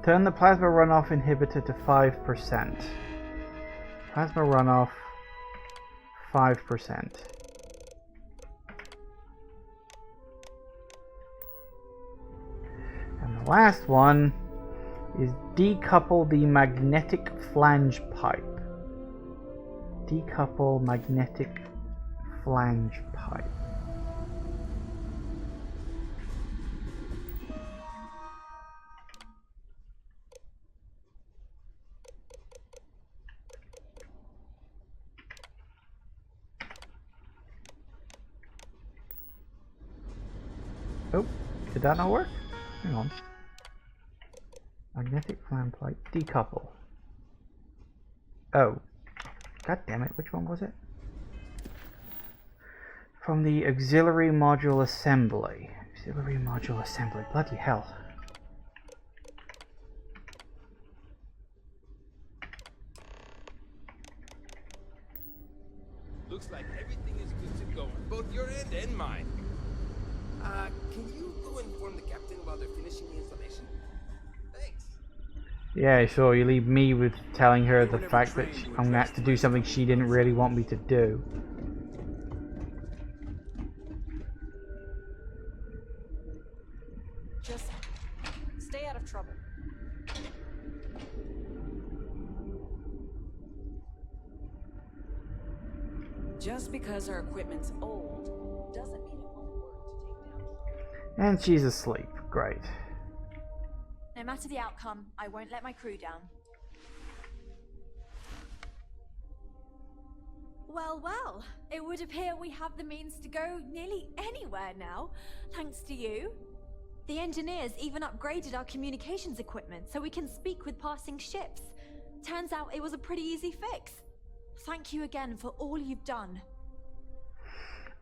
Turn the plasma runoff inhibitor to 5%. Plasma runoff 5%. And the last one is decouple the magnetic flange pipe. Decouple magnetic flange pipe. Oh, did that not work? Hang on. Magnetic flange pipe. Decouple. Oh. God damn it, which one was it? From the auxiliary module assembly. Auxiliary module assembly. Bloody hell. Looks like everything is good to go on both your end and mine. Can you go inform the captain while they're finishing the installation? Thanks. Yeah, sure. You leave me with telling her the fact that I'm gonna have to do something she didn't really want me to do. Just stay out of trouble. Just because our equipment's old doesn't mean it won't work to take down. And she's asleep. Great. No matter the outcome, I won't let my crew down. Well, well, it would appear we have the means to go nearly anywhere now, thanks to you. The engineers even upgraded our communications equipment so we can speak with passing ships. Turns out it was a pretty easy fix. Thank you again for all you've done.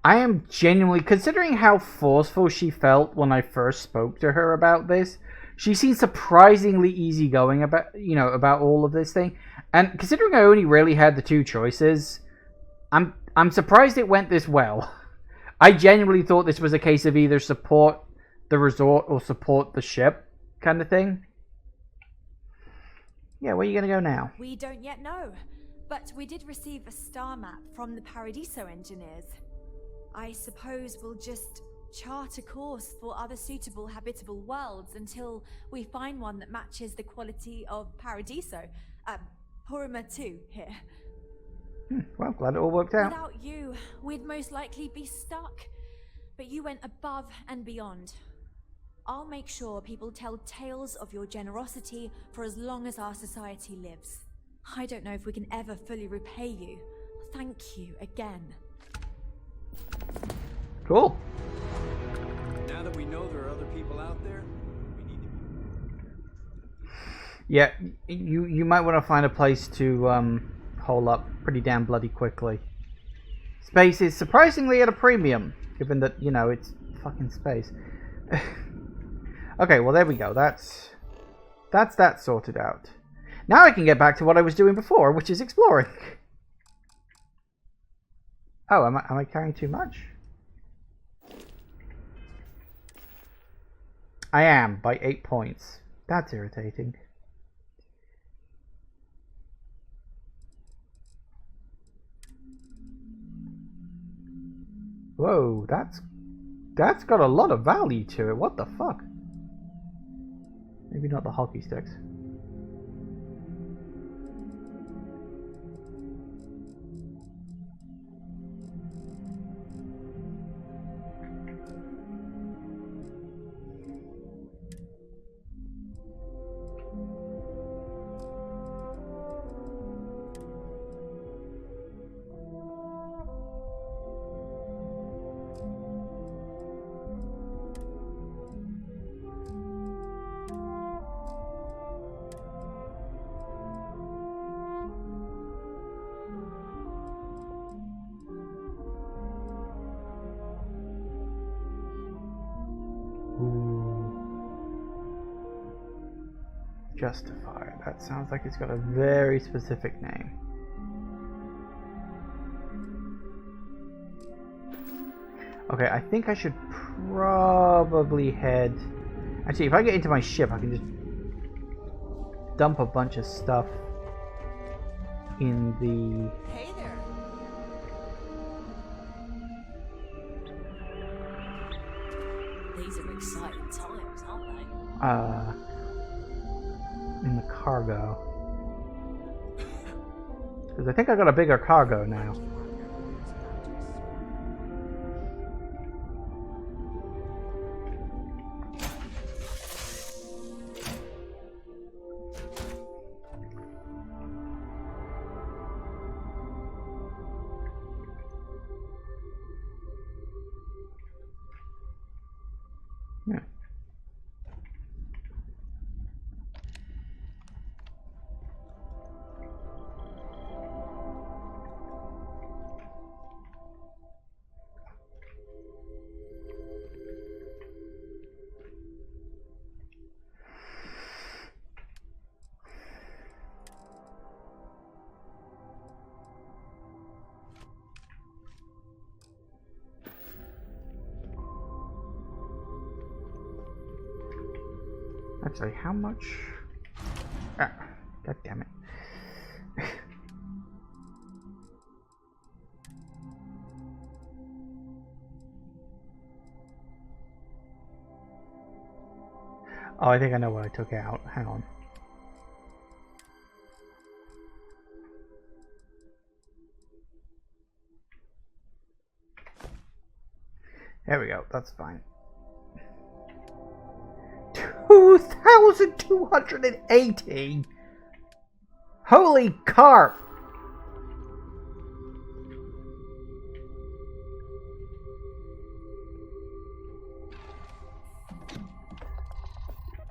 I am genuinely, considering how forceful she felt when I first spoke to her about this, she seems surprisingly easygoing about, about all of this thing. And considering I only really had the two choices, I'm surprised it went this well. I genuinely thought this was a case of either support the resort or support the ship kind of thing. Yeah, where are you going to go now? We don't yet know, but we did receive a star map from the Paradiso engineers. I suppose we'll just chart a course for other suitable habitable worlds until we find one that matches the quality of Paradiso. Porima 2 here. Well, glad it all worked out. Without you, we'd most likely be stuck. But you went above and beyond. I'll make sure people tell tales of your generosity for as long as our society lives. I don't know if we can ever fully repay you. Thank you again. Cool. Now that we know there are other people out there, we need to... Yeah, you might want to find a place to hole up pretty damn bloody quickly. Space is surprisingly at a premium, given that, it's fucking space. Okay, well there we go. That's that sorted out. Now I can get back to what I was doing before, which is exploring. Oh, am I carrying too much? I am, by 8 points. That's irritating. Whoa, that's got a lot of value to it. What the fuck? Maybe not the hockey sticks. Justifier. That sounds like it's got a very specific name. Okay, I think I should probably head... Actually, if I get into my ship, I can just dump a bunch of stuff in the... Hey there. These are exciting times, aren't they? In the cargo. Because I think I got a bigger cargo now. Yeah. Actually, how much? Ah, God damn it. Oh, I think I know what I took out. Hang on. There we go. That's fine. 2,280! Holy carp!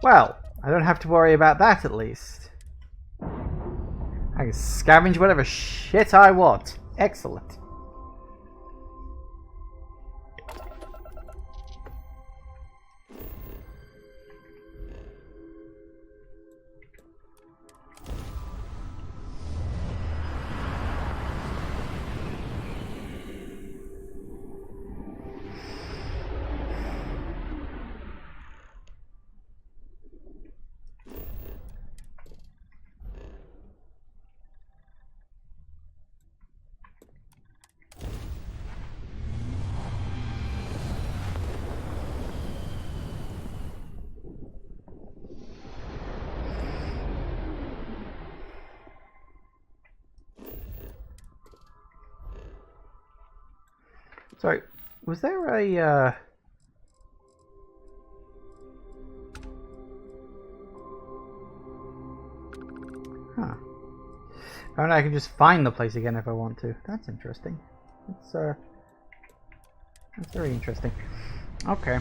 Well, I don't have to worry about that at least. I can scavenge whatever shit I want. Excellent. Sorry, was there a, Huh. Apparently I can just find the place again if I want to. That's interesting. That's very interesting. Okay.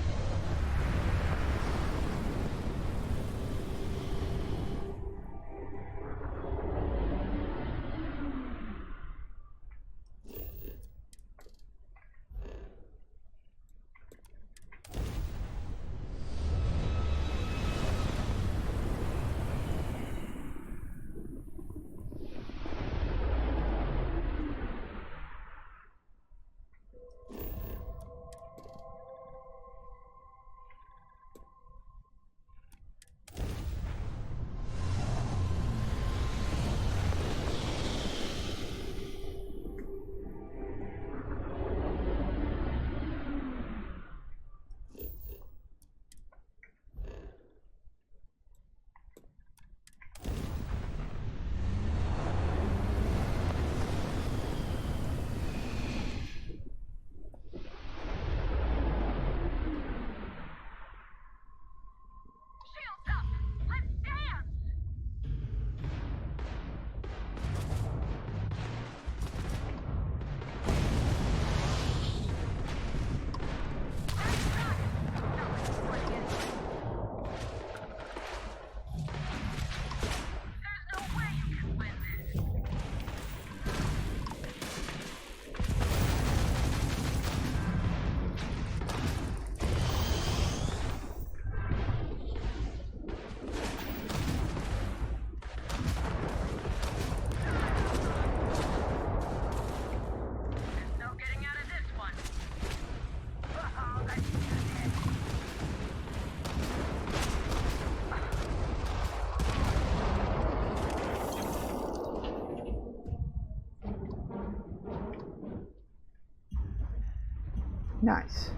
Nice.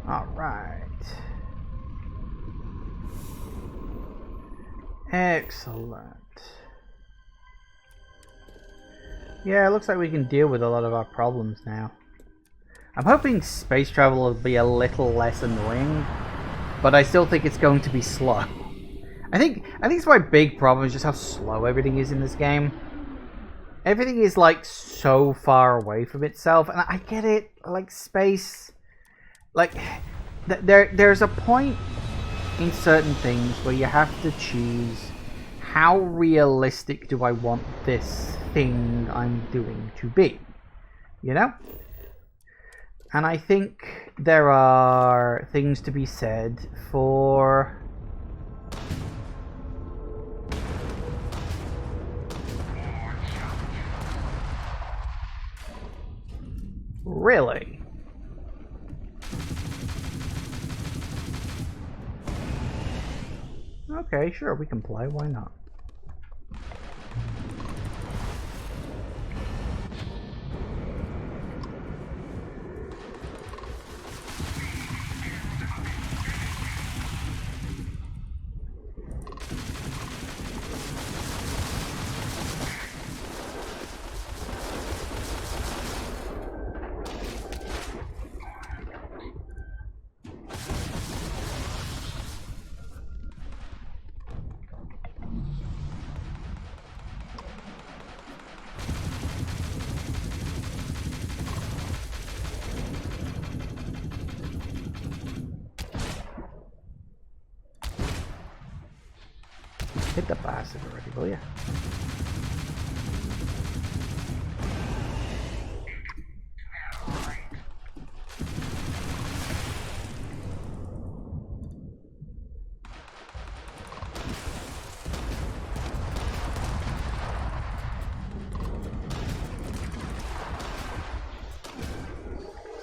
Alright. Excellent. Yeah, it looks like we can deal with a lot of our problems now. I'm hoping space travel will be a little less annoying, but I still think it's going to be slow. I think it's my big problem is just how slow everything is in this game. Everything is like so far away from itself, and I get it, like space, like there's a point in certain things where you have to choose how realistic do I want this thing I'm doing to be, you know? And I think there are things to be said for really? Okay, sure, we can play, why not? Hit the bastard already, will you?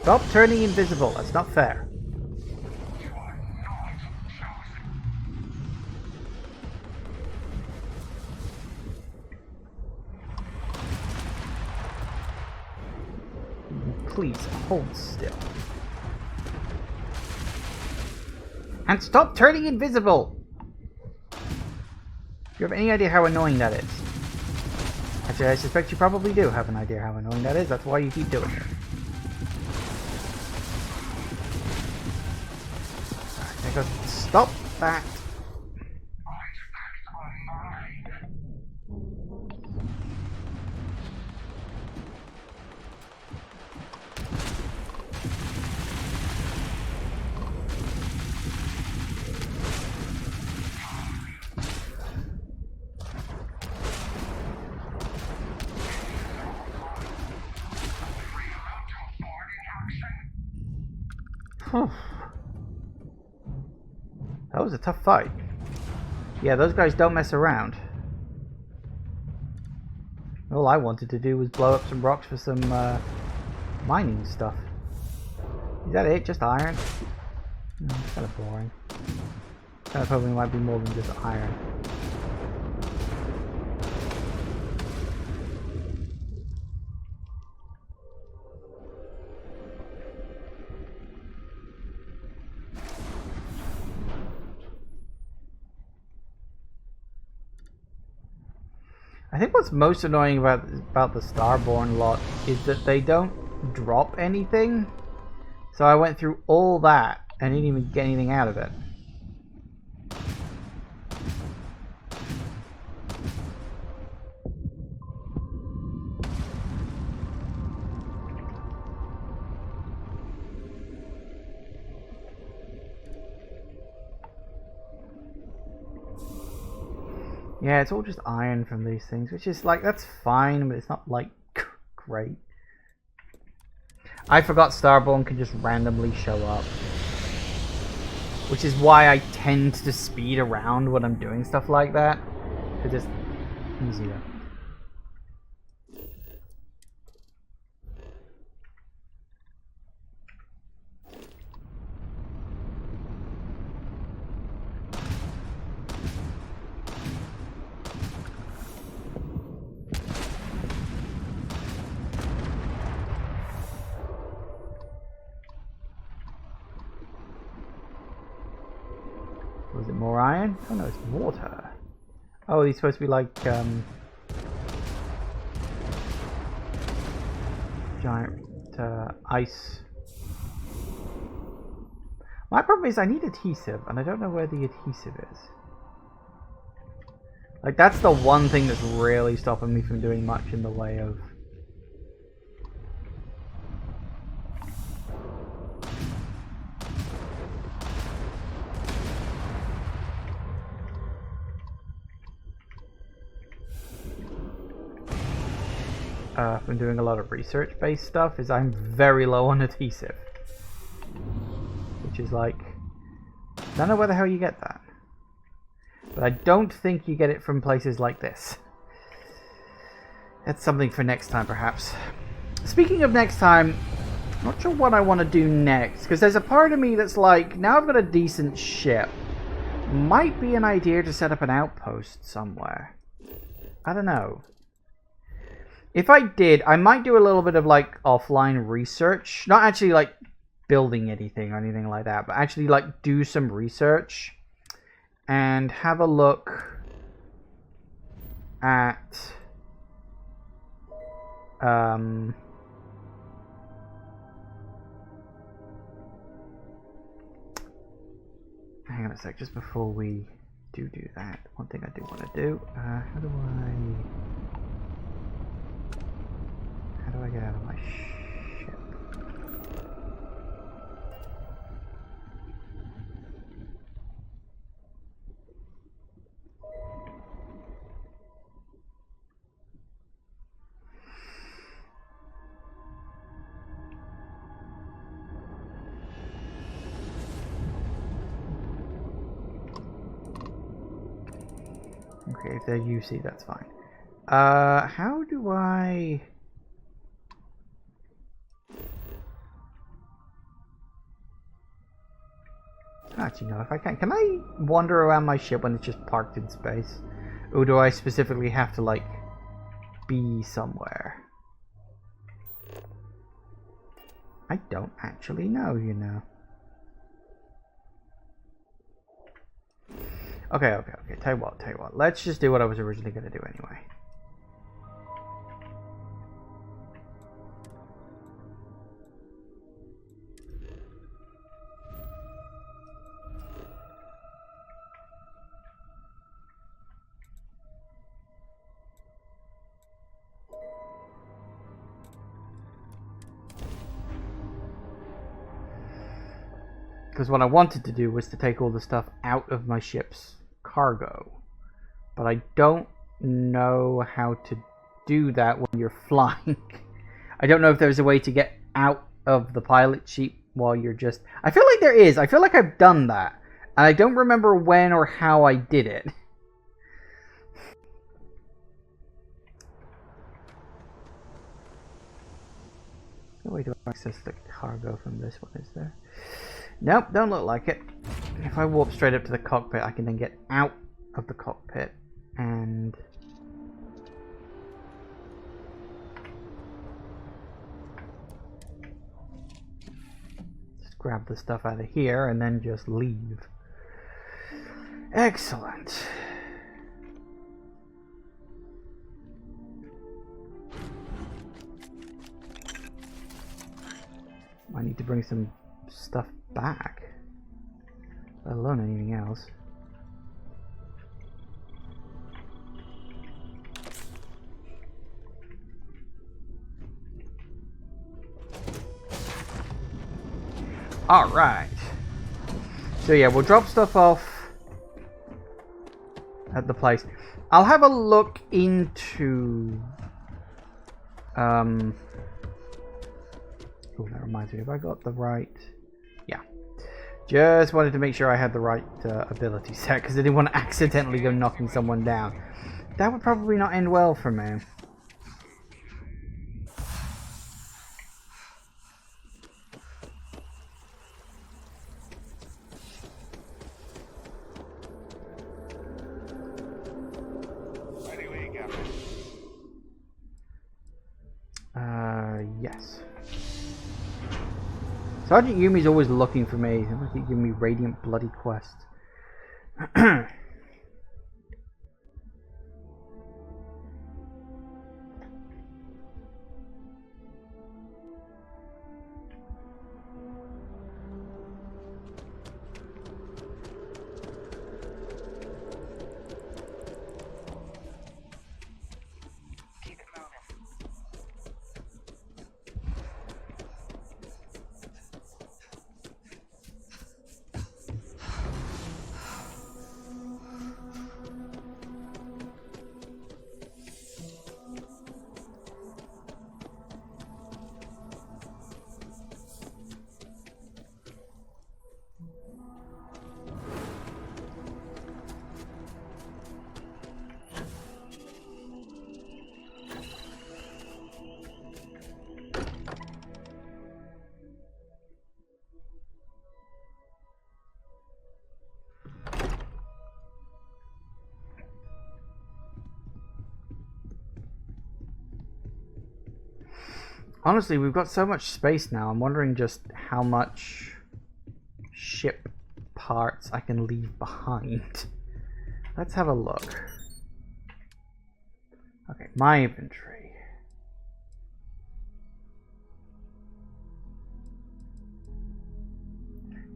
Stop turning invisible, that's not fair. Please, hold still. And stop turning invisible! Do you have any idea how annoying that is? Actually, I suspect you probably do have an idea how annoying that is, that's why you keep doing it. Alright, stop that. That was a tough fight. Yeah, those guys don't mess around. All I wanted to do was blow up some rocks for some mining stuff. Is that it? Just iron? It's kind of boring. Kind of hoping it might be more than just iron. I think what's most annoying about the Starborn lot is that they don't drop anything. So I went through all that and didn't even get anything out of it. Yeah, it's all just iron from these things, which is like, that's fine, but it's not like great. I forgot Starborn can just randomly show up. Which is why I tend to speed around when I'm doing stuff like that. It's just easier. again? Oh no, it's water. Oh, these supposed to be like giant ice. My problem is I need adhesive, and I don't know where the adhesive is. Like, that's the one thing that's really stopping me from doing much in the way of... from doing a lot of research-based stuff, is I'm very low on adhesive. Which is like... I don't know where the hell you get that. But I don't think you get it from places like this. That's something for next time, perhaps. Speaking of next time, I'm not sure what I want to do next. Because there's a part of me that's like, now I've got a decent ship. Might be an idea to set up an outpost somewhere. I don't know. If I did, I might do a little bit of like offline research. Not actually like building anything or anything like that, but actually like do some research. And have a look at hang on a sec, just before we do that, one thing I do want to do, how do I get out of my ship? Okay, if they're UC, that's fine. How do I... Actually, no, if I can I wander around my ship when it's just parked in space? Or do I specifically have to, like, be somewhere? I don't actually know, you know. Okay. Tell you what. Let's just do what I was originally going to do anyway. Because what I wanted to do was to take all the stuff out of my ship's cargo. But I don't know how to do that when you're flying. I don't know if there's a way to get out of the pilot seat while you're just... I feel like there is. I feel like I've done that. And I don't remember when or how I did it. No way to access the cargo from this one, is there? Nope, don't look like it. If I warp straight up to the cockpit, I can then get out of the cockpit and... just grab the stuff out of here and then just leave. Excellent. I need to bring some stuff back, let alone anything else. Alright. So yeah, we'll drop stuff off at the place. I'll have a look into... Oh, that reminds me, have I got the right... Yeah. Just wanted to make sure I had the right ability set, because I didn't want to accidentally go knocking someone down. That would probably not end well for me. Yes. Sergeant Yumi's always looking for me. He's giving me radiant bloody quest. Honestly, we've got so much space now. I'm wondering just how much ship parts I can leave behind. Let's have a look. Okay, my inventory.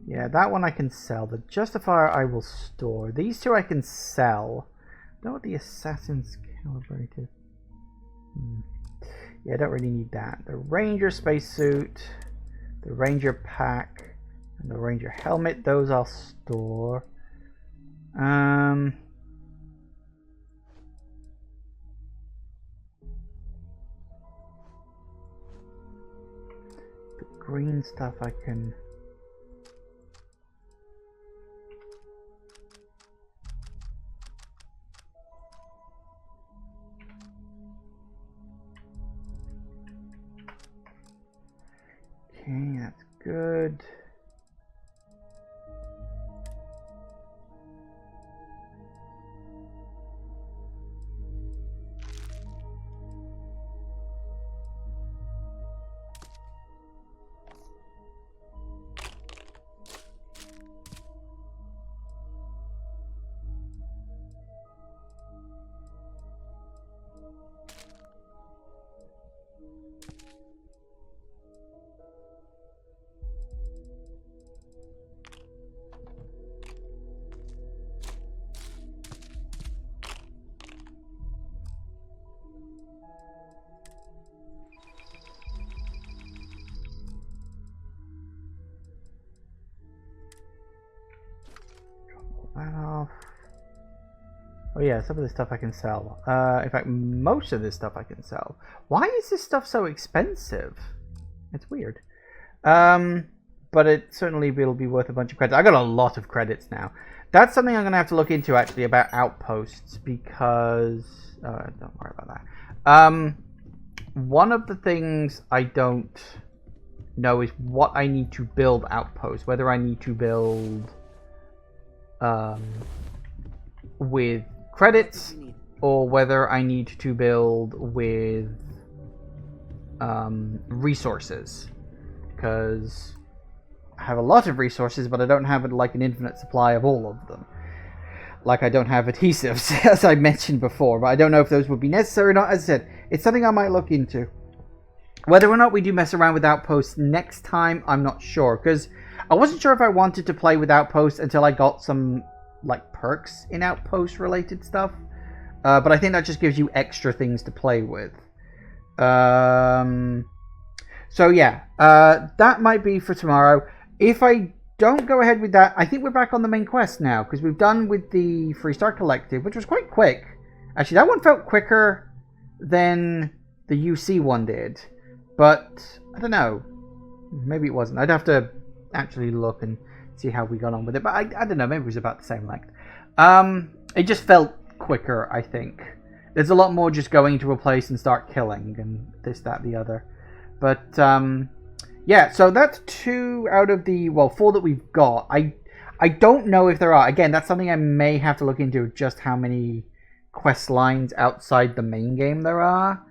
Yeah, that one I can sell. The Justifier I will store. These two I can sell. I don't know what the Assassin's Calibrated. Yeah, I don't really need that. The Ranger spacesuit, the Ranger pack, and the Ranger helmet, those I'll store. The green stuff I can... Okay, that's good. That off. Oh yeah, some of this stuff I can sell. In fact, most of this stuff I can sell. Why is this stuff so expensive? It's weird. But it certainly will be worth a bunch of credits. I got a lot of credits now. That's something I'm going to have to look into actually about outposts because... don't worry about that. One of the things I don't know is what I need to build outposts. Whether I need to build... with credits, or whether I need to build with resources, because I have a lot of resources, but I don't have like an infinite supply of all of them. Like I don't have adhesives, as I mentioned before, but I don't know if those would be necessary or not. As I said, it's something I might look into. Whether or not we do mess around with outposts next time, I'm not sure, because I wasn't sure if I wanted to play with outposts until I got some like perks in outpost related stuff, but I think that just gives you extra things to play with. So yeah, that might be for tomorrow. If I don't go ahead with that, I think we're back on the main quest now, because we've done with the Freestar Collective, which was quite quick. Actually, that one felt quicker than the UC one did, but I don't know, maybe it wasn't. I'd have to actually look and see how we got on with it, but I don't know, maybe it was about the same length. It just felt quicker, I think. There's a lot more just going to a place and start killing and this, that, the other. But yeah, so that's 2 out of the 4 that we've got. I don't know if there are, again, that's something I may have to look into, just how many quest lines outside the main game there are,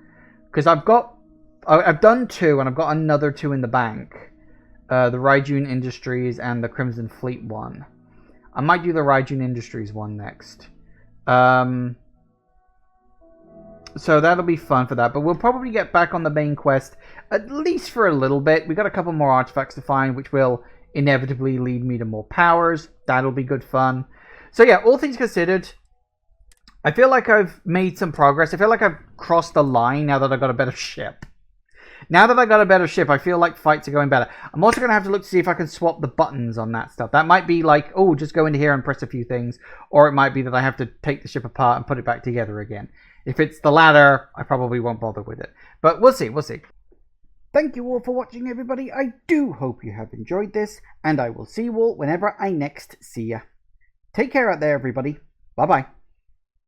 because I've done 2 and I've got another 2 in the bank. The Raijun Industries and the Crimson Fleet one. I might do the Raijin Industries one next. So that'll be fun for that. But we'll probably get back on the main quest, at least for a little bit. We got a couple more artifacts to find, which will inevitably lead me to more powers. That'll be good fun. So yeah, all things considered, I feel like I've made some progress. I feel like I've crossed the line now that I've got a better ship. Now that I got a better ship, I feel like fights are going better. I'm also going to have to look to see if I can swap the buttons on that stuff. That might be like, oh, just go into here and press a few things. Or it might be that I have to take the ship apart and put it back together again. If it's the latter, I probably won't bother with it. But we'll see, we'll see. Thank you all for watching, everybody. I do hope you have enjoyed this. And I will see you all whenever I next see ya. Take care out there, everybody. Bye-bye.